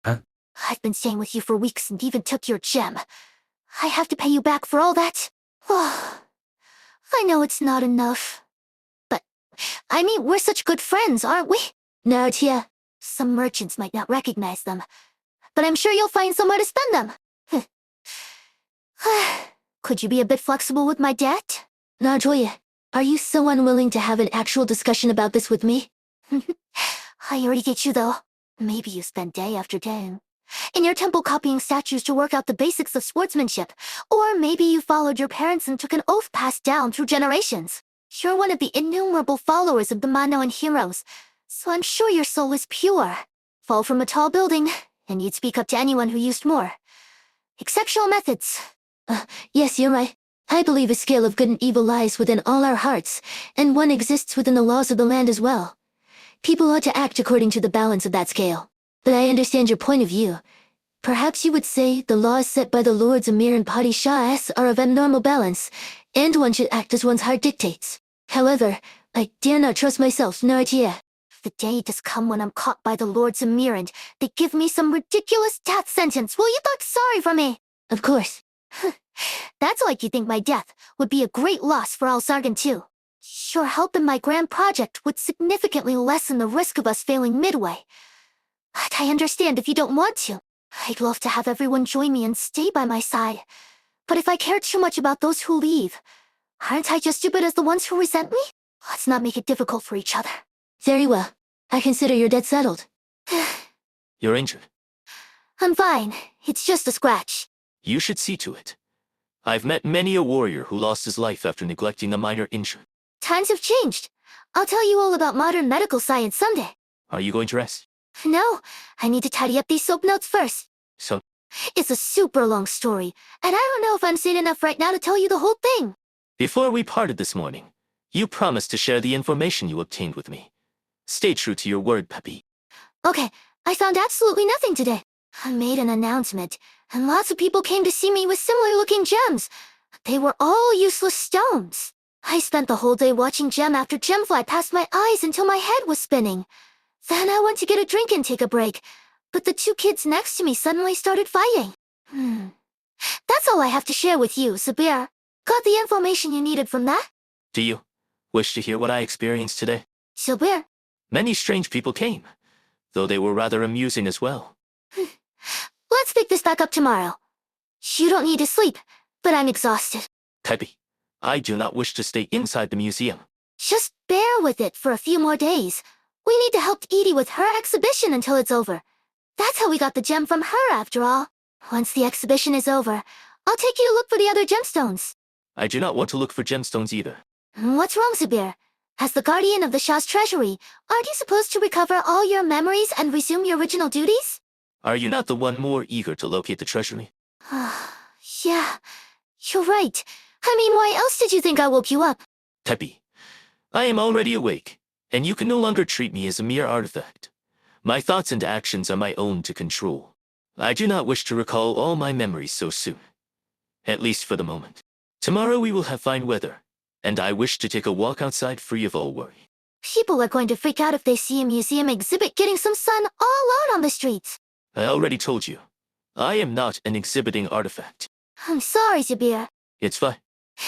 I've been staying with you for weeks and even took your gem. I have to pay you back for all that? I know it's not enough. But, I mean, we're such good friends, aren't we? Nartia. Some merchants might not recognize them, but I'm sure you'll find somewhere to spend them. Could you be a bit flexible with my debt? Narjoya, are you so unwilling to have an actual discussion about this with me? I already get you, though. Maybe you spend day after day in your temple copying statues to work out the basics of sportsmanship, or maybe you followed your parents and took an oath passed down through generations. You're one of the innumerable followers of the Manoan heroes, so I'm sure your soul is pure. Fall from a tall building, and you'd speak up to anyone who used more exceptional methods. Yes, you're right. I believe a scale of good and evil lies within all our hearts, and one exists within the laws of the land as well. People ought to act according to the balance of that scale. But I understand your point of view. Perhaps you would say the laws set by the Lords Emir and Padishahs are of abnormal balance, and one should act as one's heart dictates. However, I dare not trust myself, Nartia. The day does come when I'm caught by the Lords Emir and they give me some ridiculous death sentence. Will you talk sorry for me? Of course. That's like you think my death would be a great loss for Al Sargon too. Your help in my grand project would significantly lessen the risk of us failing midway. But I understand if you don't want to. I'd love to have everyone join me and stay by my side. But if I care too much about those who leave, aren't I just stupid as the ones who resent me? Let's not make it difficult for each other. Very well. I consider your debt settled. You're injured. I'm fine. It's just a scratch. You should see to it. I've met many a warrior who lost his life after neglecting a minor injury. Times have changed. I'll tell you all about modern medical science someday. Are you going to rest? No, I need to tidy up these soap notes first. So, It's a super long story, and I don't know if I'm sane enough right now to tell you the whole thing. before we parted this morning, you promised to share the information you obtained with me. Stay true to your word, Peppy. Okay, I found absolutely nothing today. I made an announcement, and lots of people came to see me with similar-looking gems. They were all useless stones. I spent the whole day watching gem after gem fly past my eyes until my head was spinning. Then I went to get a drink and take a break, but the two kids next to me suddenly started fighting. That's all I have to share with you, Sabir. Got the information you needed from that? Do you wish to hear what I experienced today? Sabir, Many strange people came, though they were rather amusing as well. let's pick this back up tomorrow. You don't need to sleep, but I'm exhausted. Peppy, I do not wish to stay inside the museum. Just bear with it for a few more days. We need to help Edie with her exhibition until it's over. That's how we got the gem from her, after all. Once the exhibition is over, I'll take you to look for the other gemstones. I do not want to look for gemstones either. What's wrong, Sabir? As the guardian of the Shah's treasury, aren't you supposed to recover all your memories and resume your original duties? Are you not the one more eager to locate the treasury? Yeah, you're right. I mean, why else did you think I woke you up? Peppy, I am already awake, and you can no longer treat me as a mere artifact. My thoughts and actions are my own to control. I do not wish to recall all my memories so soon. At least for the moment. Tomorrow we will have fine weather, and I wish to take a walk outside free of all worry. People are going to freak out if they see a museum exhibit getting some sun all out on the streets. I already told you, I am not an exhibiting artifact. I'm sorry, Sabir. It's fine.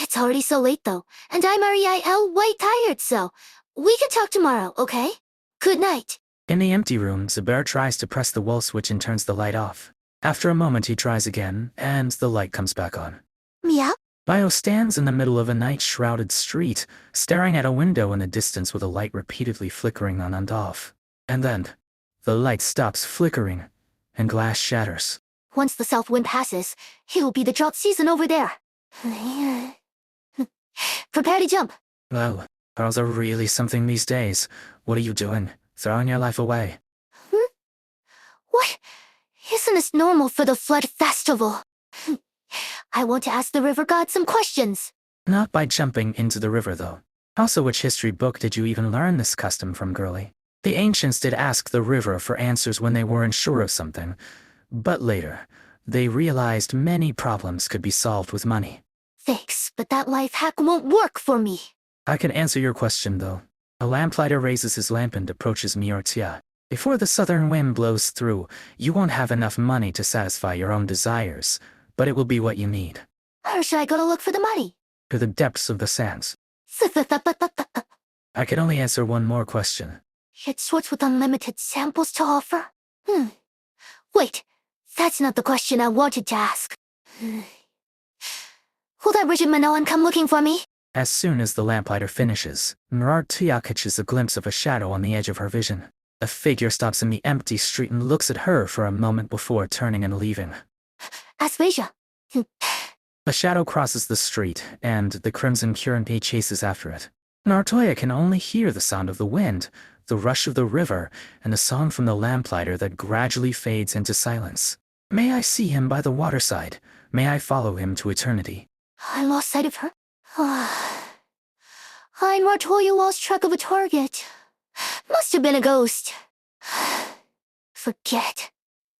It's already so late, though, and I'm way tired, so we can talk tomorrow, okay? Good night. In the empty room, Zubair tries to press the wall switch and turns the light off. After a moment he tries again, and the light comes back on. Meow? Bio stands in the middle of a night-shrouded street, staring at a window in the distance with a light repeatedly flickering on and off. And then, the light stops flickering, and glass shatters. Once the south wind passes, it'll be the drought season over there. Prepare to jump. Well, girls are really something these days. What are you doing? Throwing your life away? What? Isn't this normal for the Flood Festival? I want to ask the river god some questions. Not by jumping into the river, though. Also, which history book did you even learn this custom from, girlie? The ancients did ask the river for answers when they weren't sure of something, but later, they realized many problems could be solved with money. Thanks, but that life hack won't work for me. I can answer your question, though. A lamplighter raises his lamp and approaches Miortia. Before the southern wind blows through, you won't have enough money to satisfy your own desires, but it will be what you need. Where should I go to look for the money? To the depths of the sands. I can only answer one more question. It's sorts with unlimited samples to offer? Wait, that's not the question I wanted to ask. Will that Bridget Minoan come looking for me? As soon as the lamplighter finishes, Miortia catches a glimpse of a shadow on the edge of her vision. A figure stops in the empty street and looks at her for a moment before turning and leaving. Aspasia. A shadow crosses the street, and the crimson current chases after it. Nartoya can only hear the sound of the wind, the rush of the river, and the song from the lamplighter that gradually fades into silence. May I see him by the waterside? May I follow him to eternity? I lost sight of her. Nartoya lost track of a target. Must have been a ghost. Forget.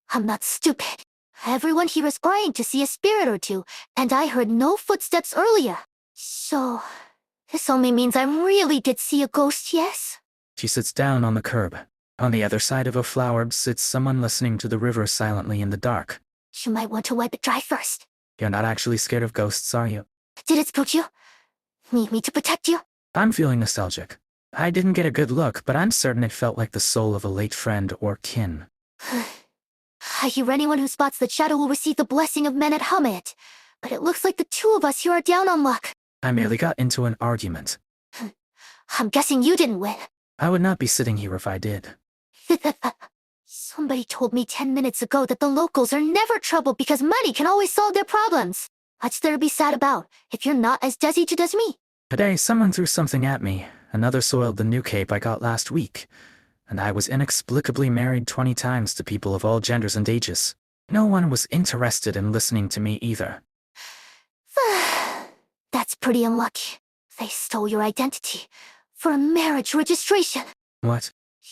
I'm not stupid. Everyone here is crying to see a spirit or two, and I heard no footsteps earlier. So, this only means I really did see a ghost, yes? She sits down on the curb. On the other side of a flower sits someone listening to the river silently in the dark. You might want to wipe it dry first. You're not actually scared of ghosts, are you? Did it spook you? Need me to protect you? I'm feeling nostalgic. I didn't get a good look, but I'm certain it felt like the soul of a late friend or kin. I hear anyone who spots the shadow will receive the blessing of men at Hamet, but it looks like the two of us here are down on luck. I merely got into an argument. I'm guessing you didn't win. I would not be sitting here if I did. Somebody told me 10 minutes ago that the locals are never troubled because money can always solve their problems. What's there to be sad about if you're not as designated as me? Today, someone threw something at me. Another soiled the new cape I got last week. And I was inexplicably married 20 times to people of all genders and ages. No one was interested in listening to me either. That's pretty unlucky. They stole your identity for a marriage registration. What?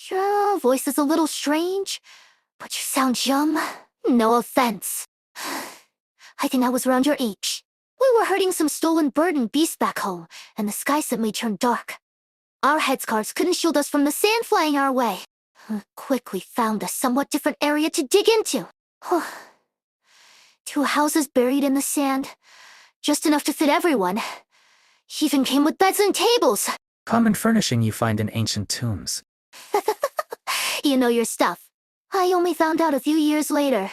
Your voice is a little strange, but you sound young. No offense. I think I was around your age. We were herding some stolen bird and beast back home, and the sky suddenly turned dark. Our headscarves couldn't shield us from the sand flying our way. Quickly found a somewhat different area to dig into. 2 houses buried in the sand. Just enough to fit everyone. Even came with beds and tables. Common furnishing you find in ancient tombs. You know your stuff. I only found out a few years later.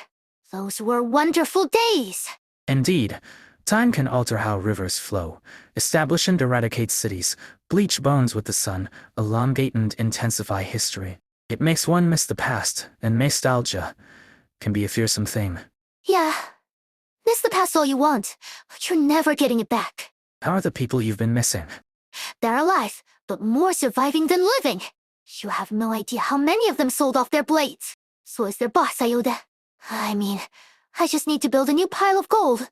Those were wonderful days. Indeed, time can alter how rivers flow, establish and eradicate cities, bleach bones with the sun, elongate and intensify history. It makes one miss the past, and nostalgia can be a fearsome thing. Yeah. Miss the past all you want, but you're never getting it back. How are the people you've been missing? They're alive, but more surviving than living. You have no idea how many of them sold off their blades. So is their boss, Ayode. I mean, I just need to build a new pile of gold,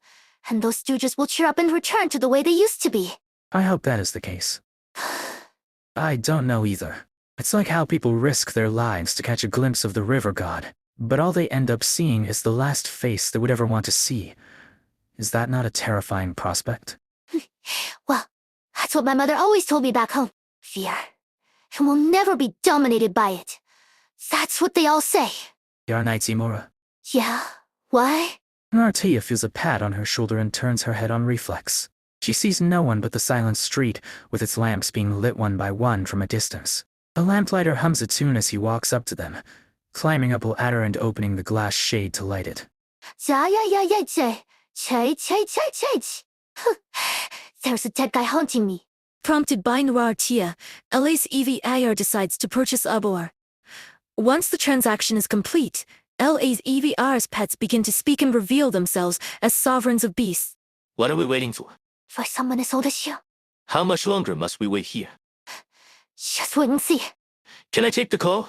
and those stooges will cheer up and return to the way they used to be. I hope that is the case. I don't know either. It's like how people risk their lives to catch a glimpse of the river god, but all they end up seeing is the last face they would ever want to see. Is that not a terrifying prospect? Well, that's what my mother always told me back home. Fear. And we'll never be dominated by it. That's what they all say. Arknights Imura. Yeah? Why? Nartia feels a pat on her shoulder and turns her head on reflex. She sees no one but the silent street, with its lamps being lit one by one from a distance. A lamplighter hums a tune as he walks up to them, climbing up a ladder and opening the glass shade to light it. There's a dead guy haunting me. Prompted by Nartia, LA's Evie Ayer decides to purchase Abor. Once the transaction is complete, LA's Evie Ayer's pets begin to speak and reveal themselves as sovereigns of beasts. What are we waiting for? For someone as old as you. How much longer must we wait here? Just wait and see. Can I take the call?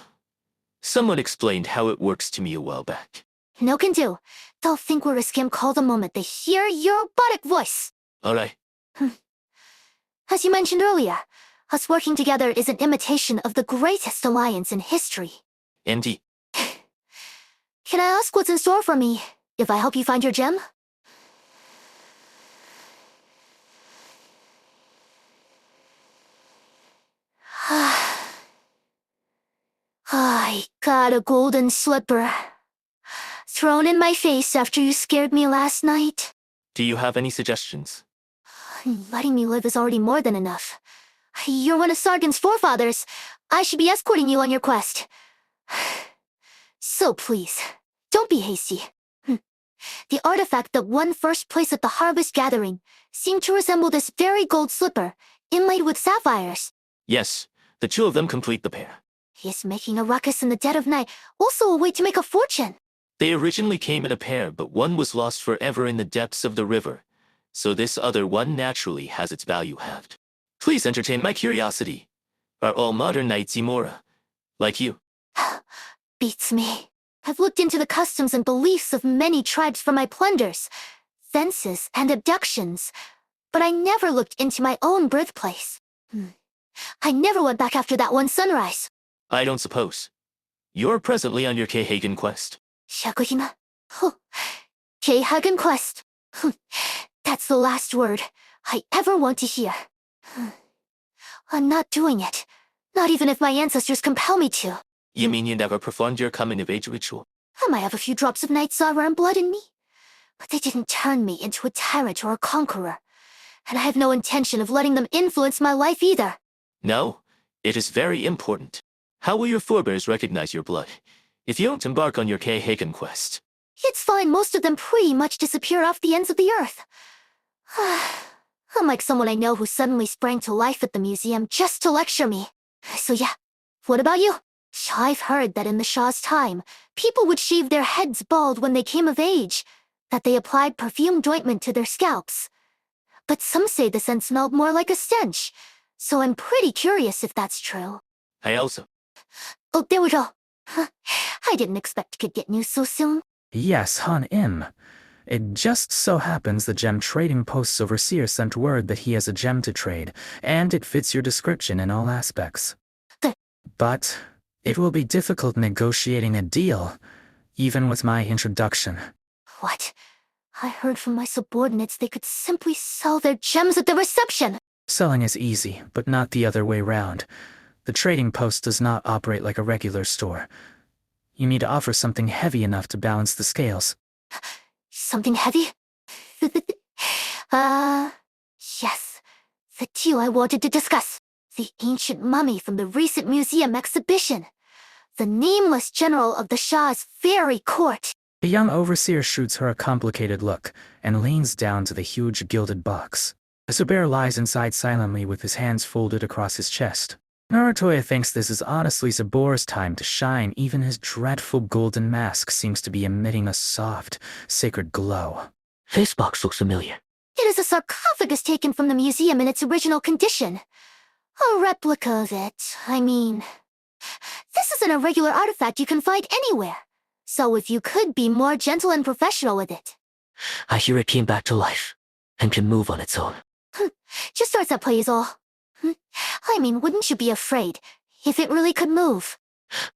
Someone explained how it works to me a while back. No can do. They'll think we're a scam call the moment they hear your robotic voice. Alright. As you mentioned earlier, us working together is an imitation of the greatest alliance in history. Indeed. Can I ask what's in store for me, if I help you find your gem? I got a golden slipper. Thrown in my face after you scared me last night. Do you have any suggestions? Letting me live is already more than enough. You're one of Sargon's forefathers. I should be escorting you on your quest. So please, don't be hasty. The artifact that won first place at the harvest gathering seemed to resemble this very gold slipper, inlaid with sapphires. Yes, the 2 of them complete the pair. He's making a ruckus in the dead of night, also a way to make a fortune. They originally came in a pair, but one was lost forever in the depths of the river, so this other one naturally has its value halved. Please entertain my curiosity. Are all modern knights Imura, like you? Beats me. I've looked into the customs and beliefs of many tribes for my plunders, fences, and abductions, but I never looked into my own birthplace. I never went back after that one sunrise. I don't suppose. You're presently on your Keihagen quest. Shakuhima? Keihagen quest. That's the last word I ever want to hear. I'm not doing it. Not even if my ancestors compel me to. You mean you never performed your coming-of-age ritual? I might have a few drops of Night Sorrow and blood in me, but they didn't turn me into a tyrant or a conqueror. And I have no intention of letting them influence my life either. No, it is very important. How will your forebears recognize your blood if you don't embark on your Keihagen quest? It's fine, most of them pretty much disappear off the ends of the earth. Unlike someone I know who suddenly sprang to life at the museum just to lecture me. So yeah, what about you? I've heard that in the Shah's time, people would shave their heads bald when they came of age, that they applied perfumed ointment to their scalps. But some say the scent smelled more like a stench, so I'm pretty curious if that's true. I also. Oh, there we go. I didn't expect you could get news so soon. Yes, Han Im. It just so happens the gem trading post's overseer sent word that he has a gem to trade, and it fits your description in all aspects. But it will be difficult negotiating a deal, even with my introduction. What? I heard from my subordinates they could simply sell their gems at the reception. Selling is easy, but not the other way round. The trading post does not operate like a regular store. You need to offer something heavy enough to balance the scales. Something heavy? Yes. The two I wanted to discuss. The ancient mummy from the recent museum exhibition. The nameless general of the Shah's very court. The young overseer shoots her a complicated look and leans down to the huge gilded box. The Zubair lies inside silently with his hands folded across his chest. Narutoya thinks this is honestly Zabor's time to shine. Even his dreadful golden mask seems to be emitting a soft, sacred glow. This box looks familiar. It is a sarcophagus taken from the museum in its original condition. A replica of it, I mean. This is an irregular artifact you can find anywhere. So if you could be more gentle and professional with it. I hear it came back to life and can move on its own. Just starts that play is all. I mean, wouldn't you be afraid if it really could move?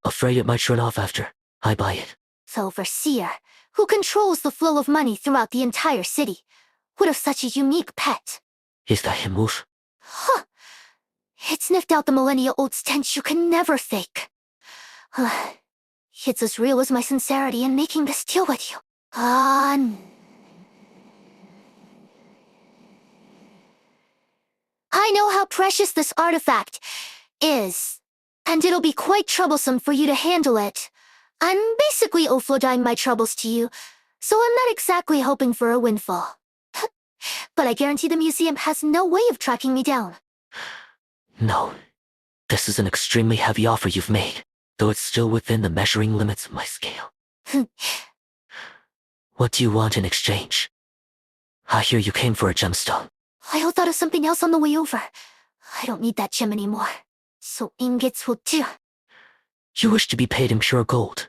Afraid it might run off after I buy it. The overseer, who controls the flow of money throughout the entire city, would have such a unique pet. Is that him, Wolf? Huh. It sniffed out the millennia-old stench you can never fake. It's as real as my sincerity in making this deal with you. I know how precious this artifact is, and it'll be quite troublesome for you to handle it. I'm basically offloading my troubles to you, so I'm not exactly hoping for a windfall. But I guarantee the museum has no way of tracking me down. No. This is an extremely heavy offer you've made, though it's still within the measuring limits of my scale. What do you want in exchange? I hear you came for a gemstone. I thought of something else on the way over. I don't need that gem anymore. So ingots will do. You wish to be paid in pure gold.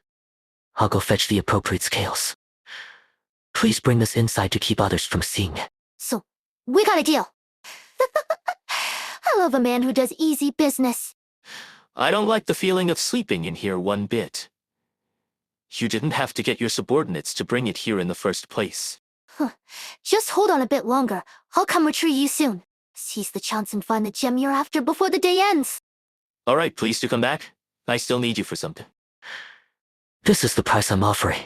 I'll go fetch the appropriate scales. Please bring this inside to keep others from seeing it. So, we got a deal. I love a man who does easy business. I don't like the feeling of sleeping in here one bit. You didn't have to get your subordinates to bring it here in the first place. Just hold on a bit longer. I'll come retrieve you soon. Seize the chance and find the gem you're after before the day ends. All right, please do come back. I still need you for something. This is the price I'm offering.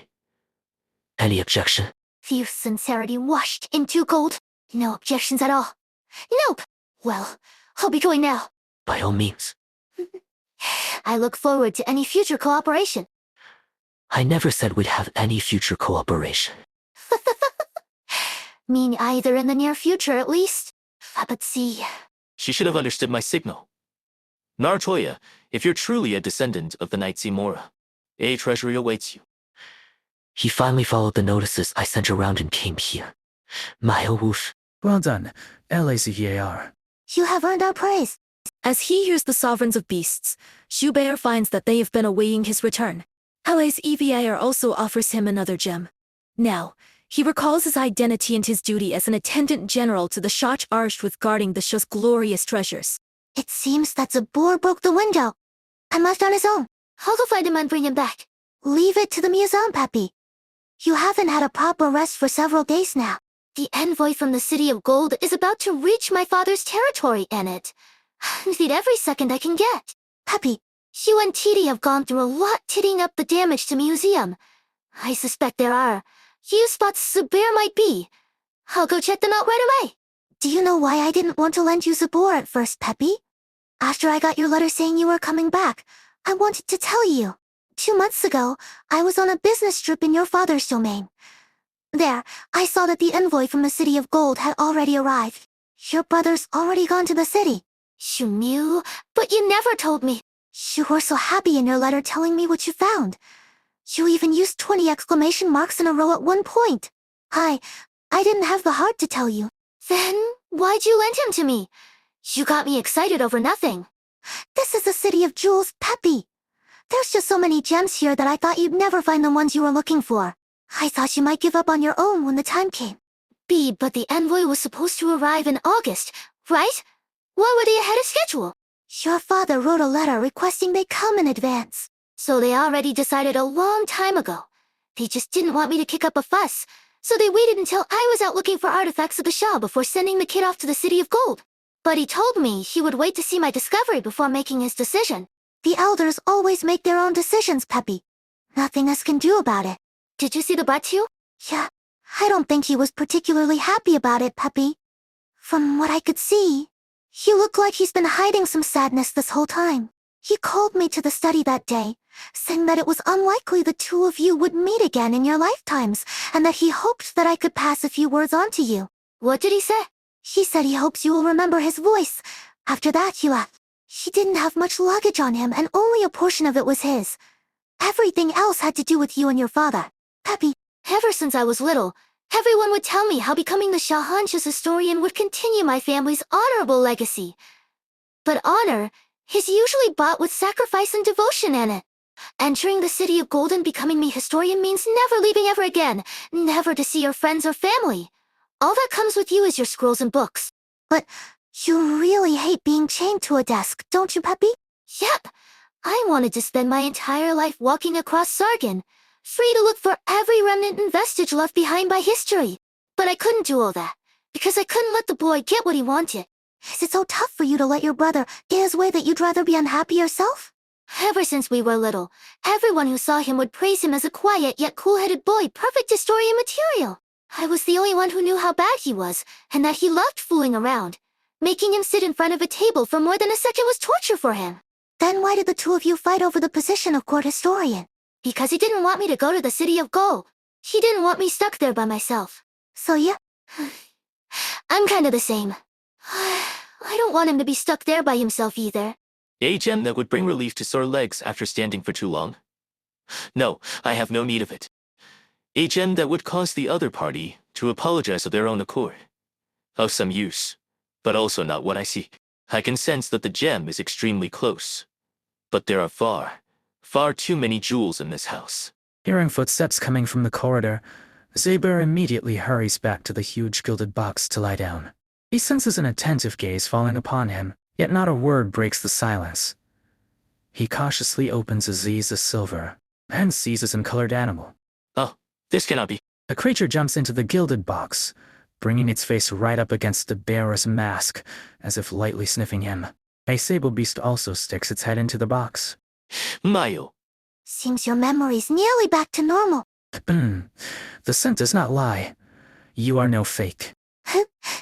Any objection? Fierce sincerity washed into gold. No objections at all. Nope. Well, I'll be going now. By all means. I look forward to any future cooperation. I never said we'd have any future cooperation. Mean either in the near future, at least. But see. She should have understood my signal. Narutoya, if you're truly a descendant of the Knights Imora, a treasury awaits you. He finally followed the notices I sent around and came here. My Woosh. Well done, LACVAR. You have earned our praise. As he hears the sovereigns of beasts, Zubair finds that they have been awaiting his return. LA's EVAR also offers him another gem. Now, he recalls his identity and his duty as an attendant general to the Shah charged with guarding the Shah's glorious treasures. It seems that Zabor broke the window and left on his own. I'll go find him and bring him back. Leave it to the museum, Peppy. You haven't had a proper rest for several days now. The envoy from the City of Gold is about to reach my father's territory, Annette. I need every second I can get. Peppy, You and Titi have gone through a lot tidying up the damage to museum. I suspect there are few spots Zubair might be. I'll go check them out right away. do you know why I didn't want to lend you Zabor at first, Peppy? After I got your letter saying you were coming back, I wanted to tell you. 2 months ago, I was on a business trip in your father's domain. There, I saw that the envoy from the City of Gold had already arrived. Your brother's already gone to the city. You knew, but you never told me. You were so happy in your letter telling me what you found. You even used 20 exclamation marks in a row at one point. I didn't have the heart to tell you. Then, why'd you lend him to me? You got me excited over nothing. This is the City of Jewels, Peppy. There's just so many gems here that I thought you'd never find the ones you were looking for. I thought you might give up on your own when the time came. But the envoy was supposed to arrive in August, right? Why were they ahead of schedule? Your father wrote a letter requesting they come in advance. So they already decided a long time ago. They just didn't want me to kick up a fuss, so they waited until I was out looking for artifacts of the Shah before sending the kid off to the City of Gold. But he told me he would wait to see my discovery before making his decision. The elders always make their own decisions, Peppy. Nothing us can do about it. Did you see the Batu? Yeah, I don't think he was particularly happy about it, Peppy. From what I could see, he looked like he's been hiding some sadness this whole time. He called me to the study that day, saying that it was unlikely the two of you would meet again in your lifetimes, and that he hoped that I could pass a few words on to you. What did he say? He said he hopes you will remember his voice. After that, he left. He didn't have much luggage on him, and only a portion of it was his. Everything else had to do with you and your father. Peppy, Ever since I was little, everyone would tell me how becoming the Shahansh's historian would continue my family's honorable legacy. But honor is usually bought with sacrifice and devotion in it. Entering the City of Gold and becoming me historian means never leaving ever again, never to see your friends or family. All that comes with you is your scrolls and books. you really hate being chained to a desk, don't you, Peppy? Yep, I wanted to spend my entire life walking across Sargon, free to look for every remnant and vestige left behind by history. But I couldn't do all that, because I couldn't let the boy get what he wanted. Is it so tough for you to let your brother get his way that you'd rather be unhappy yourself? Ever since we were little, everyone who saw him would praise him as a quiet yet cool-headed boy, perfect historian material. I was the only one who knew how bad he was, and that he loved fooling around. Making him sit in front of a table for more than a second was torture for him. Then why did the two of you fight over the position of court historian? Because he didn't want me to go to the City of Gold. He didn't want me stuck there by myself. So yeah, I'm kinda the same. I don't want him to be stuck there by himself either. A gem that would bring relief to sore legs after standing for too long? No, I have no need of it. A gem that would cause the other party to apologize of their own accord. Of some use, but also not what I seek. I can sense that the gem is extremely close. But there are far too many jewels in this house. Hearing footsteps coming from the corridor, Zaber immediately hurries back to the huge gilded box to lie down. He senses an attentive gaze falling upon him, yet not a word breaks the silence. He cautiously opens Aziz's silver, and seizes an colored animal. Oh, this cannot be. The creature jumps into the gilded box, bringing its face right up against the bearer's mask, as if lightly sniffing him. A sable beast also sticks its head into the box. Mayo. seems your memory's nearly back to normal. The scent does not lie. You are no fake.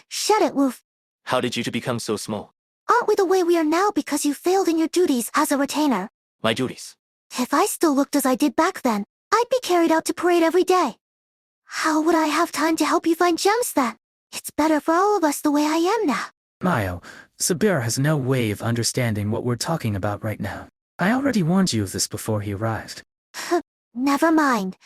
Shut it, Woof. How did you two become so small? Aren't we the way we are now because you failed in your duties as a retainer? My duties. If I still looked as I did back then, I'd be carried out to parade every day. How would I have time to help you find gems then? It's better for all of us the way I am now. Mayo, Sabir has no way of understanding what we're talking about right now. I already warned you of this before he arrived. Never mind.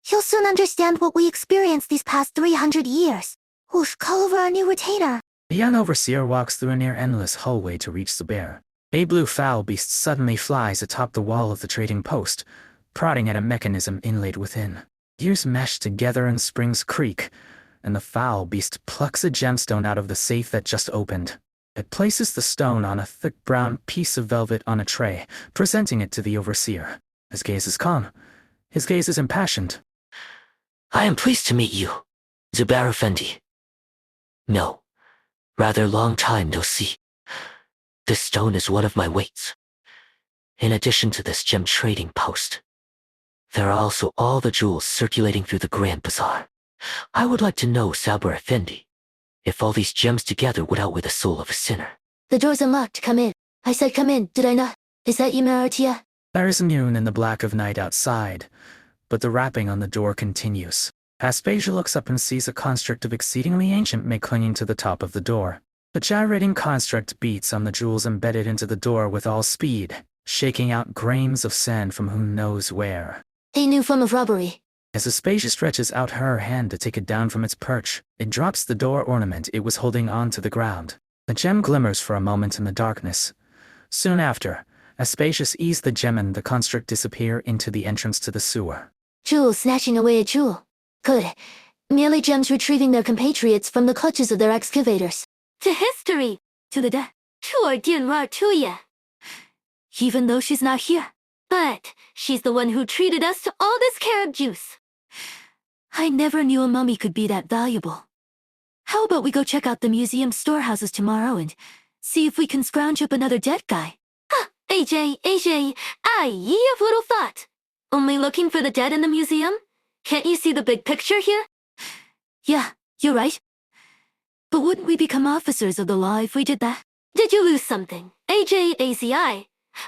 He'll soon understand what we experienced these past 300 years. Whoosh, call over our new retainer. The young overseer walks through a near-endless hallway to reach the bear. A blue fowl beast suddenly flies atop the wall of the trading post, prodding at a mechanism inlaid within. Gears mesh together and springs creak, and the foul beast plucks a gemstone out of the safe that just opened. It places the stone on a thick brown piece of velvet on a tray, presenting it to the overseer. His gaze is calm. His gaze is impassioned. I am pleased to meet you, Zubair Effendi. No, rather long time no see. This stone is one of my weights. In addition to this gem trading post, there are also all the jewels circulating through the Grand Bazaar. I would like to know, Zubair Effendi, if all these gems together would outweigh the soul of a sinner. The door's unlocked. Come in. I said come in, did I not? Is that you, Maratia? There is noon in the black of night outside, but the rapping on the door continues. Aspasia looks up and sees a construct of exceedingly ancient make clinging to the top of the door. The gyrating construct beats on the jewels embedded into the door with all speed, shaking out grains of sand from who knows where. A new form of robbery. As Aspasia stretches out her hand to take it down from its perch, it drops the door ornament it was holding onto the ground. The gem glimmers for a moment in the darkness. Soon after, Aspasia sees the gem and the construct disappear into the entrance to the sewer. Jewel snatching away a jewel. Good. Merely gems retrieving their compatriots from the clutches of their excavators. To history. To the death. To ya. Even though she's not here. But she's the one who treated us to all this carob juice. I never knew a mummy could be that valuable. How about we go check out the museum storehouses tomorrow and see if we can scrounge up another dead guy? AJ, I have little thought. Only looking for the dead in the museum? Can't you see the big picture here? Yeah, you're right. But wouldn't we become officers of the law if we did that? Did you lose something? AJAZI.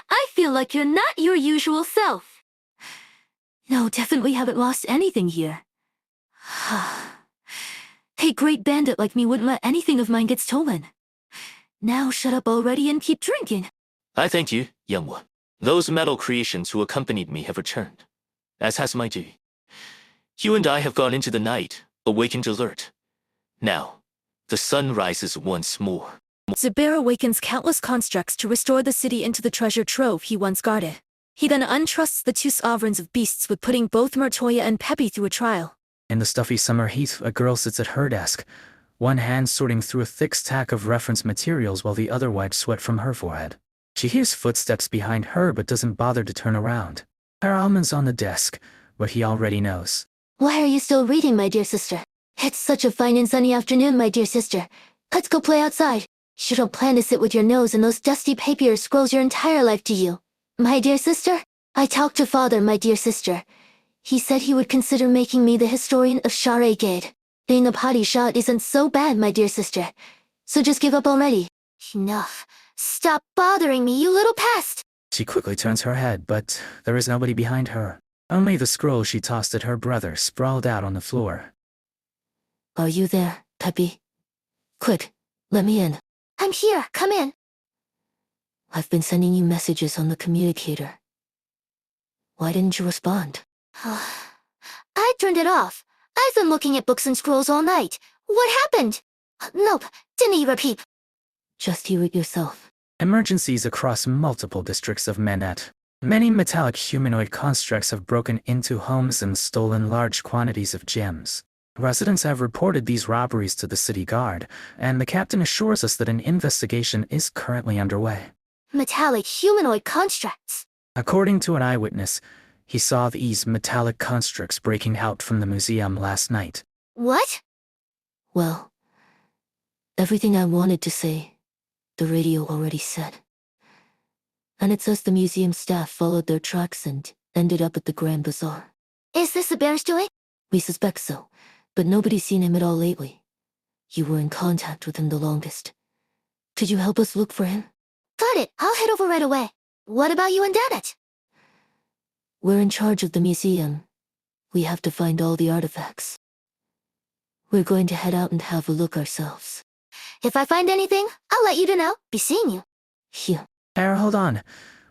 I feel like you're not your usual self. No, definitely haven't lost anything here. Hey, great bandit like me wouldn't let anything of mine get stolen. Now shut up already and keep drinking. I thank you, young one. Those metal creations who accompanied me have returned, as has my duty. You and I have gone into the night, awakened alert. Now, the sun rises once more. Zubair awakens countless constructs to restore the city into the treasure trove he once guarded. He then untrusts the two sovereigns of beasts with putting both Mertoya and Peppy through a trial. In the stuffy summer heat, a girl sits at her desk, one hand sorting through a thick stack of reference materials while the other wipes sweat from her forehead. She hears footsteps behind her but doesn't bother to turn around. Her almond's on the desk, but he already knows. Why are you still reading, my dear sister? It's such a fine and sunny afternoon, my dear sister. Let's go play outside. You don't plan to sit with your nose in those dusty papier scrolls your entire life, do you? My dear sister? I talked to father, my dear sister. He said he would consider making me the historian of Sharaygate. Being a potty shot isn't so bad, my dear sister. So just give up already. Enough. Stop bothering me, you little pest! She quickly turns her head, but there is nobody behind her. Only the scroll she tossed at her brother sprawled out on the floor. Are you there, Peppy? Quick, let me in. I'm here, come in. I've been sending you messages on the communicator. Why didn't you respond? I turned it off. I've been looking at books and scrolls all night. What happened? Nope, didn't hear a peep. Just hear it yourself. Emergencies across multiple districts of Menet. Many metallic humanoid constructs have broken into homes and stolen large quantities of gems. Residents have reported these robberies to the city guard, and the captain assures us that an investigation is currently underway. Metallic humanoid constructs. According to an eyewitness, he saw these metallic constructs breaking out from the museum last night. What? Well, everything I wanted to say, the radio already said. And it says the museum staff followed their tracks and ended up at the Grand Bazaar. Is this the bear's doing? We suspect so, but nobody's seen him at all lately. You were in contact with him the longest. Could you help us look for him? Got it, I'll head over right away. What about you and Dadet? We're in charge of the museum. We have to find all the artifacts. We're going to head out and have a look ourselves. If I find anything, I'll let you know. Be seeing you. Here. Hold on.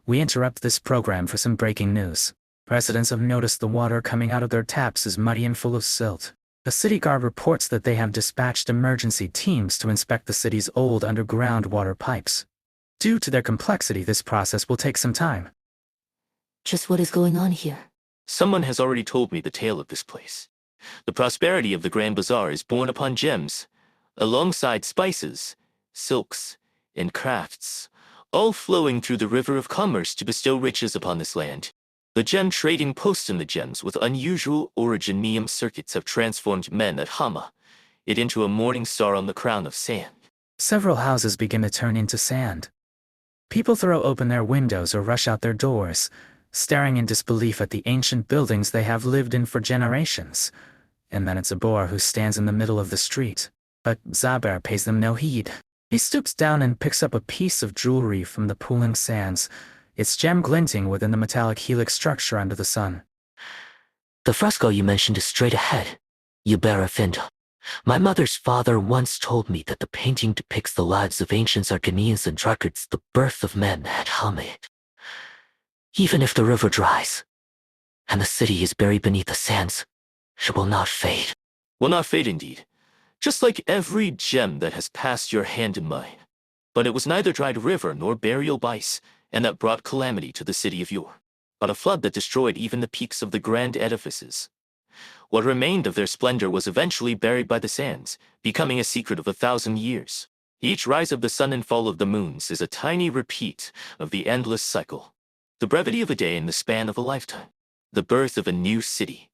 We interrupt this program for some breaking news. Residents have noticed the water coming out of their taps is muddy and full of silt. The city guard reports that they have dispatched emergency teams to inspect the city's old underground water pipes. Due to their complexity, this process will take some time. Just what is going on here? Someone has already told me the tale of this place. The prosperity of the Grand Bazaar is born upon gems, alongside spices, silks, and crafts, all flowing through the river of commerce to bestow riches upon this land. The gem trading posts in the gems with unusual originium circuits have transformed men at Hama, it into a morning star on the crown of sand. Several houses begin to turn into sand. People throw open their windows or rush out their doors, staring in disbelief at the ancient buildings they have lived in for generations. And then it's a boar who stands in the middle of the street. But Zaber pays them no heed. He stoops down and picks up a piece of jewelry from the pooling sands, its gem glinting within the metallic helix structure under the sun. The fresco you mentioned is straight ahead. Yubera Finda. My mother's father once told me that the painting depicts the lives of ancient Arknights and records the birth of men at Hamed. Even if the river dries, and the city is buried beneath the sands, it will not fade. Will not fade indeed. Just like every gem that has passed your hand in mine. But it was neither dried river nor burial ice, and that brought calamity to the city of yore, but a flood that destroyed even the peaks of the grand edifices. What remained of their splendor was eventually buried by the sands, becoming a secret of 1,000 years. Each rise of the sun and fall of the moons is a tiny repeat of the endless cycle. The brevity of a day in the span of a lifetime. The birth of a new city.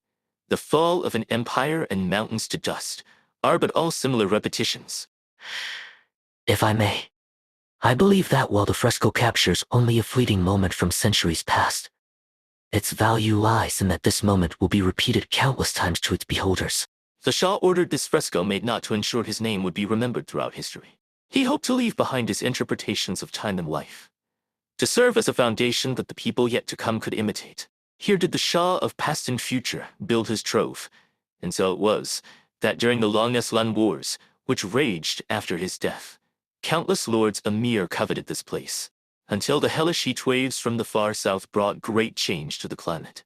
The fall of an empire and mountains to dust are but all similar repetitions. If I may, I believe that while the fresco captures only a fleeting moment from centuries past, its value lies in that this moment will be repeated countless times to its beholders. The Shah ordered this fresco made not to ensure his name would be remembered throughout history. He hoped to leave behind his interpretations of time and life, to serve as a foundation that the people yet to come could imitate. Here did the Shah of past and future build his trove, and so it was that during the long Neslan Wars, which raged after his death, countless lords Emir coveted this place, until the hellish heat waves from the far south brought great change to the planet.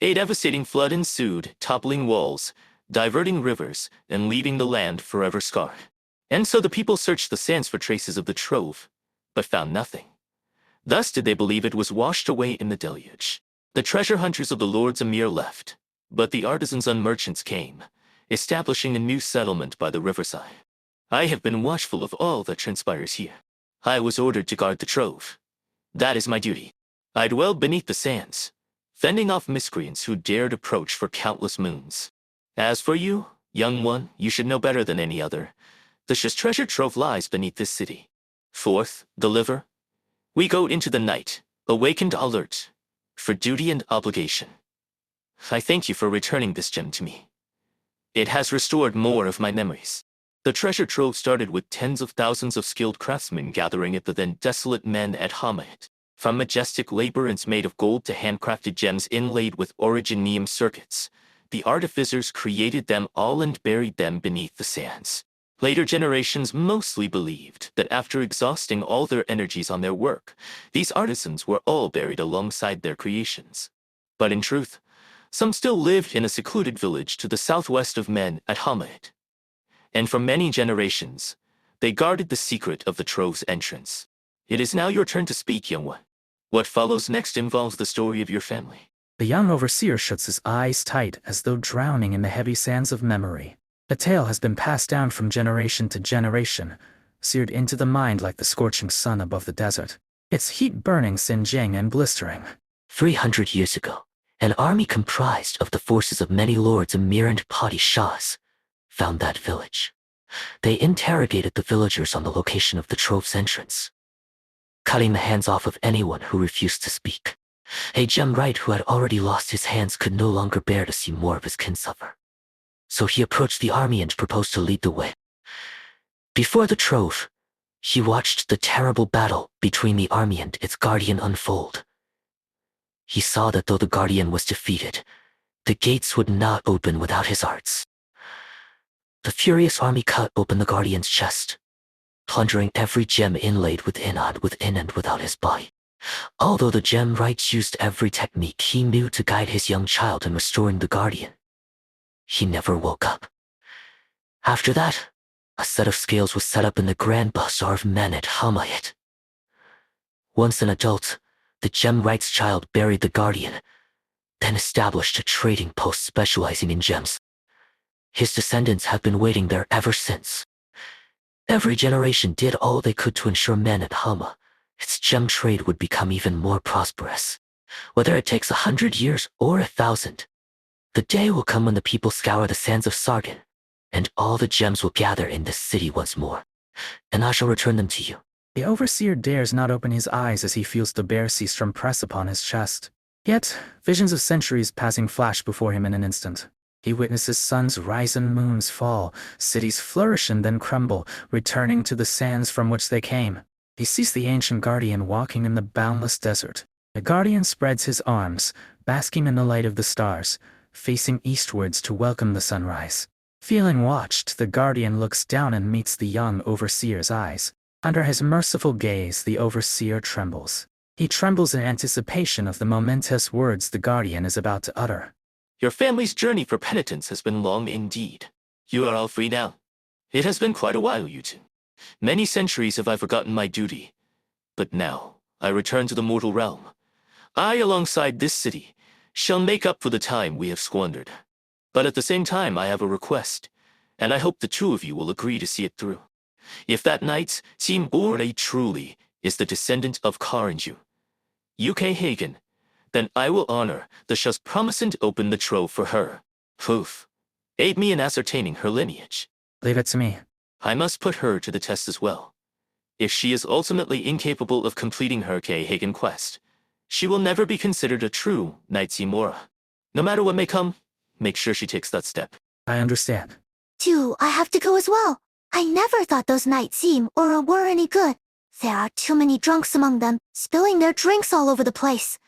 A devastating flood ensued, toppling walls, diverting rivers, and leaving the land forever scarred. And so the people searched the sands for traces of the trove, but found nothing. Thus did they believe it was washed away in the deluge. The treasure hunters of the lords Emir left, but the artisans and merchants came, establishing a new settlement by the riverside. I have been watchful of all that transpires here. I was ordered to guard the trove. That is my duty. I dwell beneath the sands, fending off miscreants who dared approach for countless moons. As for you, young one, you should know better than any other. The Shah's treasure trove lies beneath this city. Forth, deliver. We go into the night, awakened alert, for duty and obligation. I thank you for returning this gem to me. It has restored more of my memories. The treasure trove started with tens of thousands of skilled craftsmen gathering at the then desolate men at Arknights. From majestic labyrinths made of gold to handcrafted gems inlaid with originium circuits, the artificers created them all and buried them beneath the sands. Later generations mostly believed that after exhausting all their energies on their work, these artisans were all buried alongside their creations. But in truth, some still lived in a secluded village to the southwest of Men at Arknights. And for many generations, they guarded the secret of the trove's entrance. It is now your turn to speak, young one. What follows next involves the story of your family. The young overseer shuts his eyes tight as though drowning in the heavy sands of memory. A tale has been passed down from generation to generation, seared into the mind like the scorching sun above the desert, its heat burning singeing and blistering. 300 years ago, an army comprised of the forces of many lords Emir and Padi Shahs found that village. They interrogated the villagers on the location of the trove's entrance, cutting the hands off of anyone who refused to speak. A Gemwright who had already lost his hands could no longer bear to see more of his kin suffer. So he approached the army and proposed to lead the way. Before the trove, he watched the terrible battle between the army and its guardian unfold. He saw that though the guardian was defeated, the gates would not open without his arts. The furious army cut open the guardian's chest, plundering every gem inlaid within and without his body. Although the Gemwrights used every technique he knew to guide his young child in restoring the guardian, he never woke up. After that, a set of scales was set up in the Grand Bazaar of Men at Arknights. Once an adult, the Gemwright's child buried the guardian, then established a trading post specializing in gems. His descendants have been waiting there ever since. Every generation did all they could to ensure Men at Arknights, its gem trade would become even more prosperous. Whether it takes 100 years or 1,000, the day will come when the people scour the sands of Sargon, and all the gems will gather in this city once more, and I shall return them to you. The overseer dares not open his eyes as he feels the bare sea strum press upon his chest. Yet, visions of centuries passing flash before him in an instant. He witnesses suns rise and moons fall, cities flourish and then crumble, returning to the sands from which they came. He sees the ancient guardian walking in the boundless desert. The guardian spreads his arms, basking in the light of the stars, facing eastwards to welcome the sunrise. Feeling watched, the guardian looks down and meets the young overseer's eyes. Under his merciful gaze, the overseer trembles. He trembles in anticipation of the momentous words the guardian is about to utter. Your family's journey for penitence has been long indeed. You are all free now. It has been quite a while, you two. Many centuries have I forgotten my duty. But now, I return to the mortal realm. I, alongside this city, shall make up for the time we have squandered. But at the same time, I have a request, and I hope the two of you will agree to see it through. If that knight, Timur truly, is the descendant of Karanju, UK Hagen, then I will honor the Shah's promise and open the trove for her. Poof. Aid me in ascertaining her lineage. Leave it to me. I must put her to the test as well. If she is ultimately incapable of completing her K. Hagen quest, she will never be considered a true Knight Simora. No matter what may come, make sure she takes that step. I understand. Do I have to go as well? I never thought those knights seemed or were any good. There are too many drunks among them, spilling their drinks all over the place.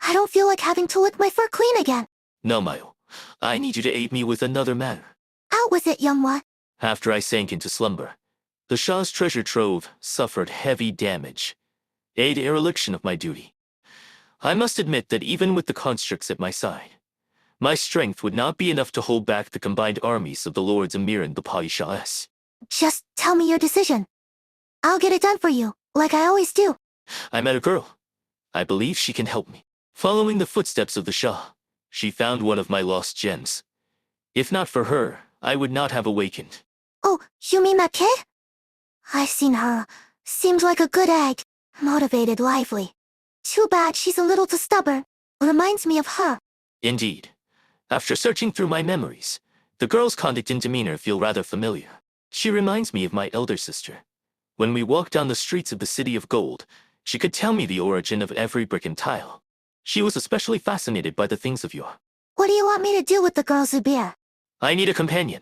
I don't feel like having to lick my fur clean again. No, Mayo. I need you to aid me with another matter. Out with it, young one. After I sank into slumber, the Shah's treasure trove suffered heavy damage, a dereliction of my duty. I must admit that even with the constructs at my side, my strength would not be enough to hold back the combined armies of the Lords Emir and the Padishahs. Just tell me your decision. I'll get it done for you, like I always do. I met a girl. I believe she can help me. Following the footsteps of the Shah, she found one of my lost gems. If not for her, I would not have awakened. Oh, you mean that kid? I've seen her. Seems like a good egg. Motivated, lively. Too bad she's a little too stubborn. Reminds me of her. Indeed. After searching through my memories, the girl's conduct and demeanor feel rather familiar. She reminds me of my elder sister. When we walked down the streets of the City of Gold, she could tell me the origin of every brick and tile. She was especially fascinated by the things of yore. What do you want me to do with the girl Zubair? I need a companion.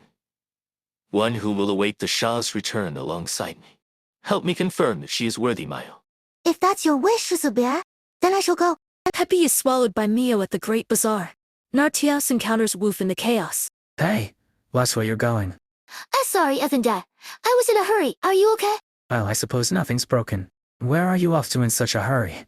One who will await the Shah's return alongside me. Help me confirm if she is worthy, Mayo. If that's your wish, Zubair, then I shall go. Peppy is swallowed by Mio at the Great Bazaar. Nartias encounters Woof in the chaos. Hey, watch where you're going. Sorry, Evandad. I was in a hurry. Are you okay? Well, I suppose nothing's broken. Where are you off to in such a hurry?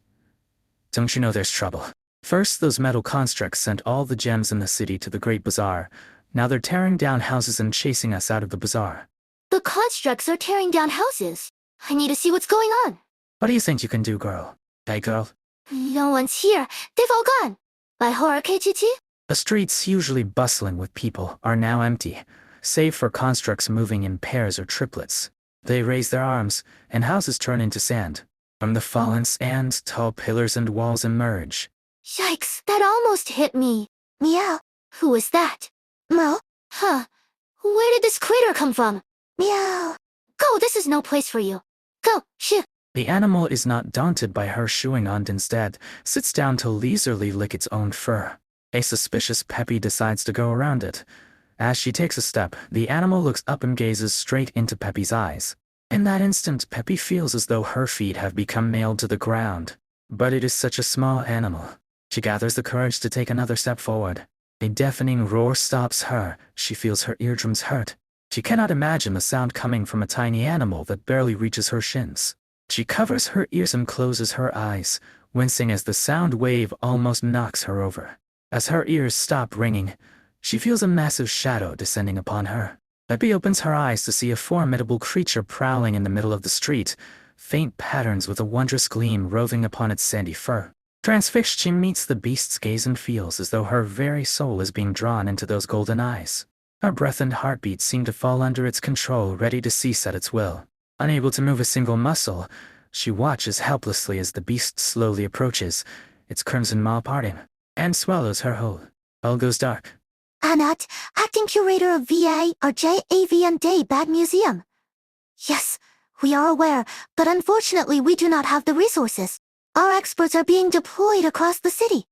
Don't you know there's trouble? First, those metal constructs sent all the gems in the city to the Great Bazaar. Now they're tearing down houses and chasing us out of the bazaar. The constructs are tearing down houses. I need to see what's going on. What do you think you can do, girl? Hey, girl? No one's here. They've all gone. By horror KGT? The streets, usually bustling with people, are now empty, save for constructs moving in pairs or triplets. They raise their arms, and houses turn into sand. From the fallen sand, tall pillars and walls emerge. Yikes, that almost hit me. Meow. Who is that? Mo. Huh. Where did this crater come from? Meow. Go, this is no place for you. Go, shoo. The animal is not daunted by her shooing and instead sits down to leisurely lick its own fur. A suspicious Peppy decides to go around it. As she takes a step, the animal looks up and gazes straight into Peppy's eyes. In that instant, Peppy feels as though her feet have become nailed to the ground. But it is such a small animal. She gathers the courage to take another step forward. A deafening roar stops her. She feels her eardrums hurt. She cannot imagine the sound coming from a tiny animal that barely reaches her shins. She covers her ears and closes her eyes, wincing as the sound wave almost knocks her over. As her ears stop ringing, she feels a massive shadow descending upon her. Peppy opens her eyes to see a formidable creature prowling in the middle of the street, faint patterns with a wondrous gleam roving upon its sandy fur. Transfixed, she meets the beast's gaze and feels as though her very soul is being drawn into those golden eyes. Her breath and heartbeat seem to fall under its control, ready to cease at its will. Unable to move a single muscle, she watches helplessly as the beast slowly approaches, its crimson maw parting, and swallows her whole. All goes dark. Anat, acting curator of VA, RJ, AV Day Bad Museum. Yes, we are aware, but unfortunately we do not have the resources. Our experts are being deployed across the city.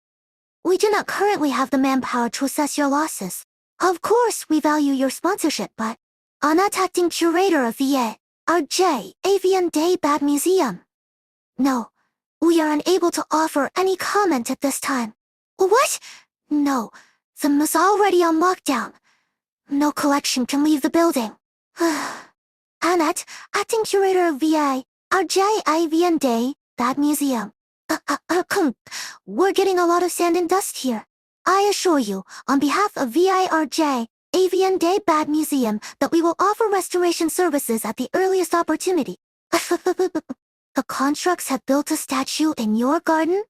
We do not currently have the manpower to assess your losses. Of course, we value your sponsorship, but Anat, acting curator of VA, RJ, AV Day Bad Museum. No, we are unable to offer any comment at this time. What? No, the is already on lockdown. No collection can leave the building. Annette, acting curator of VI, RJ, AV Day, Bad Museum. We're getting a lot of sand and dust here. I assure you, on behalf of VIRJ, AV Day Bad Museum, that we will offer restoration services at the earliest opportunity. The constructs have built a statue in your garden?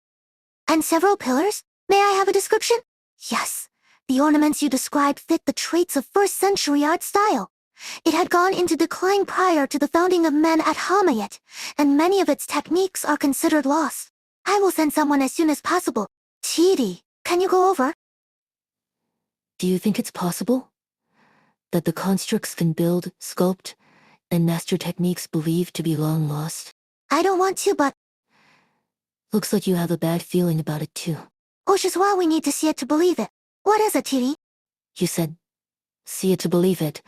And several pillars? May I have a description? Yes. The ornaments you described fit the traits of first-century art style. It had gone into decline prior to the founding of men at Hamayet, and many of its techniques are considered lost. I will send someone as soon as possible. Chidi, can you go over? Do you think it's possible that the constructs can build, sculpt, and master techniques believed to be long lost? I don't want to, but Looks like you have a bad feeling about it too. which is why we need to see it to believe it. What is it, Chidi? You said See it to believe it,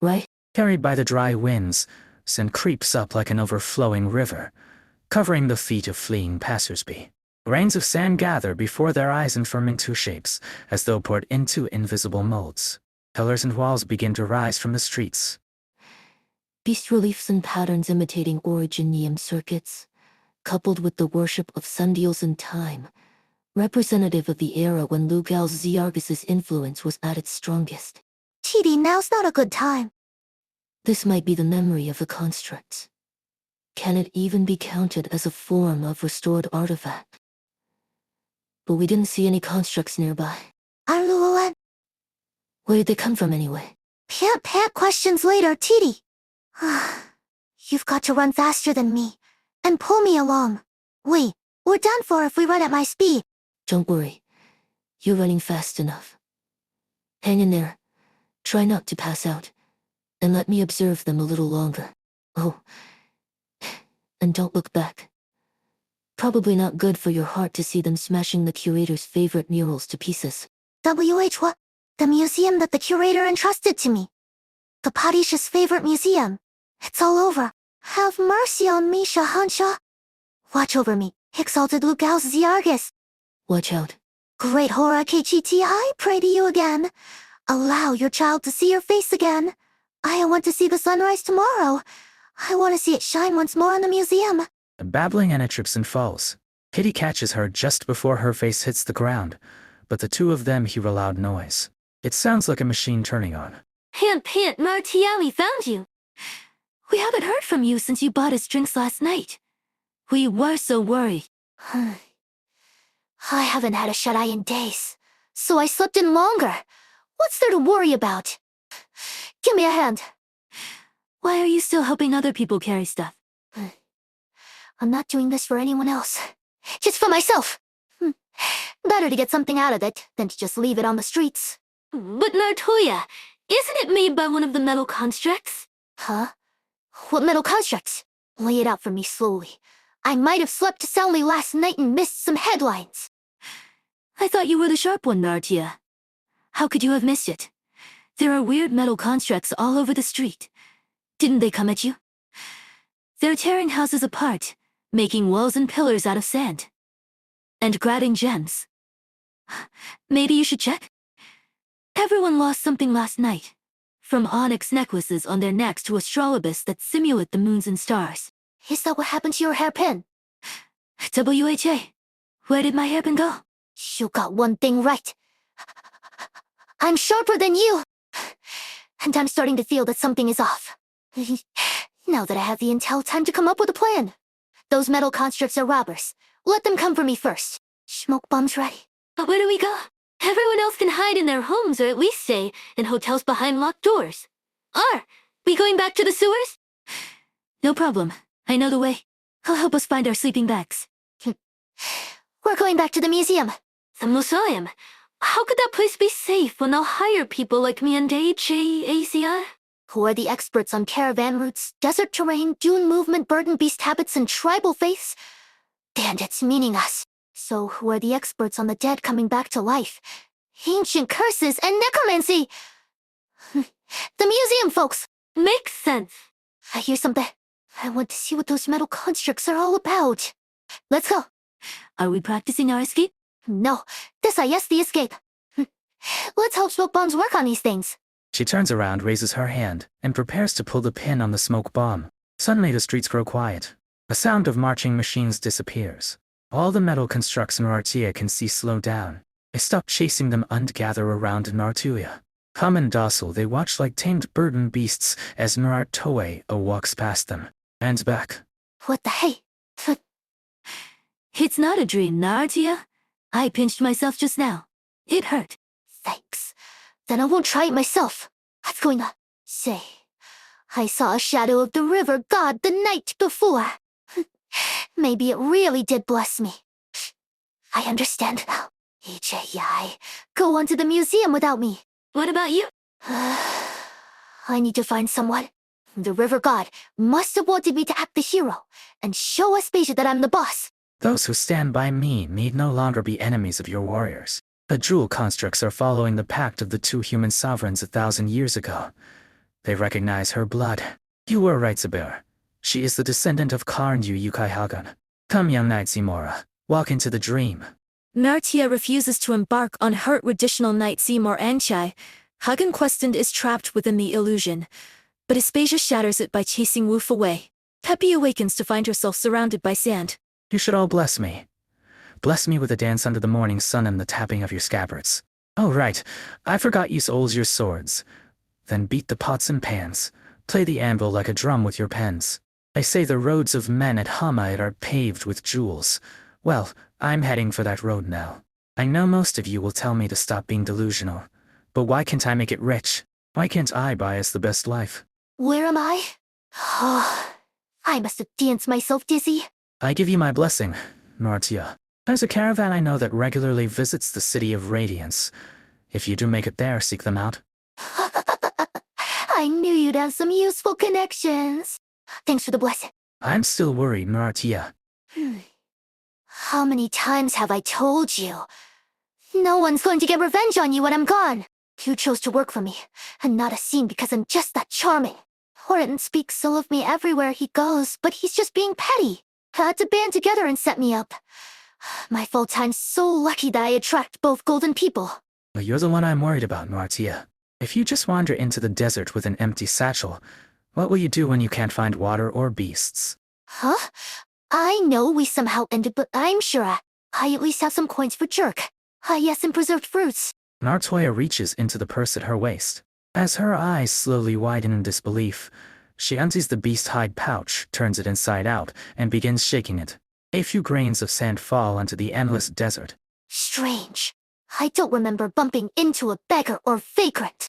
right? Carried by the dry winds, Sen creeps up like an overflowing river, covering the feet of fleeing passersby. Grains of sand gather before their eyes and form into shapes, as though poured into invisible molds. Pillars and walls begin to rise from the streets. Beast reliefs and patterns imitating originium circuits, coupled with the worship of sundials in time, representative of the era when Lugal's Ziargus's influence was at its strongest. TD, now's not a good time. This might be the memory of the constructs. Can it even be counted as a form of restored artifact? But we didn't see any constructs nearby. Arluoan, Where did they come from anyway? pant questions later, TD. You've got to run faster than me, and pull me along. Wait, we're done for if we run at my speed. Don't worry. You're running fast enough. Hang in there. Try not to pass out. And let me observe them a little longer. Oh, and don't look back. Probably not good for your heart to see them smashing the curator's favorite murals to pieces. What? The museum that the curator entrusted to me. The Padishah's favorite museum. It's all over. Have mercy on me, Shahansha. Watch over me, exalted Lugal's Ziargus. Watch out. Great Hora KGT, I pray to you again. Allow your child to see your face again. I want to see the sunrise tomorrow. I want to see it shine once more in the museum. Babbling, Anna trips and falls. Kitty catches her just before her face hits the ground, but the two of them hear a loud noise. It sounds like a machine turning on. Pant, Martiali found you. We haven't heard from you since you bought us drinks last night. We were so worried. I haven't had a shut-eye in days, so I slept in longer. What's there to worry about? Give me a hand. Why are you still helping other people carry stuff? I'm not doing this for anyone else. Just for myself. Better to get something out of it than to just leave it on the streets. But Nartoya, isn't it made by one of the metal constructs? Huh? What metal constructs? Lay it out for me slowly. I might have slept soundly last night and missed some headlines. I thought you were the sharp one, Nartia. How could you have missed it? There are weird metal constructs all over the street. Didn't they come at you? They're tearing houses apart, making walls and pillars out of sand. And grabbing gems. Maybe you should check? Everyone lost something last night. From onyx necklaces on their necks to astrolabes that simulate the moons and stars. Is that what happened to your hairpin? WHA, where did my hairpin go? You got one thing right. I'm sharper than you. And I'm starting to feel that something is off. Now that I have the intel, time to come up with a plan. Those metal constructs are robbers. Let them come for me first. Smoke bombs ready. But where do we go? Everyone else can hide in their homes or at least stay in hotels behind locked doors. Are we going back to the sewers? No problem. I know the way. He'll help us find our sleeping bags. We're going back to the museum. The museum? How could that place be safe when they'll hire people like me and HACR? Who are the experts on caravan routes, desert terrain, dune movement, bird and beast habits, and tribal faiths? Bandits meaning us. So who are the experts on the dead coming back to life? Ancient curses and necromancy! The museum folks! Makes sense. I hear something. I want to see what those metal constructs are all about. Let's go. Are we practicing our escape? No, this is the escape. Let's hope smoke bombs work on these things. She turns around, raises her hand, and prepares to pull the pin on the smoke bomb. Suddenly the streets grow quiet. A sound of marching machines disappears. All the metal constructs Nartia can see slow down. They stop chasing them and gather around Nartuya. Calm and docile, they watch like tamed bird and beasts as Nartoe walks past them. And back. What the hey? It's not a dream, Nartia. I pinched myself just now. It hurt. Thanks. Then I won't try it myself. What's going on? Say, I saw a shadow of the river god the night before. Maybe it really did bless me. I understand now. EJI, go on to the museum without me. What about you? I need to find someone. The river god must have wanted me to act the hero and show Aspasia that I'm the boss. Those who stand by me need no longer be enemies of your warriors. The jewel constructs are following the pact of the two human sovereigns 1,000 years ago. They recognize her blood. You were right, Sabir. She is the descendant of Karn Yu Yukai Hagan. Come, young knight Seymour, walk into the dream. Nartia refuses to embark on her additional knight Seymour Anchai. Hagen Questant is trapped within the illusion, but Aspasia shatters it by chasing Woof away. Peppy awakens to find herself surrounded by sand. You should all bless me. Bless me with a dance under the morning sun and the tapping of your scabbards. Oh right, I forgot you souls your swords. Then beat the pots and pans. Play the anvil like a drum with your pens. They say the roads of men at Arknights are paved with jewels. Well, I'm heading for that road now. I know most of you will tell me to stop being delusional. But why can't I make it rich? Why can't I buy us the best life? Where am I? Oh, I must have danced myself dizzy. I give you my blessing, Nartia. There's a caravan I know that regularly visits the City of Radiance. If you do make it there, seek them out. I knew you'd have some useful connections. Thanks for the blessing. I'm still worried, Nartia. How many times have I told you? No one's going to get revenge on you when I'm gone. You chose to work for me, and not a scene because I'm just that charming. Horton speaks so of me everywhere he goes, but he's just being petty. Had to band together and set me up. My full-time's so lucky that I attract both golden people. But you're the one I'm worried about, Nartia. If you just wander into the desert with an empty satchel, what will you do when you can't find water or beasts? Huh? I know we somehow ended, but I'm sure I at least have some coins for jerk. Yes, and preserved fruits. Nartoya reaches into the purse at her waist. As her eyes slowly widen in disbelief, she unsees the beast hide pouch, turns it inside out, and begins shaking it. A few grains of sand fall onto the endless desert. Strange. I don't remember bumping into a beggar or vagrant.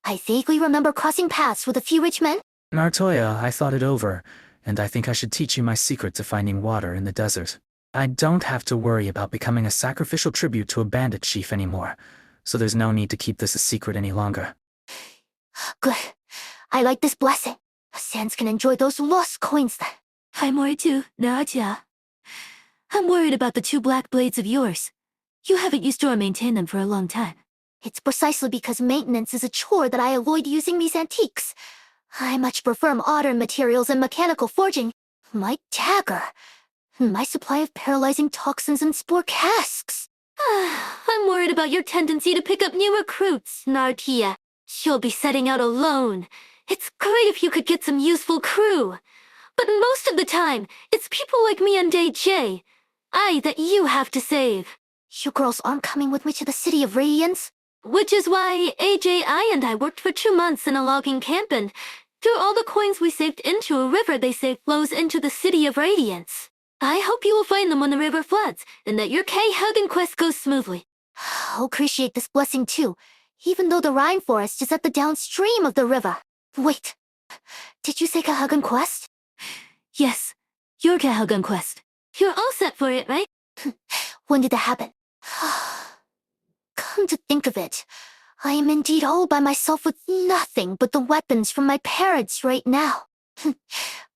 I vaguely remember crossing paths with a few rich men. Nartoya, I thought it over, and I think I should teach you my secret to finding water in the desert. I don't have to worry about becoming a sacrificial tribute to a bandit chief anymore, so there's no need to keep this a secret any longer. Good. I like this blessing. Sans can enjoy those lost coins then. I'm worried too, Nartia. I'm worried about the two black blades of yours. You haven't used or maintained them for a long time. It's precisely because maintenance is a chore that I avoid using these antiques. I much prefer modern materials and mechanical forging. My dagger. My supply of paralyzing toxins and spore casks. I'm worried about your tendency to pick up new recruits, Nartia. She'll be setting out alone. It's great if you could get some useful crew. But most of the time, it's people like me and AJ. That you have to save. You girls aren't coming with me to the City of Radiance? Which is why AJ, and I worked for 2 months in a logging camp, and threw all the coins we saved into a river they say flows into the City of Radiance. I hope you will find them when the river floods, and that your K-Hagen quest goes smoothly. I'll appreciate this blessing too, even though the Rhine Forest is at the downstream of the river. Wait, did you say K-Hagen quest? Yes, your K-Hagen quest. You're all set for it, right? When did that happen? Come to think of it, I am indeed all by myself with nothing but the weapons from my parents right now.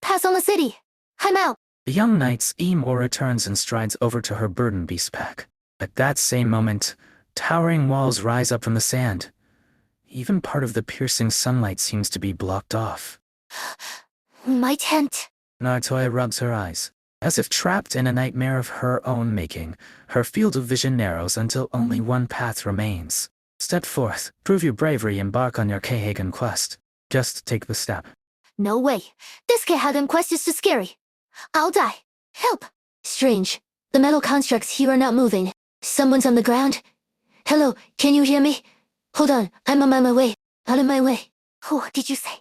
Pass on the city. I'm out. The young knight's Aura turns and strides over to her burden beast pack. At that same moment, towering walls rise up from the sand. Even part of the piercing sunlight seems to be blocked off. My tent. Nartoya rubs her eyes. As if trapped in a nightmare of her own making, her field of vision narrows until only one path remains. Step forth, prove your bravery, embark on your K-Hagen quest. Just take the step. No way. This K-Hagen quest is too scary. I'll die. Help. Strange. The metal constructs here are not moving. Someone's on the ground. Hello, can you hear me? Hold on, I'm on my way. Out of my way. What did you say?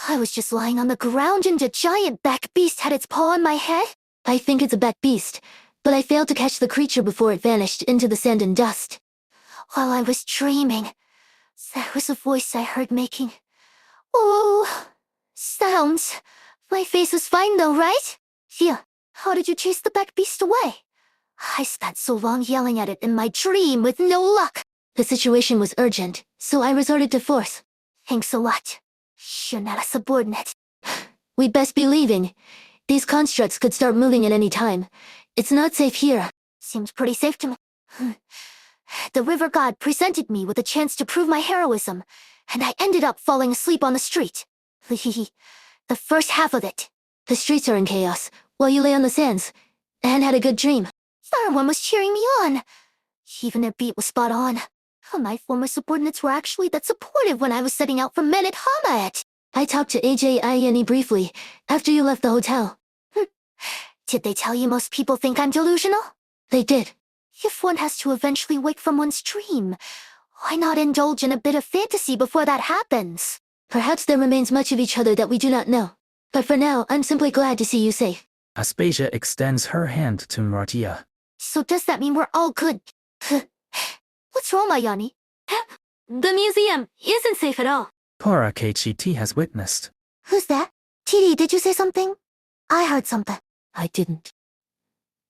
I was just lying on the ground and a giant back beast had its paw on my head? I think it's a back beast, but I failed to catch the creature before it vanished into the sand and dust. While I was dreaming, there was a voice I heard making, "Oh, sounds. My face was fine though, right? Yeah, how did you chase the back beast away? I spent so long yelling at it in my dream with no luck. The situation was urgent, so I resorted to force. Thanks a lot. You're not a subordinate. We'd best be leaving. These constructs could start moving at any time. It's not safe here. Seems pretty safe to me. The river god presented me with a chance to prove my heroism, and I ended up falling asleep on the street. The first half of it. The streets are in chaos, while you lay on the sands, and had a good dream. Everyone was cheering me on. Even their beat was spot on. My former subordinates were actually that supportive when I was setting out from men at Hamaet. I talked to AJ Iene briefly, after you left the hotel. Did they tell you most people think I'm delusional? They did. If one has to eventually wake from one's dream, why not indulge in a bit of fantasy before that happens? Perhaps there remains much of each other that we do not know. But for now, I'm simply glad to see you safe. Aspasia extends her hand to Martia. So does that mean we're all good? What's wrong, Ayani? The museum isn't safe at all. Cora KGT has witnessed. Who's that? TD, did you say something? I heard something. I didn't.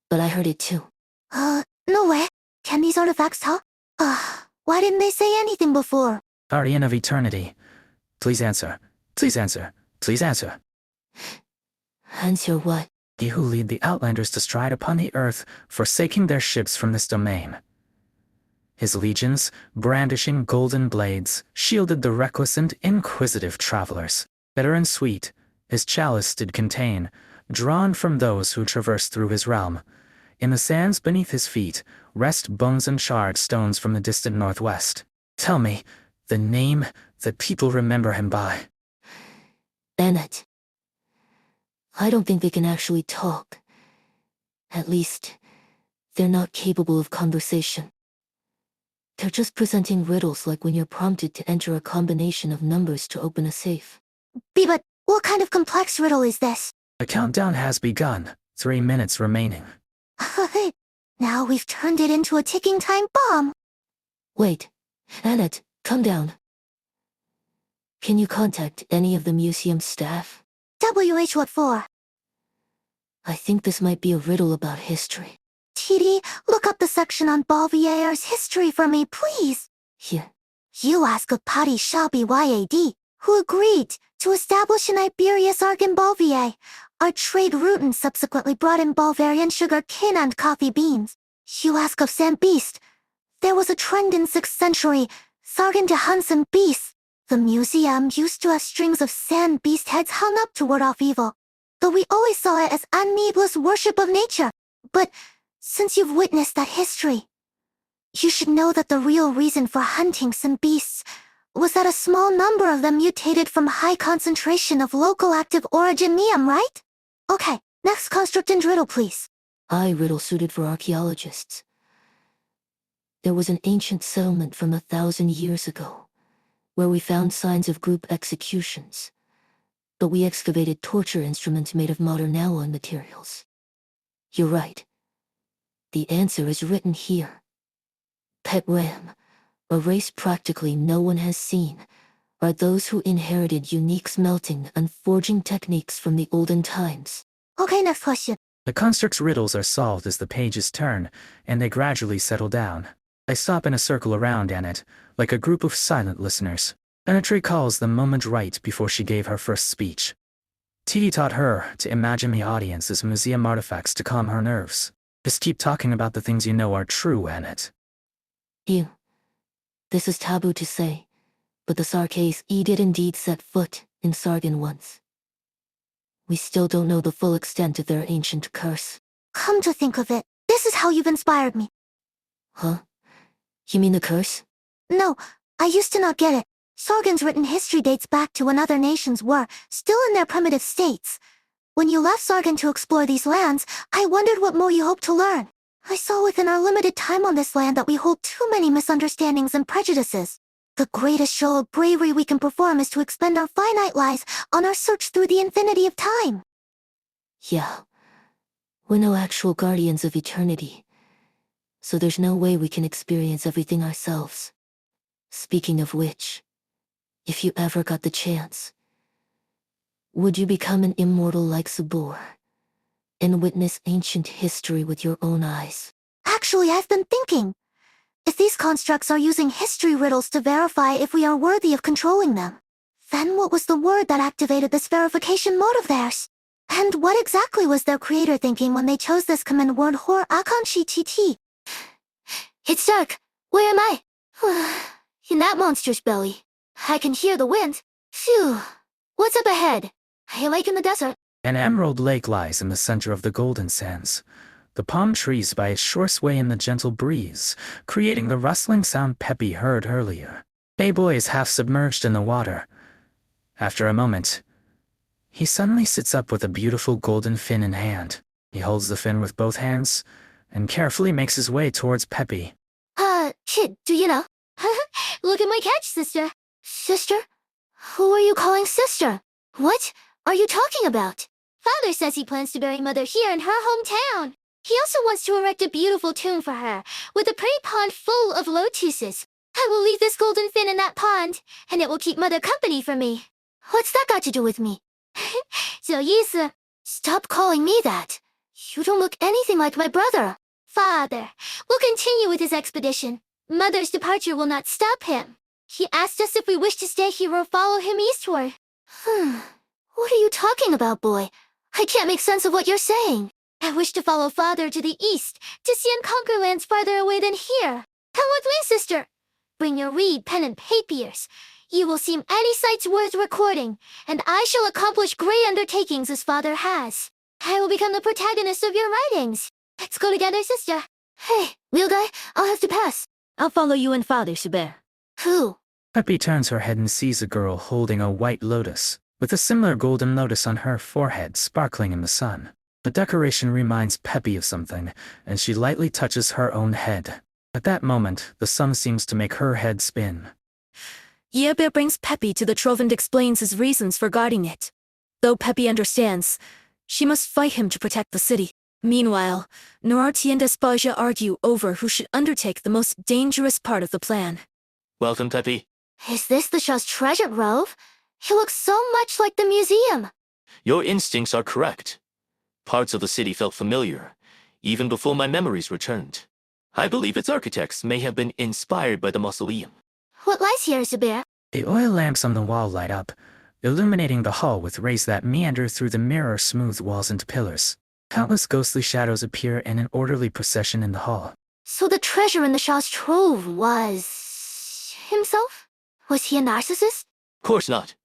But I heard it too. No way. Can these artifacts talk? Why didn't they say anything before? Guardian of Eternity. Please answer. Please answer. Please answer. Answer what? Ye who lead the Outlanders to stride upon the earth, forsaking their ships from this domain. His legions, brandishing golden blades, shielded the reckless and inquisitive travelers. Bitter and sweet, his chalice did contain, drawn from those who traverse through his realm. In the sands beneath his feet, rest bones and charred stones from the distant northwest. Tell me, the name that people remember him by. Bennett. I don't think they can actually talk. At least, they're not capable of conversation. They're just presenting riddles like when you're prompted to enter a combination of numbers to open a safe. But what kind of complex riddle is this? The countdown has begun. 3 minutes remaining. Now we've turned it into a ticking time bomb. Wait, Annette, come down. Can you contact any of the museum staff? WH what for? I think this might be a riddle about history. TD, look up the section on Balvier's history for me, please. Here. You ask of Padi Shabi Yad, who agreed to establish an Iberias arc in Balvier. Our trade route and subsequently brought in Balvarian sugar cane and coffee beans. You ask of San Beast. There was a trend in 6th century, Sargon to Hansen beasts. The museum used to have strings of sand beast heads hung up to ward off evil, though we always saw it as a needless worship of nature. But since you've witnessed that history, you should know that the real reason for hunting some beasts was that a small number of them mutated from high concentration of local active origin neum, right? Okay, next construct and riddle, please. Riddle suited for archaeologists. There was an ancient settlement from 1,000 years ago, where we found signs of group executions, but we excavated torture instruments made of modern alloy materials. You're right. The answer is written here. Pet Ram, a race practically no one has seen, are those who inherited unique smelting and forging techniques from the olden times. Okay, next question. The construct's riddles are solved as the pages turn, and they gradually settle down. They stop in a circle around Annette, like a group of silent listeners. Annette recalls the moment right before she gave her first speech. TD taught her to imagine the audience as museum artifacts to calm her nerves. Just keep talking about the things you know are true, Annette. This is taboo to say, but the Sarkis did indeed set foot in Sargon once. We still don't know the full extent of their ancient curse. Come to think of it, this is how you've inspired me. Huh? You mean the curse? No, I used to not get it. Sargon's written history dates back to when other nations were still in their primitive states. When you left Sargon to explore these lands, I wondered what more you hoped to learn. I saw within our limited time on this land that we hold too many misunderstandings and prejudices. The greatest show of bravery we can perform is to expend our finite lives on our search through the infinity of time. Yeah. We're no actual guardians of eternity, so there's no way we can experience everything ourselves. Speaking of which, if you ever got the chance, would you become an immortal like Sabor and witness ancient history with your own eyes? Actually, I've been thinking. If these constructs are using history riddles to verify if we are worthy of controlling them, then what was the word that activated this verification mode of theirs? And what exactly was their creator thinking when they chose this command word Hor Akanshi TT? It's dark. Where am I? In that monster's belly. I can hear the wind. Phew. What's up ahead? A lake in the desert. An emerald lake lies in the center of the golden sands. The palm trees by its shore sway in the gentle breeze, creating the rustling sound Peppy heard earlier. Bayboy is half submerged in the water. After a moment, he suddenly sits up with a beautiful golden fin in hand. He holds the fin with both hands and carefully makes his way towards Peppy. Kid, do you know? Look at my catch, sister. Sister? Who are you calling sister? What are you talking about? Father says he plans to bury Mother here in her hometown. He also wants to erect a beautiful tomb for her, with a pretty pond full of lotuses. I will leave this golden fin in that pond, and it will keep Mother company for me. What's that got to do with me? 小意思. Stop calling me that. You don't look anything like my brother. Father will continue with his expedition. Mother's departure will not stop him. He asked us if we wish to stay here or follow him eastward. What are you talking about, boy? I can't make sense of what you're saying. I wish to follow Father to the east, to see and conquer lands farther away than here. Come with me, sister. Bring your reed, pen, and papiers. You will seem any sights worth recording, and I shall accomplish great undertakings as Father has. I will become the protagonist of your writings. Let's go together, sister. Hey, wheel guy, I'll have to pass. I'll follow you and Father, Subert. Who? Peppy turns her head and sees a girl holding a white lotus, with a similar golden lotus on her forehead sparkling in the sun. The decoration reminds Peppy of something, and she lightly touches her own head. At that moment, the sun seems to make her head spin. Yebear brings Peppy to the trove and explains his reasons for guarding it. Though Peppy understands, she must fight him to protect the city. Meanwhile, Norarti and Espasia argue over who should undertake the most dangerous part of the plan. Welcome, Peppy. Is this the Shaw's treasure grove? It looks so much like the museum. Your instincts are correct. Parts of the city felt familiar, even before my memories returned. I believe its architects may have been inspired by the mausoleum. What lies here, Subert? The oil lamps on the wall light up, illuminating the hall with rays that meander through the mirror-smooth walls into pillars. Countless ghostly shadows appear in an orderly procession in the hall. So the treasure in the Shaw's trove was... himself? Was he a narcissist? Course not.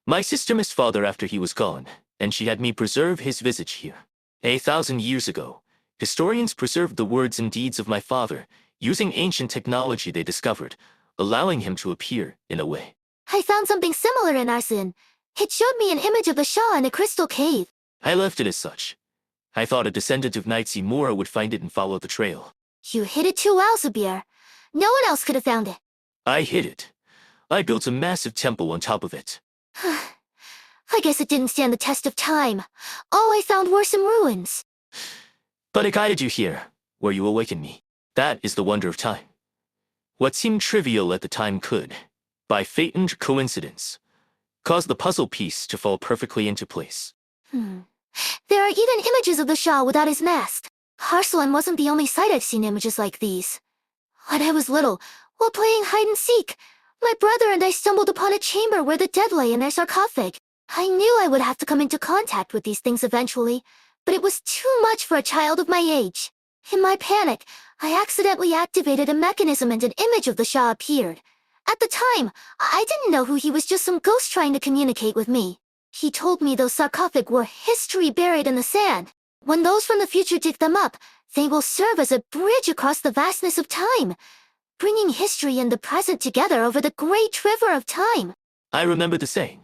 My sister missed Father after he was gone, and she had me preserve his visage here. 1,000 years ago, historians preserved the words and deeds of my father, using ancient technology they discovered, allowing him to appear in a way. I found something similar in Arsene. It showed me an image of the Shaw in a crystal cave. I left it as such. I thought a descendant of Knights Imura would find it and follow the trail. You hid it too well, Subir. No one else could have found it. I hid it. I built a massive temple on top of it. I guess it didn't stand the test of time. All I found were some ruins. But it guided you here, where you awakened me. That is the wonder of time. What seemed trivial at the time could, by fate and coincidence, cause the puzzle piece to fall perfectly into place. There are even images of the Shah without his mask. Arslan wasn't the only site I've seen images like these. When I was little, while playing hide-and-seek, my brother and I stumbled upon a chamber where the dead lay in their sarcophag. I knew I would have to come into contact with these things eventually, but it was too much for a child of my age. In my panic, I accidentally activated a mechanism and an image of the Shah appeared. At the time, I didn't know who he was, just some ghost trying to communicate with me. He told me those sarcophagi were history buried in the sand. When those from the future dig them up, they will serve as a bridge across the vastness of time, bringing history and the present together over the great river of time. I remember the saying.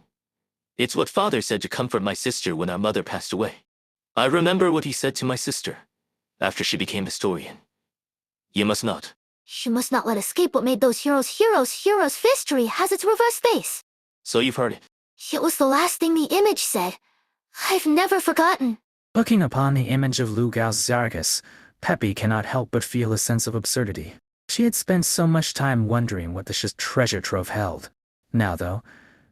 It's what Father said to comfort my sister when our mother passed away. I remember what he said to my sister after she became historian. You must not. You must not let escape what made those heroes. History has its reverse face. So you've heard it. It was the last thing the image said. I've never forgotten. Looking upon the image of Lugaus Zargus, Peppy cannot help but feel a sense of absurdity. She had spent so much time wondering what the treasure trove held. Now, though,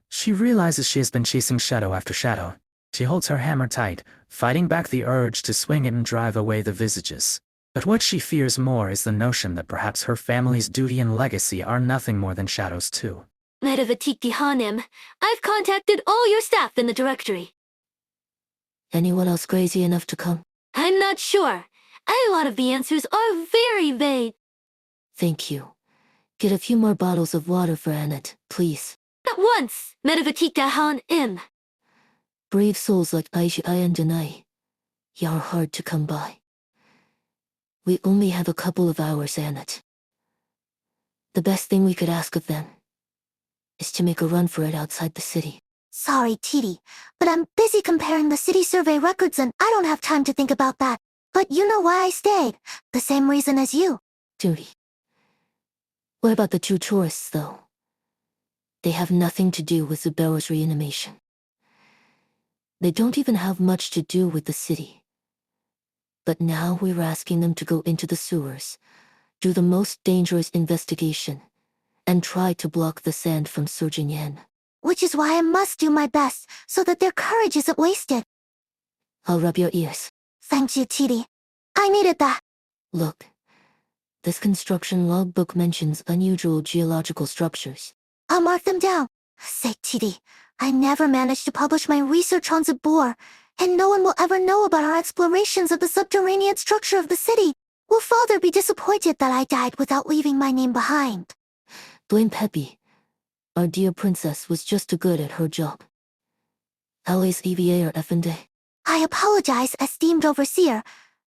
she realizes she has been chasing shadow after shadow. She holds her hammer tight, fighting back the urge to swing it and drive away the visages. But what she fears more is the notion that perhaps her family's duty and legacy are nothing more than shadows too. Medavatik Hanem, I've contacted all your staff in the directory. Anyone else crazy enough to come? I'm not sure. A lot of the answers are very vague. Thank you. Get a few more bottles of water for Annette, please. At once, Metavatita Han Im. Brave souls like Aisha and Denai. You're hard to come by. We only have a couple of hours, Annette. The best thing we could ask of them is to make a run for it outside the city. Sorry, Titi, but I'm busy comparing the city survey records and I don't have time to think about that. But you know why I stayed. The same reason as you. Duty. What about the two tourists, though? They have nothing to do with Zubero's reanimation. They don't even have much to do with the city. But now we're asking them to go into the sewers, do the most dangerous investigation, and try to block the sand from surging in. Which is why I must do my best, so that their courage isn't wasted. I'll rub your ears. Thank you, Titi. I needed that. Look, this construction logbook mentions unusual geological structures. I'll mark them down. Say, Titi, I never managed to publish my research on Zabor, and no one will ever know about our explorations of the subterranean structure of the city. Will Father be disappointed that I died without leaving my name behind? Blame Peppy. Our dear princess was just too good at her job. Always EVA or F&A. I apologize, esteemed overseer,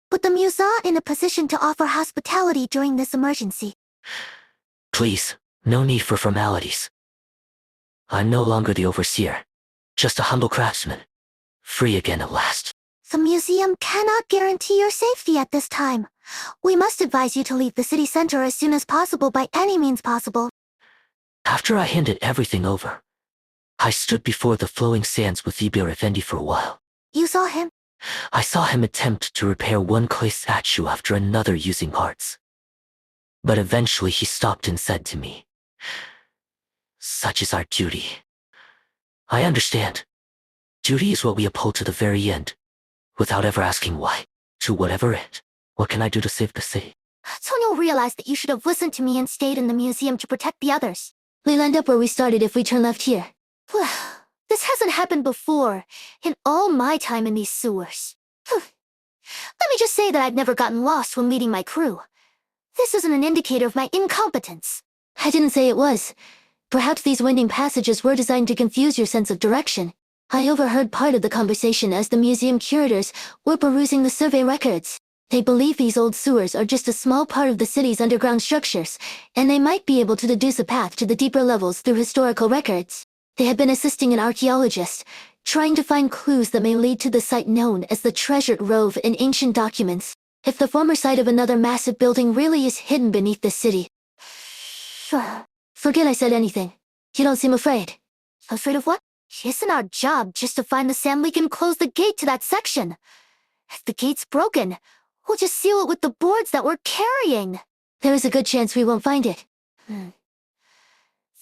but the Musa in a position to offer hospitality during this emergency. Please, no need for formalities. I'm no longer the overseer, just a humble craftsman. Free again at last. The museum cannot guarantee your safety at this time. We must advise you to leave the city center as soon as possible by any means possible. After I handed everything over, I stood before the flowing sands with Ibir Effendi for a while. You saw him? I saw him attempt to repair one clay statue after another using parts. But eventually he stopped and said to me, "Such is our duty." I understand. Duty is what we uphold to the very end, without ever asking why. To whatever end, what can I do to save the city? Tonyo realized that you should have listened to me and stayed in the museum to protect the others. We'll end up where we started if we turn left here. This hasn't happened before, in all my time in these sewers. Let me just say that I've never gotten lost when leading my crew. This isn't an indicator of my incompetence. I didn't say it was. Perhaps these winding passages were designed to confuse your sense of direction. I overheard part of the conversation as the museum curators were perusing the survey records. They believe these old sewers are just a small part of the city's underground structures, and they might be able to deduce a path to the deeper levels through historical records. They had been assisting an archaeologist, trying to find clues that may lead to the site known as the Treasured Rove in ancient documents. If the former site of another massive building really is hidden beneath the city. Sure. Forget I said anything. You don't seem afraid. Afraid of what? Isn't our job just to find the sand leak and close the gate to that section? If the gate's broken, we'll just seal it with the boards that we're carrying. There is a good chance we won't find it.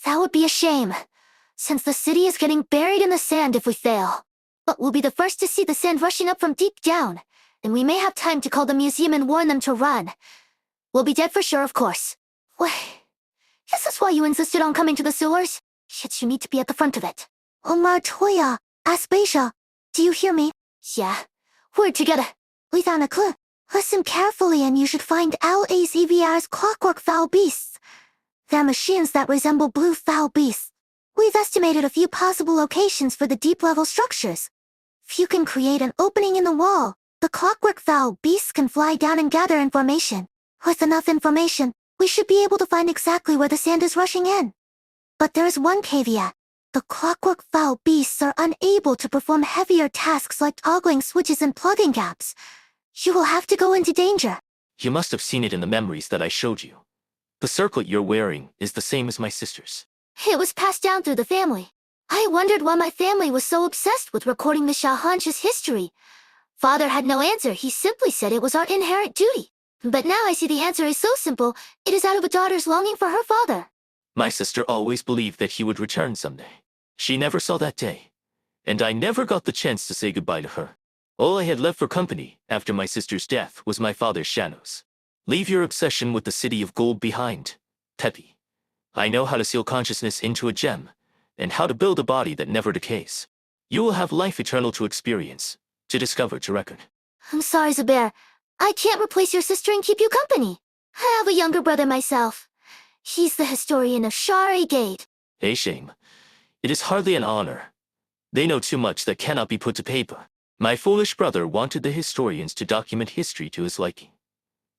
That would be a shame, since the city is getting buried in the sand if we fail. But we'll be the first to see the sand rushing up from deep down, and we may have time to call the museum and warn them to run. We'll be dead for sure, of course. Wait, is this why you insisted on coming to the sewers? Shit, you need to be at the front of it. Omar Toya, Aspasia, do you hear me? Yeah, we're together. Without a clue. Listen carefully and you should find LAZVR's clockwork foul beasts. They're machines that resemble blue foul beasts. We've estimated a few possible locations for the deep-level structures. If you can create an opening in the wall, the clockwork foul beasts can fly down and gather information. With enough information, we should be able to find exactly where the sand is rushing in. But there is one caveat. The clockwork foul beasts are unable to perform heavier tasks like toggling switches and plugging gaps. You will have to go into danger. You must have seen it in the memories that I showed you. The circlet you're wearing is the same as my sister's. It was passed down through the family. I wondered why my family was so obsessed with recording the Shahansh's history. Father had no answer. He simply said it was our inherent duty. But now I see the answer is so simple. It is out of a daughter's longing for her father. My sister always believed that he would return someday. She never saw that day. And I never got the chance to say goodbye to her. All I had left for company after my sister's death was my father's shadows. Leave your obsession with the city of gold behind, Peppy. I know how to seal consciousness into a gem, and how to build a body that never decays. You will have life eternal to experience, to discover to record. I'm sorry, Zubair. I can't replace your sister and keep you company. I have a younger brother myself. He's the historian of Shari Gate. A shame. It is hardly an honor. They know too much that cannot be put to paper. My foolish brother wanted the historians to document history to his liking.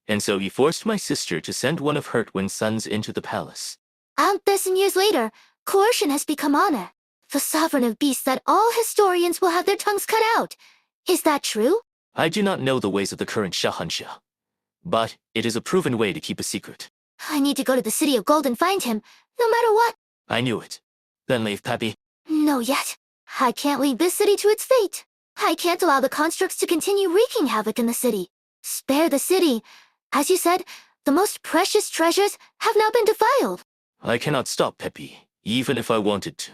And so he forced my sister to send one of Hurtwin's sons into the palace. 1,000 years later, coercion has become honor. The sovereign of beasts said all historians will have their tongues cut out. Is that true? I do not know the ways of the current Shahansha, but it is a proven way to keep a secret. I need to go to the City of Gold and find him, no matter what. I knew it. Then leave, Peppy. No yet. I can't leave this city to its fate. I can't allow the constructs to continue wreaking havoc in the city. Spare the city. As you said, the most precious treasures have now been defiled. I cannot stop, Peppy, even if I wanted to.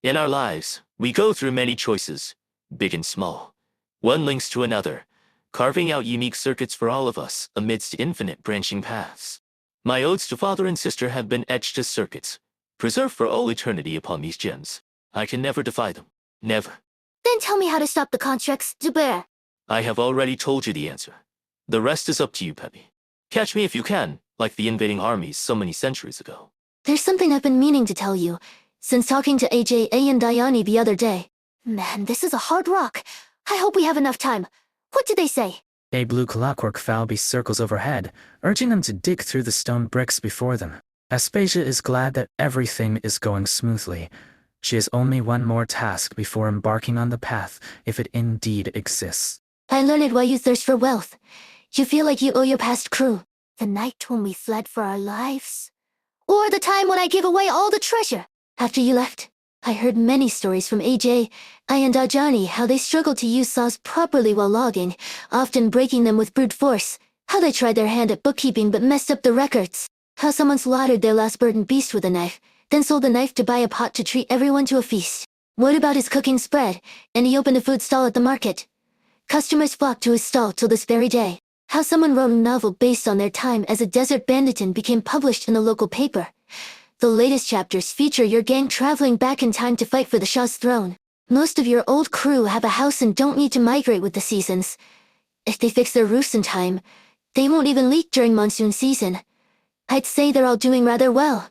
In our lives, we go through many choices, big and small. One links to another, carving out unique circuits for all of us amidst infinite branching paths. My odes to father and sister have been etched as circuits, preserved for all eternity upon these gems. I can never defy them. Never. Then tell me how to stop the constructs, Zubair. I have already told you the answer. The rest is up to you, Peppy. Catch me if you can, like the invading armies so many centuries ago. There's something I've been meaning to tell you, since talking to AJA and Diani the other day. Man, this is a hard rock. I hope we have enough time. What did they say? A blue clockwork Falby circles overhead, urging them to dig through the stone bricks before them. Aspasia is glad that everything is going smoothly. She has only one more task before embarking on the path, if it indeed exists. I learned why you thirst for wealth. You feel like you owe your past crew. The night when we fled for our lives? Or the time when I gave away all the treasure? After you left, I heard many stories from AJ, and Ajani how they struggled to use saws properly while logging, often breaking them with brute force. How they tried their hand at bookkeeping but messed up the records. How someone slaughtered their last burdened beast with a knife, then sold the knife to buy a pot to treat everyone to a feast. What about his cooking spread, and he opened a food stall at the market? Customers flocked to his stall till this very day. How someone wrote a novel based on their time as a desert bandit and became published in the local paper. The latest chapters feature your gang traveling back in time to fight for the Shah's throne. Most of your old crew have a house and don't need to migrate with the seasons. If they fix their roofs in time, they won't even leak during monsoon season. I'd say they're all doing rather well.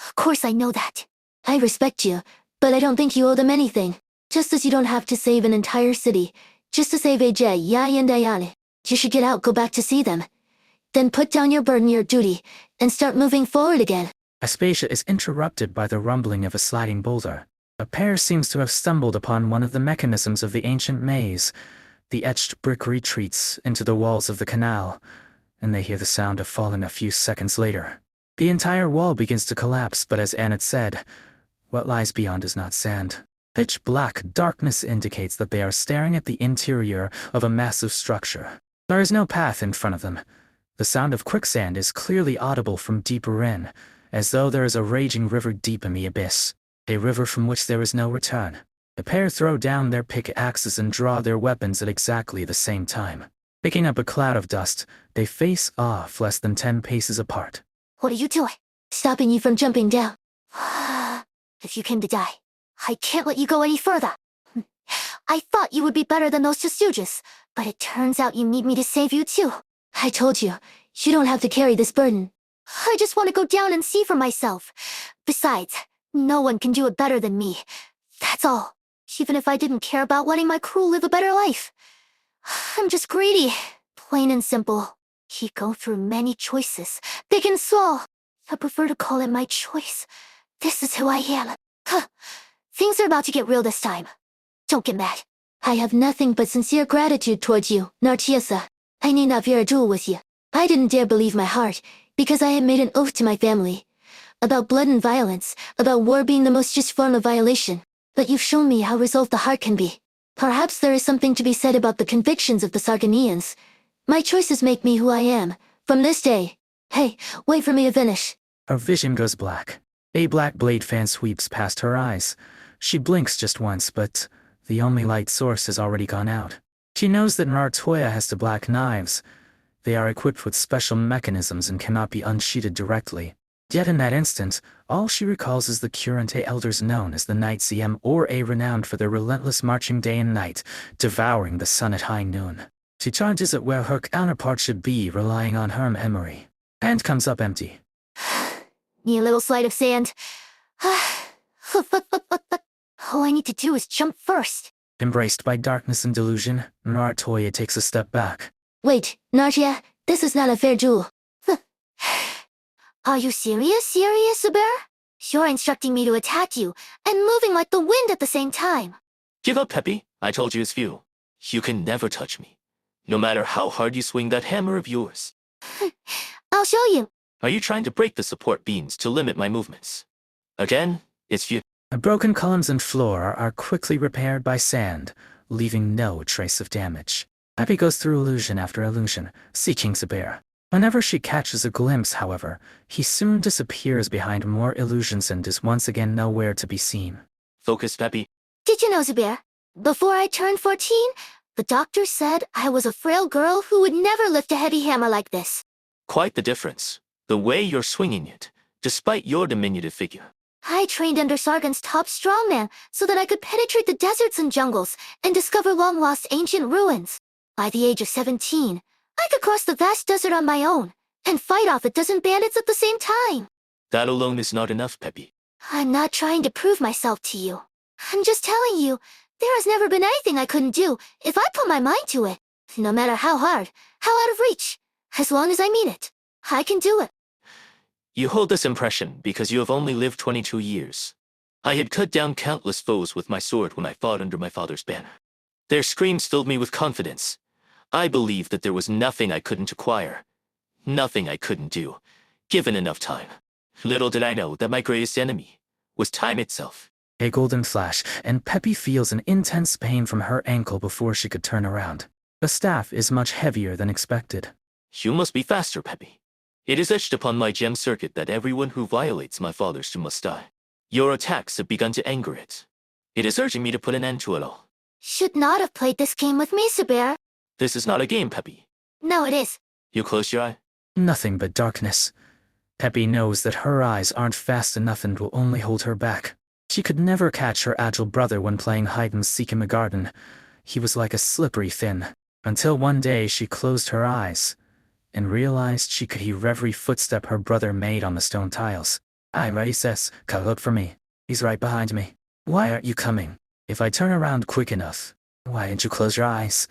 Of course I know that. I respect you, but I don't think you owe them anything. Just as you don't have to save an entire city, just to save AJ, Yai and Ayane. You should get out, go back to see them. Then put down your burden, your duty, and start moving forward again. Aspasia is interrupted by the rumbling of a sliding boulder. A pair seems to have stumbled upon one of the mechanisms of the ancient maze. The etched brick retreats into the walls of the canal, and they hear the sound of falling a few seconds later. The entire wall begins to collapse, but as Annette said, what lies beyond is not sand. Pitch black darkness indicates that they are staring at the interior of a massive structure. There is no path in front of them. The sound of quicksand is clearly audible from deeper in, as though there is a raging river deep in the abyss, a river from which there is no return. The pair throw down their pickaxes and draw their weapons at exactly the same time. Picking up a cloud of dust, they face off less than 10 paces apart. What are you doing? Stopping you from jumping down. If you came to die, I can't let you go any further. I thought you would be better than those two stooges, but it turns out you need me to save you too. I told you, you don't have to carry this burden. I just want to go down and see for myself. Besides, no one can do it better than me. That's all. Even if I didn't care about letting my crew live a better life. I'm just greedy. Plain and simple. You go through many choices, big and small. I prefer to call it my choice. This is who I am. Things are about to get real this time. Don't get mad. I have nothing but sincere gratitude towards you, Narcissa. I need not fear a duel with you. I didn't dare believe my heart, because I had made an oath to my family. About blood and violence, about war being the most just form of violation. But you've shown me how resolved the heart can be. Perhaps there is something to be said about the convictions of the Sargonians. My choices make me who I am, from this day. Hey, wait for me to finish. Her vision goes black. A black blade fan sweeps past her eyes. She blinks just once, but the only light source has already gone out. She knows that Nartoya has the black knives. They are equipped with special mechanisms and cannot be unsheathed directly. Yet in that instant, all she recalls is the Currente elders known as the Knights or A, renowned for their relentless marching day and night, devouring the sun at high noon. She charges at where her counterpart should be, relying on her memory. Hand comes up empty. You little slide of sand. All I need to do is jump first. Embraced by darkness and delusion, Nartoya takes a step back. Wait, Nartia, this is not a fair duel. Are you serious, Bear? You're instructing me to attack you, and moving like the wind at the same time. Give up, Peppy. I told you it's futile. You can never touch me, no matter how hard you swing that hammer of yours. I'll show you. Are you trying to break the support beams to limit my movements? Again, it's futile. The broken columns and floor are quickly repaired by sand, leaving no trace of damage. Peppy goes through illusion after illusion, seeking Zubair. Whenever she catches a glimpse, however, he soon disappears behind more illusions and is once again nowhere to be seen. Focus, Peppy. Did you know, Zubair? Before I turned 14, the doctor said I was a frail girl who would never lift a heavy hammer like this. Quite the difference. The way you're swinging it, despite your diminutive figure. I trained under Sargon's top strongman so that I could penetrate the deserts and jungles and discover long-lost ancient ruins. By the age of 17, I could cross the vast desert on my own and fight off a dozen bandits at the same time. That alone is not enough, Peppy. I'm not trying to prove myself to you. I'm just telling you, there has never been anything I couldn't do if I put my mind to it. No matter how hard, how out of reach. As long as I mean it, I can do it. You hold this impression because you have only lived 22 years. I had cut down countless foes with my sword when I fought under my father's banner. Their screams filled me with confidence. I believed that there was nothing I couldn't acquire. Nothing I couldn't do, given enough time. Little did I know that my greatest enemy was time itself. A golden flash, and Peppy feels an intense pain from her ankle before she could turn around. The staff is much heavier than expected. You must be faster, Peppy. It is etched upon my gem circuit that everyone who violates my father's doom must die. Your attacks have begun to anger it. It is urging me to put an end to it all. Should not have played this game with me, Zubair. This is not a game, Peppy. No, it is. You close your eye. Nothing but darkness. Peppy knows that her eyes aren't fast enough and will only hold her back. She could never catch her agile brother when playing hide-and-seek in the garden. He was like a slippery fin. Until one day she closed her eyes and realized she could hear every footstep her brother made on the stone tiles. He says, "Come look for me. He's right behind me. Why aren't you coming? If I turn around quick enough, why didn't you close your eyes?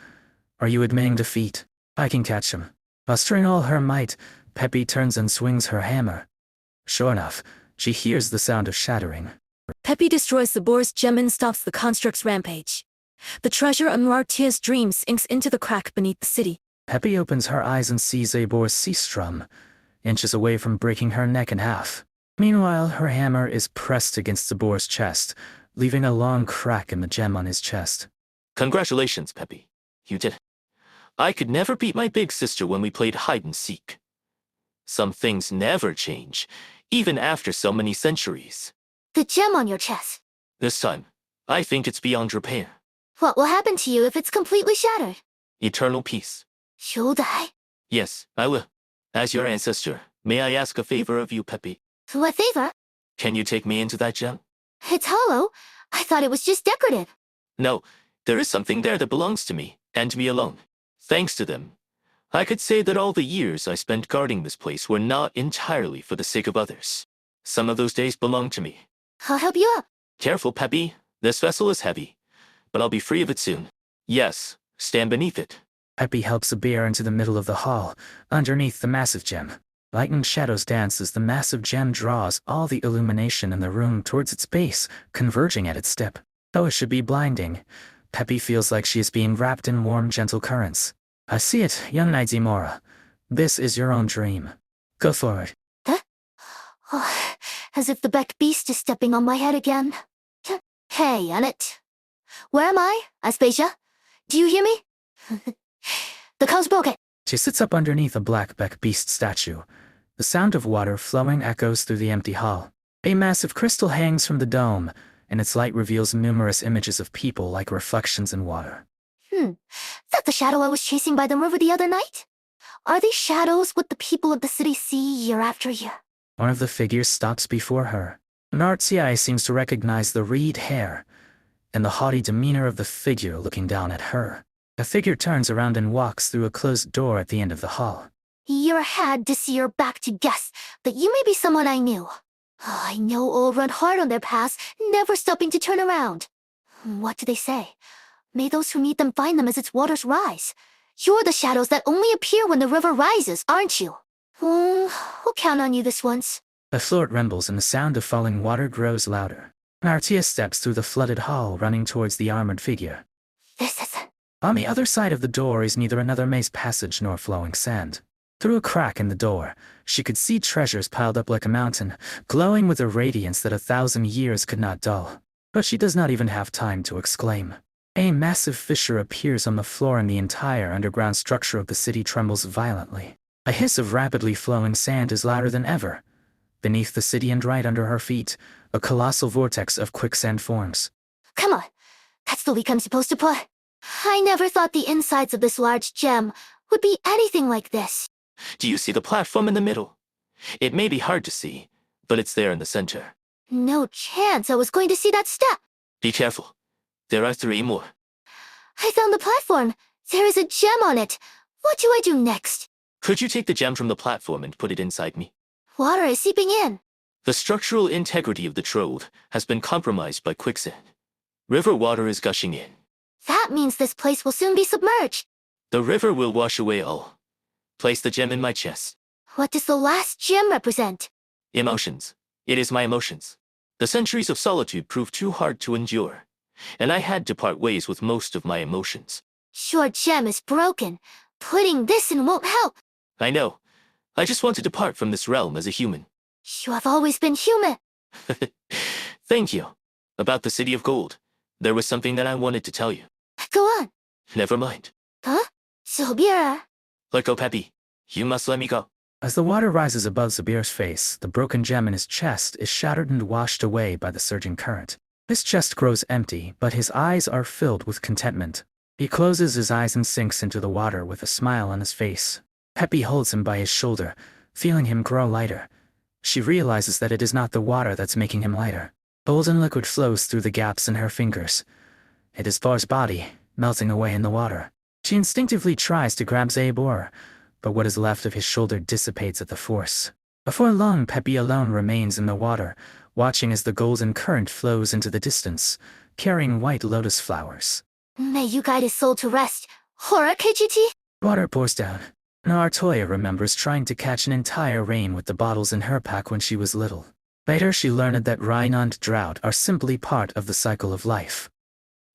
Are you admitting defeat? I can catch him." Mustering all her might, Peppy turns and swings her hammer. Sure enough, she hears the sound of shattering. Peppy destroys the boar's gem and stops the construct's rampage. The treasure of Nartia's dream sinks into the crack beneath the city. Peppy opens her eyes and sees Ebor's sea strum, inches away from breaking her neck in half. Meanwhile, her hammer is pressed against Ebor's chest, leaving a long crack in the gem on his chest. Congratulations, Peppy. You did it. I could never beat my big sister when we played hide-and-seek. Some things never change, even after so many centuries. The gem on your chest. This time, I think it's beyond repair. What will happen to you if it's completely shattered? Eternal peace. You'll die. Yes, I will. As your ancestor, may I ask a favor of you, Peppy? What favor? Can you take me into that gem? It's hollow. I thought it was just decorative. No, there is something there that belongs to me, and to me alone. Thanks to them, I could say that all the years I spent guarding this place were not entirely for the sake of others. Some of those days belong to me. I'll help you up. Careful, Peppy. This vessel is heavy, but I'll be free of it soon. Yes, stand beneath it. Peppy helps Zubair into the middle of the hall, underneath the massive gem. Light and shadows dance as the massive gem draws all the illumination in the room towards its base, converging at its step. Though it should be blinding, Peppy feels like she is being wrapped in warm, gentle currents. I see it, young Knight Zimora. This is your own dream. Go forward. Huh? Oh, as if the Beck Beast is stepping on my head again. Hey, Annette. Where am I, Aspasia? Do you hear me? The coast broken. She sits up underneath a black Beck Beast statue. The sound of water flowing echoes through the empty hall. A massive crystal hangs from the dome, and its light reveals numerous images of people like reflections in water. That the shadow I was chasing by the river the other night? Are these shadows what the people of the city see year after year? One of the figures stops before her. Nartii seems to recognize the reed hair and the haughty demeanor of the figure looking down at her. The figure turns around and walks through a closed door at the end of the hall. You're had to see your back to guess that you may be someone I knew. I know all run hard on their paths, never stopping to turn around. What do they say? May those who meet them find them as its waters rise. You're the shadows that only appear when the river rises, aren't you? We'll count on you this once. The floor trembles and the sound of falling water grows louder. Nartia steps through the flooded hall, running towards the armored figure. This is... On the other side of the door is neither another maze passage nor flowing sand. Through a crack in the door, she could see treasures piled up like a mountain, glowing with a radiance that 1,000 years could not dull. But she does not even have time to exclaim. A massive fissure appears on the floor and the entire underground structure of the city trembles violently. A hiss of rapidly flowing sand is louder than ever. Beneath the city and right under her feet, a colossal vortex of quicksand forms. Come on, that's the leak I'm supposed to put. I never thought the insides of this large gem would be anything like this. Do you see the platform in the middle? It may be hard to see, but it's there in the center. No chance I was going to see that step. Be careful. There are 3 more. I found the platform. There is a gem on it. What do I do next? Could you take the gem from the platform and put it inside me? Water is seeping in. The structural integrity of the trove has been compromised by quicksand. River water is gushing in. That means this place will soon be submerged. The river will wash away all. Place the gem in my chest. What does the last gem represent? Emotions. It is my emotions. The centuries of solitude proved too hard to endure, and I had to part ways with most of my emotions. Your gem is broken. Putting this in won't help. I know. I just want to depart from this realm as a human. You have always been human. Thank you. About the City of Gold, there was something that I wanted to tell you. Go on. Never mind. Huh? Sobira. Let go, Peppy. You must let me go. As the water rises above Sabir's face, the broken gem in his chest is shattered and washed away by the surging current. His chest grows empty, but his eyes are filled with contentment. He closes his eyes and sinks into the water with a smile on his face. Peppy holds him by his shoulder, feeling him grow lighter. She realizes that it is not the water that's making him lighter. Golden liquid flows through the gaps in her fingers. It is Var's body, melting away in the water. She instinctively tries to grab Zabor, but what is left of his shoulder dissipates at the force. Before long, Peppy alone remains in the water, watching as the golden current flows into the distance, carrying white lotus flowers. May you guide his soul to rest. Hora KGT? Water pours down. Nartoya remembers trying to catch an entire rain with the bottles in her pack when she was little. Later, she learned that rain and drought are simply part of the cycle of life.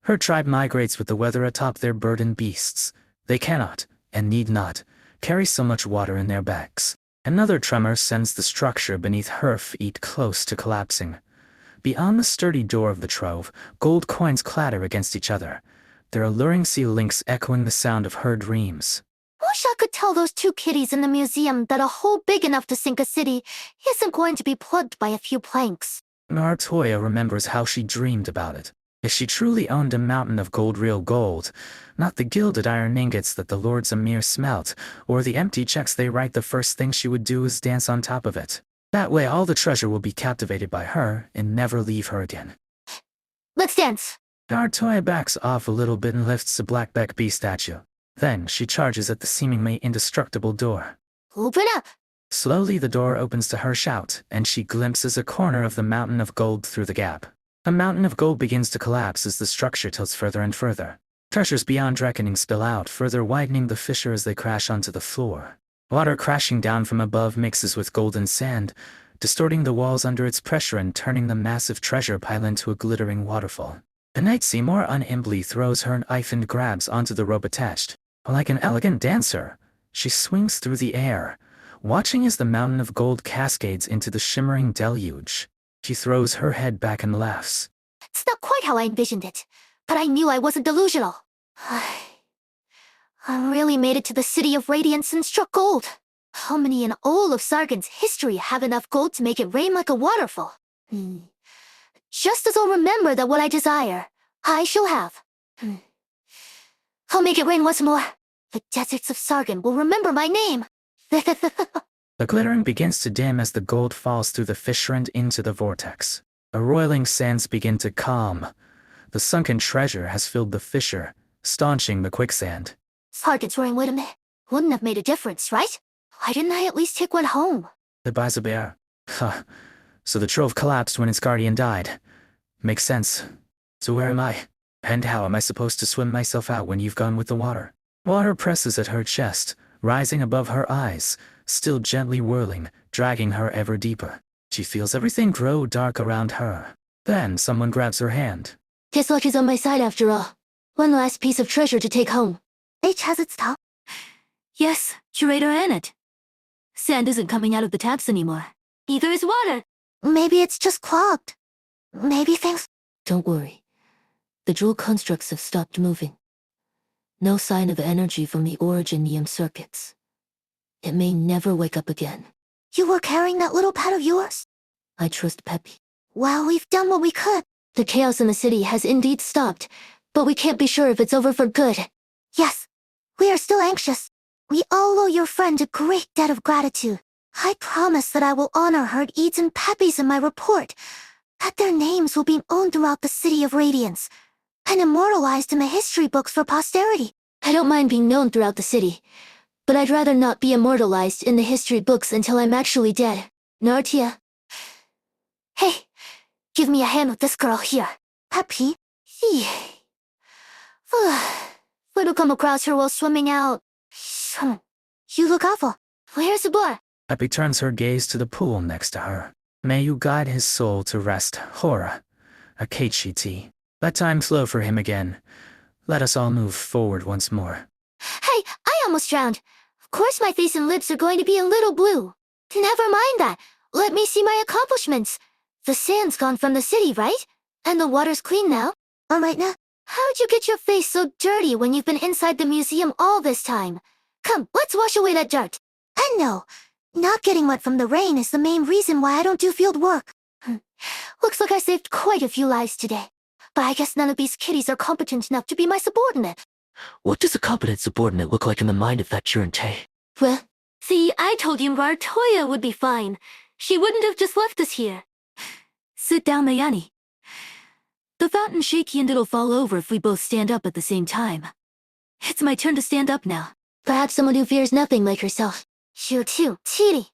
Her tribe migrates with the weather atop their burdened beasts. They cannot, and need not, carry so much water in their backs. Another tremor sends the structure beneath her feet close to collapsing. Beyond the sturdy door of the trove, gold coins clatter against each other, their alluring sea links echoing the sound of her dreams. Wish I could tell those 2 kitties in the museum that a hole big enough to sink a city isn't going to be plugged by a few planks. Nartoya remembers how she dreamed about it. If she truly owned a mountain of gold, real gold, not the gilded iron ingots that the Lords Amir smelt, or the empty checks they write, the first thing she would do is dance on top of it. That way all the treasure will be captivated by her and never leave her again. Let's dance. Nartoya backs off a little bit and lifts the Blackback Bee statue. Then she charges at the seemingly indestructible door. Open up. Slowly the door opens to her shout, and she glimpses a corner of the mountain of gold through the gap. A mountain of gold begins to collapse as the structure tilts further and further. Treasures beyond reckoning spill out, further widening the fissure as they crash onto the floor. Water crashing down from above mixes with golden sand, distorting the walls under its pressure and turning the massive treasure pile into a glittering waterfall. The Night Seymour unimbly throws her knife and grabs onto the rope attached. Like an elegant dancer, she swings through the air, watching as the mountain of gold cascades into the shimmering deluge. She throws her head back and laughs. It's not quite how I envisioned it, but I knew I wasn't delusional. I really made it to the City of Radiance and struck gold. How many in all of Sargon's history have enough gold to make it rain like a waterfall? Just as I'll remember that what I desire, I shall have. I'll make it rain once more. The deserts of Sargon will remember my name. The The glittering begins to dim as the gold falls through the fissure and into the vortex. The roiling sands begin to calm. The sunken treasure has filled the fissure, staunching the quicksand. Target's wearing with him. Wouldn't have made a difference, right? Why didn't I at least take one home? The Bazabear. Huh. So the trove collapsed when its guardian died. Makes sense. So where am I? And how am I supposed to swim myself out when you've gone with the water? Water presses at her chest, rising above her eyes, still gently whirling, dragging her ever deeper. She feels everything grow dark around her. Then someone grabs her hand. Guess luck is on my side after all. One last piece of treasure to take home. H has its top. Yes, Curator Annette. Sand isn't coming out of the taps anymore. Neither is water. Maybe it's just clogged. Maybe things. Don't worry. The jewel constructs have stopped moving. No sign of energy from the originium circuits. It may never wake up again. You were carrying that little pet of yours? I trust Peppy. Well, we've done what we could. The chaos in the city has indeed stopped, but we can't be sure if it's over for good. Yes, we are still anxious. We all owe your friend a great debt of gratitude. I promise that I will honor her deeds and Peppy's in my report, that their names will be known throughout the City of Radiance, and immortalized in the history books for posterity. I don't mind being known throughout the city, but I'd rather not be immortalized in the history books until I'm actually dead. Nartia. Hey, give me a hand with this girl here. Peppy? What'll come across her while swimming out? You look awful. Where's the bar? Peppy turns her gaze to the pool next to her. May you guide his soul to rest, Hora. Akachiti. Let time flow for him again. Let us all move forward once more. Hey, I almost drowned. Of course my face and lips are going to be a little blue. Never mind that. Let me see my accomplishments. The sand's gone from the city, right? And the water's clean now? All right now. How'd you get your face so dirty when you've been inside the museum all this time? Come, let's wash away that dirt. And no, not getting wet from the rain is the main reason why I don't do field work. Looks like I saved quite a few lives today. But I guess none of these kiddies are competent enough to be my subordinate. What does a competent subordinate look like in the mind of that Churente? Well, See, I told you Martoya would be fine. She wouldn't have just left us here. Sit down, Mayani. The fountain's shaky and it'll fall over if we both stand up at the same time. It's my turn to stand up now. perhaps someone who fears nothing like herself. You too, Chiri.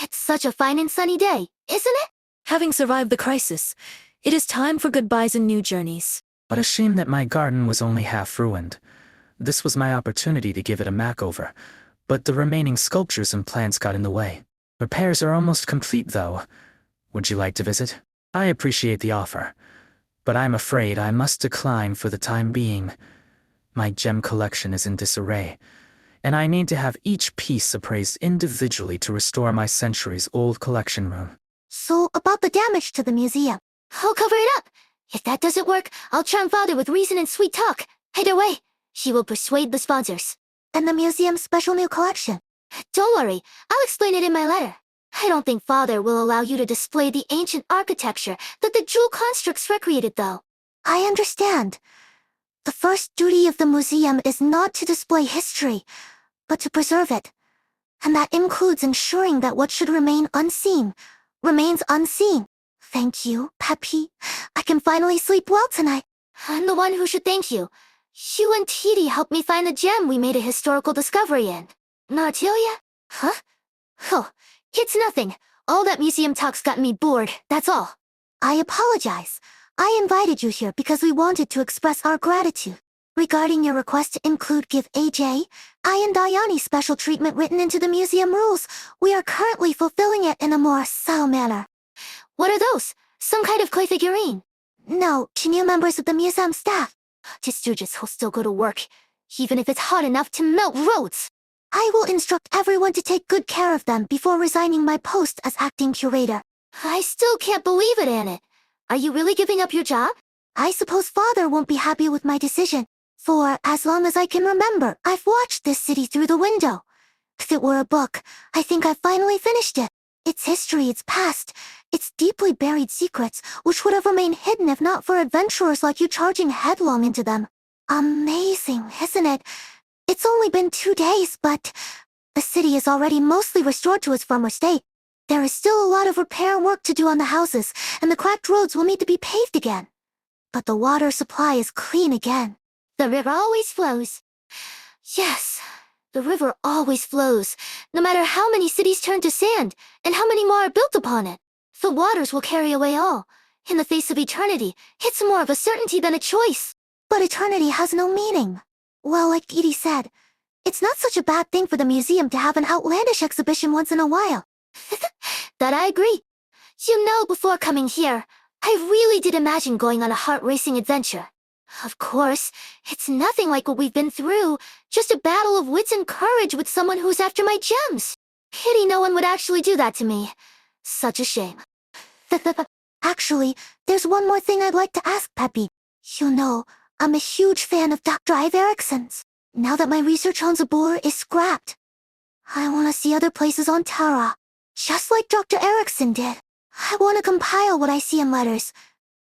It's such a fine and sunny day, isn't it? Having survived the crisis, it is time for goodbyes and new journeys. What a shame that my garden was only half ruined. This was my opportunity to give it a makeover, but the remaining sculptures and plants got in the way. Repairs are almost complete, though. Would you like to visit? I appreciate the offer, but I'm afraid I must decline for the time being. My gem collection is in disarray, and I need to have each piece appraised individually to restore my centuries-old collection room. So, about the damage to the museum. I'll cover it up. If that doesn't work, I'll charm Father with reason and sweet talk. Either way, she will persuade the sponsors. And the museum's special new collection. Don't worry, I'll explain it in my letter. I don't think Father will allow you to display the ancient architecture that the jewel constructs recreated, though. I understand. The first duty of the museum is not to display history, but to preserve it. And that includes ensuring that what should remain unseen remains unseen. Thank you, Peppy. I can finally sleep well tonight. I'm the one who should thank you. You and Titi helped me find the gem we made a historical discovery in. Nartilia? Huh? Oh, it's nothing. All that museum talk's got me bored, that's all. I apologize. I invited you here because we wanted to express our gratitude. Regarding your request to include give AJ, I and Dayani special treatment written into the museum rules, we are currently fulfilling it in a more subtle manner. What are those? Some kind of clay figurine? No, to new members of the museum staff. To stooges who'll still go to work, even if it's hot enough to melt roads. I will instruct everyone to take good care of them before resigning my post as acting curator. I still can't believe it, Annette. Are you really giving up your job? I suppose Father won't be happy with my decision. For as long as I can remember, I've watched this city through the window. If it were a book, I think I've finally finished it. Its history, its past, its deeply buried secrets, which would have remained hidden if not for adventurers like you charging headlong into them. Amazing, isn't it? It's only been 2 days, but The city is already mostly restored to its former state. There is still a lot of repair work to do on the houses, and the cracked roads will need to be paved again. But the water supply is clean again. The river always flows. Yes, the river always flows, no matter how many cities turn to sand, and how many more are built upon it. The waters will carry away all. In the face of eternity, it's more of a certainty than a choice. But eternity has no meaning. Well, like Edie said, it's not such a bad thing for the museum to have an outlandish exhibition once in a while. That I agree. You know, before coming here, I really did imagine going on a heart-racing adventure. Of course, it's nothing like what we've been through, just a battle of wits and courage with someone who's after my gems. Pity no one would actually do that to me. Such a shame. Actually, there's one more thing I'd like to ask Peppy. You know, I'm a huge fan of Dr. Ive Erickson's. Now that my research on Zabur is scrapped, I want to see other places on Terra, just like Dr. Erickson did. I want to compile what I see in letters,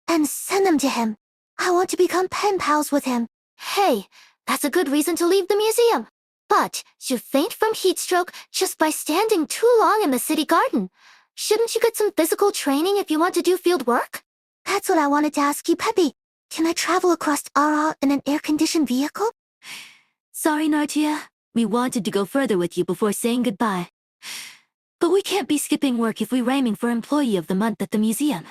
and send them to him. I want to become pen pals with him. Hey, that's a good reason to leave the museum. But you faint from heat stroke just by standing too long in the city garden. Shouldn't you get some physical training if you want to do field work? That's what I wanted to ask you, Peppy. Can I travel across Ara in an air-conditioned vehicle? Sorry, Nartia. We wanted to go further with you before saying goodbye. But we can't be skipping work if we're aiming for Employee of the Month at the museum.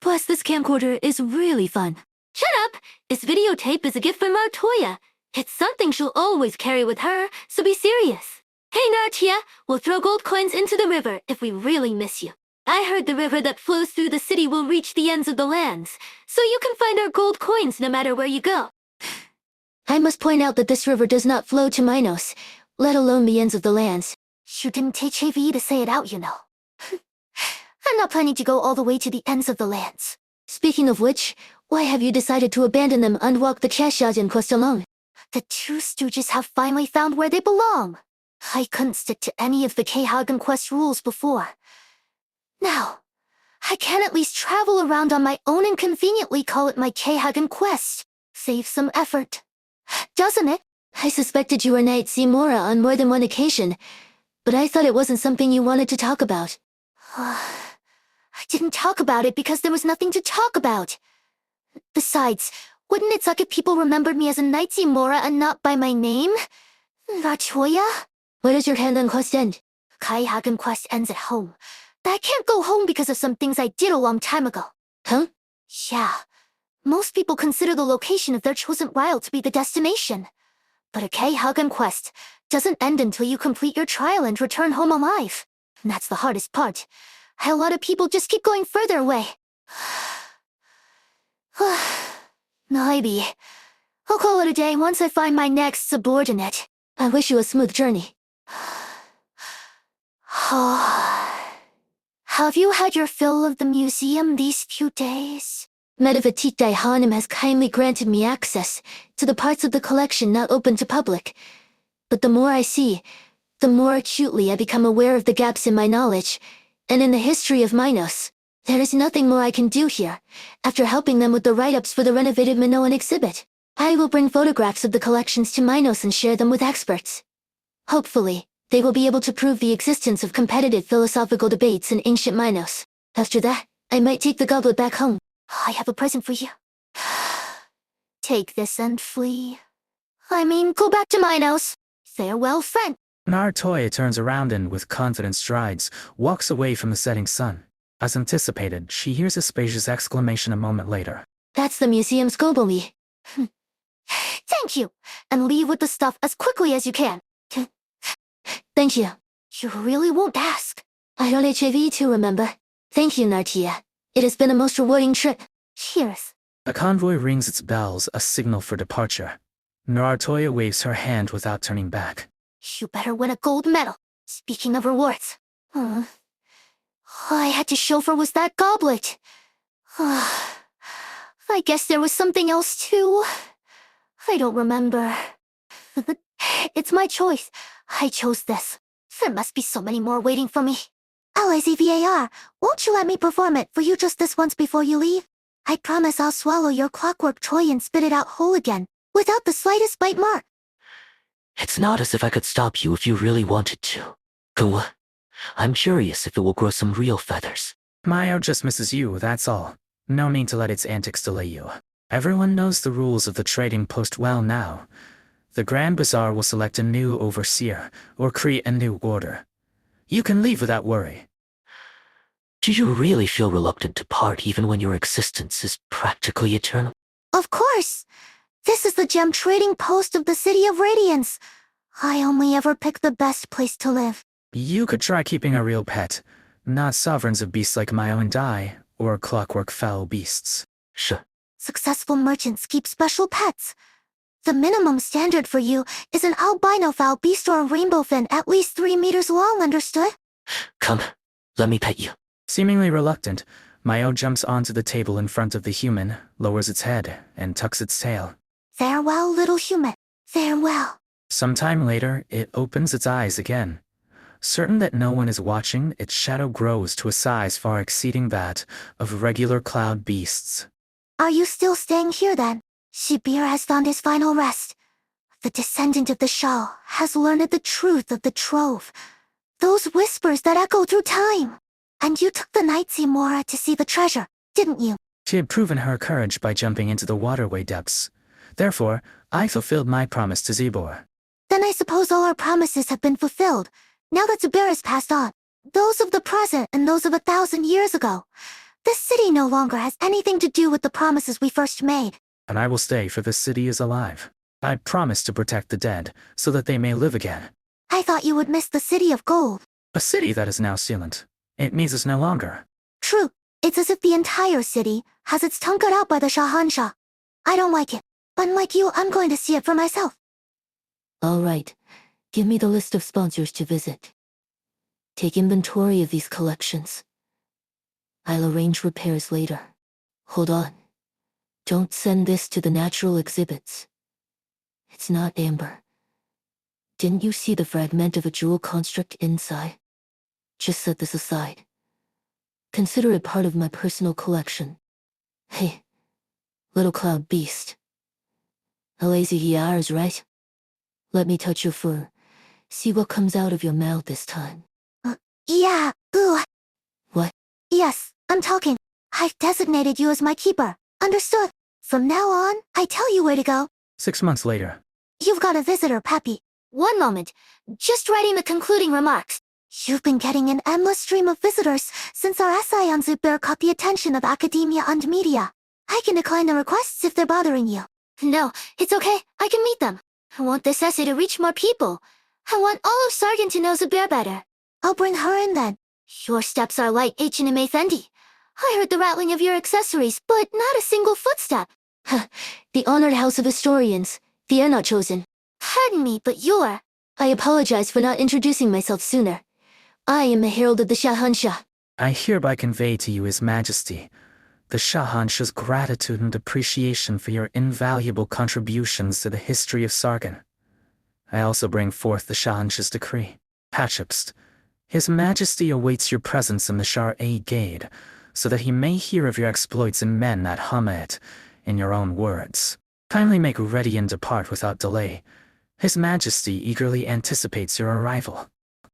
Plus, this camcorder is really fun. Shut up! This videotape is a gift from Artoya. It's something she'll always carry with her, so be serious. Hey, Nartia, we'll throw gold coins into the river if we really miss you. I heard the river that flows through the city will reach the ends of the lands, so you can find our gold coins no matter where you go. I must point out that this river does not flow to Minos, let alone the ends of the lands. You didn't take HAVE to say it out, you know. I'm not planning to go all the way to the ends of the lands. Speaking of which, why have you decided to abandon them and walk the Cheshire quest alone? The two stooges have finally found where they belong. I couldn't stick to any of the K-Hagen quest rules before. Now, I can at least travel around on my own and conveniently call it my K-Hagen quest. Save some effort. Doesn't it? I suspected you were Knight Seymour on more than one occasion, but I thought it wasn't something you wanted to talk about. I didn't talk about it because there was nothing to talk about. Besides, wouldn't it suck if people remembered me as a Knight Seymour and not by my name? Artoya? Where does your K-Hagen quest end? K-Hagen quest ends at home. But I can't go home because of some things I did a long time ago. Huh? Yeah. Most people consider the location of their chosen wild to be the destination. But a K-Hagen quest doesn't end until you complete your trial and return home alive. And that's the hardest part. A lot of people just keep going further away. Maybe. I'll call it a day once I find my next subordinate. I wish you a smooth journey. Have you had your fill of the museum these few days? Medivatitai Hanem has kindly granted me access to the parts of the collection not open to public. But the more I see, the more acutely I become aware of the gaps in my knowledge, and in the history of Minos. There is nothing more I can do here, after helping them with the write-ups for the renovated Minoan exhibit. I will bring photographs of the collections to Minos and share them with experts. Hopefully, they will be able to prove the existence of competitive philosophical debates in ancient Minos. After that, I might take the goblet back home. I have a present for you. Take this and flee. I mean, go back to Minos. Farewell, friend. Nartoya turns around and, with confident strides, walks away from the setting sun. As anticipated, she hears Aspasia's exclamation a moment later. That's the museum's Goboli. Thank you, and leave with the stuff as quickly as you can. Thank you. You really won't ask. I don't HAV too, remember? Thank you, Nartia. It has been a most rewarding trip. Cheers. A convoy rings its bells, a signal for departure. Nartoya waves her hand without turning back. You better win a gold medal. Speaking of rewards. All I had to show for was that goblet. I guess there was something else too. I don't remember. It's my choice. I chose this. There must be so many more waiting for me. LAZVAR, won't you let me perform it for you just this once before you leave? I promise I'll swallow your clockwork toy and spit it out whole again, without the slightest bite mark. It's not as if I could stop you if you really wanted to. I'm curious if it will grow some real feathers. Mayo just misses you, that's all. No need to let its antics delay you. Everyone knows the rules of the trading post well now. The Grand Bazaar will select a new overseer, or create a new order. You can leave without worry. Do you really feel reluctant to part even when your existence is practically eternal? Of course! This is the gem trading post of the City of Radiance. I only ever pick the best place to live. You could try keeping a real pet, not sovereigns of beasts like Mayo and I, or clockwork foul beasts. Sure. Successful merchants keep special pets. The minimum standard for you is an albino foul beast or a rainbow fin at least 3 meters long, understood? Come, let me pet you. Seemingly reluctant, Mayo jumps onto the table in front of the human, lowers its head, and tucks its tail. Farewell, little human. Farewell. Some time later, it opens its eyes again. Certain that no one is watching, its shadow grows to a size far exceeding that of regular cloud beasts. Are you still staying here then? Shibir has found his final rest. The descendant of the Shah has learned the truth of the trove. Those whispers that echo through time. And you took the night Mora to see the treasure, didn't you? She had proven her courage by jumping into the waterway depths. Therefore, I fulfilled my promise to Zebor. Then I suppose all our promises have been fulfilled, now that Zubair has passed on. Those of the present and those of 1,000 years ago. This city no longer has anything to do with the promises we first made. And I will stay, for the city is alive. I promise to protect the dead, so that they may live again. I thought you would miss the City of Gold. A city that is now sealant. It needs us no longer. True, it's as if the entire city has its tongue cut out by the Shahanshah. I don't like it. Unlike you, I'm going to see it for myself. All right. Give me the list of sponsors to visit. Take inventory of these collections. I'll arrange repairs later. Hold on. Don't send this to the natural exhibits. It's not amber. Didn't you see the fragment of a jewel construct inside? Just set this aside. Consider it part of my personal collection. Hey, little cloud beast. A lazy yours, right? Let me touch your fur. See what comes out of your mouth this time. Yeah, ooh. What? Yes, I'm talking. I've designated you as my keeper. Understood? From now on, I tell you where to go. 6 months later. You've got a visitor, Peppy. One moment. Just writing the concluding remarks. You've been getting an endless stream of visitors since our essay on Zubair caught the attention of academia and media. I can decline the requests if they're bothering you. No, it's okay. I can meet them. I want this essay to reach more people. I want all of Sargon to know Zubair better. I'll bring her in then. Your steps are light, H&M Fendi. I heard the rattling of your accessories, but not a single footstep. The honored house of historians. The are not chosen. Pardon me, but you're... I apologize for not introducing myself sooner. I am a herald of the Shahanshah. I hereby convey to you His Majesty the Shahanshah's gratitude and appreciation for your invaluable contributions to the history of Sargon. I also bring forth the Shahanshah's decree. Hatshepsut, His Majesty awaits your presence in the Shar-e-Gade, so that he may hear of your exploits in men at Hamet, in your own words. Kindly make ready and depart without delay. His Majesty eagerly anticipates your arrival.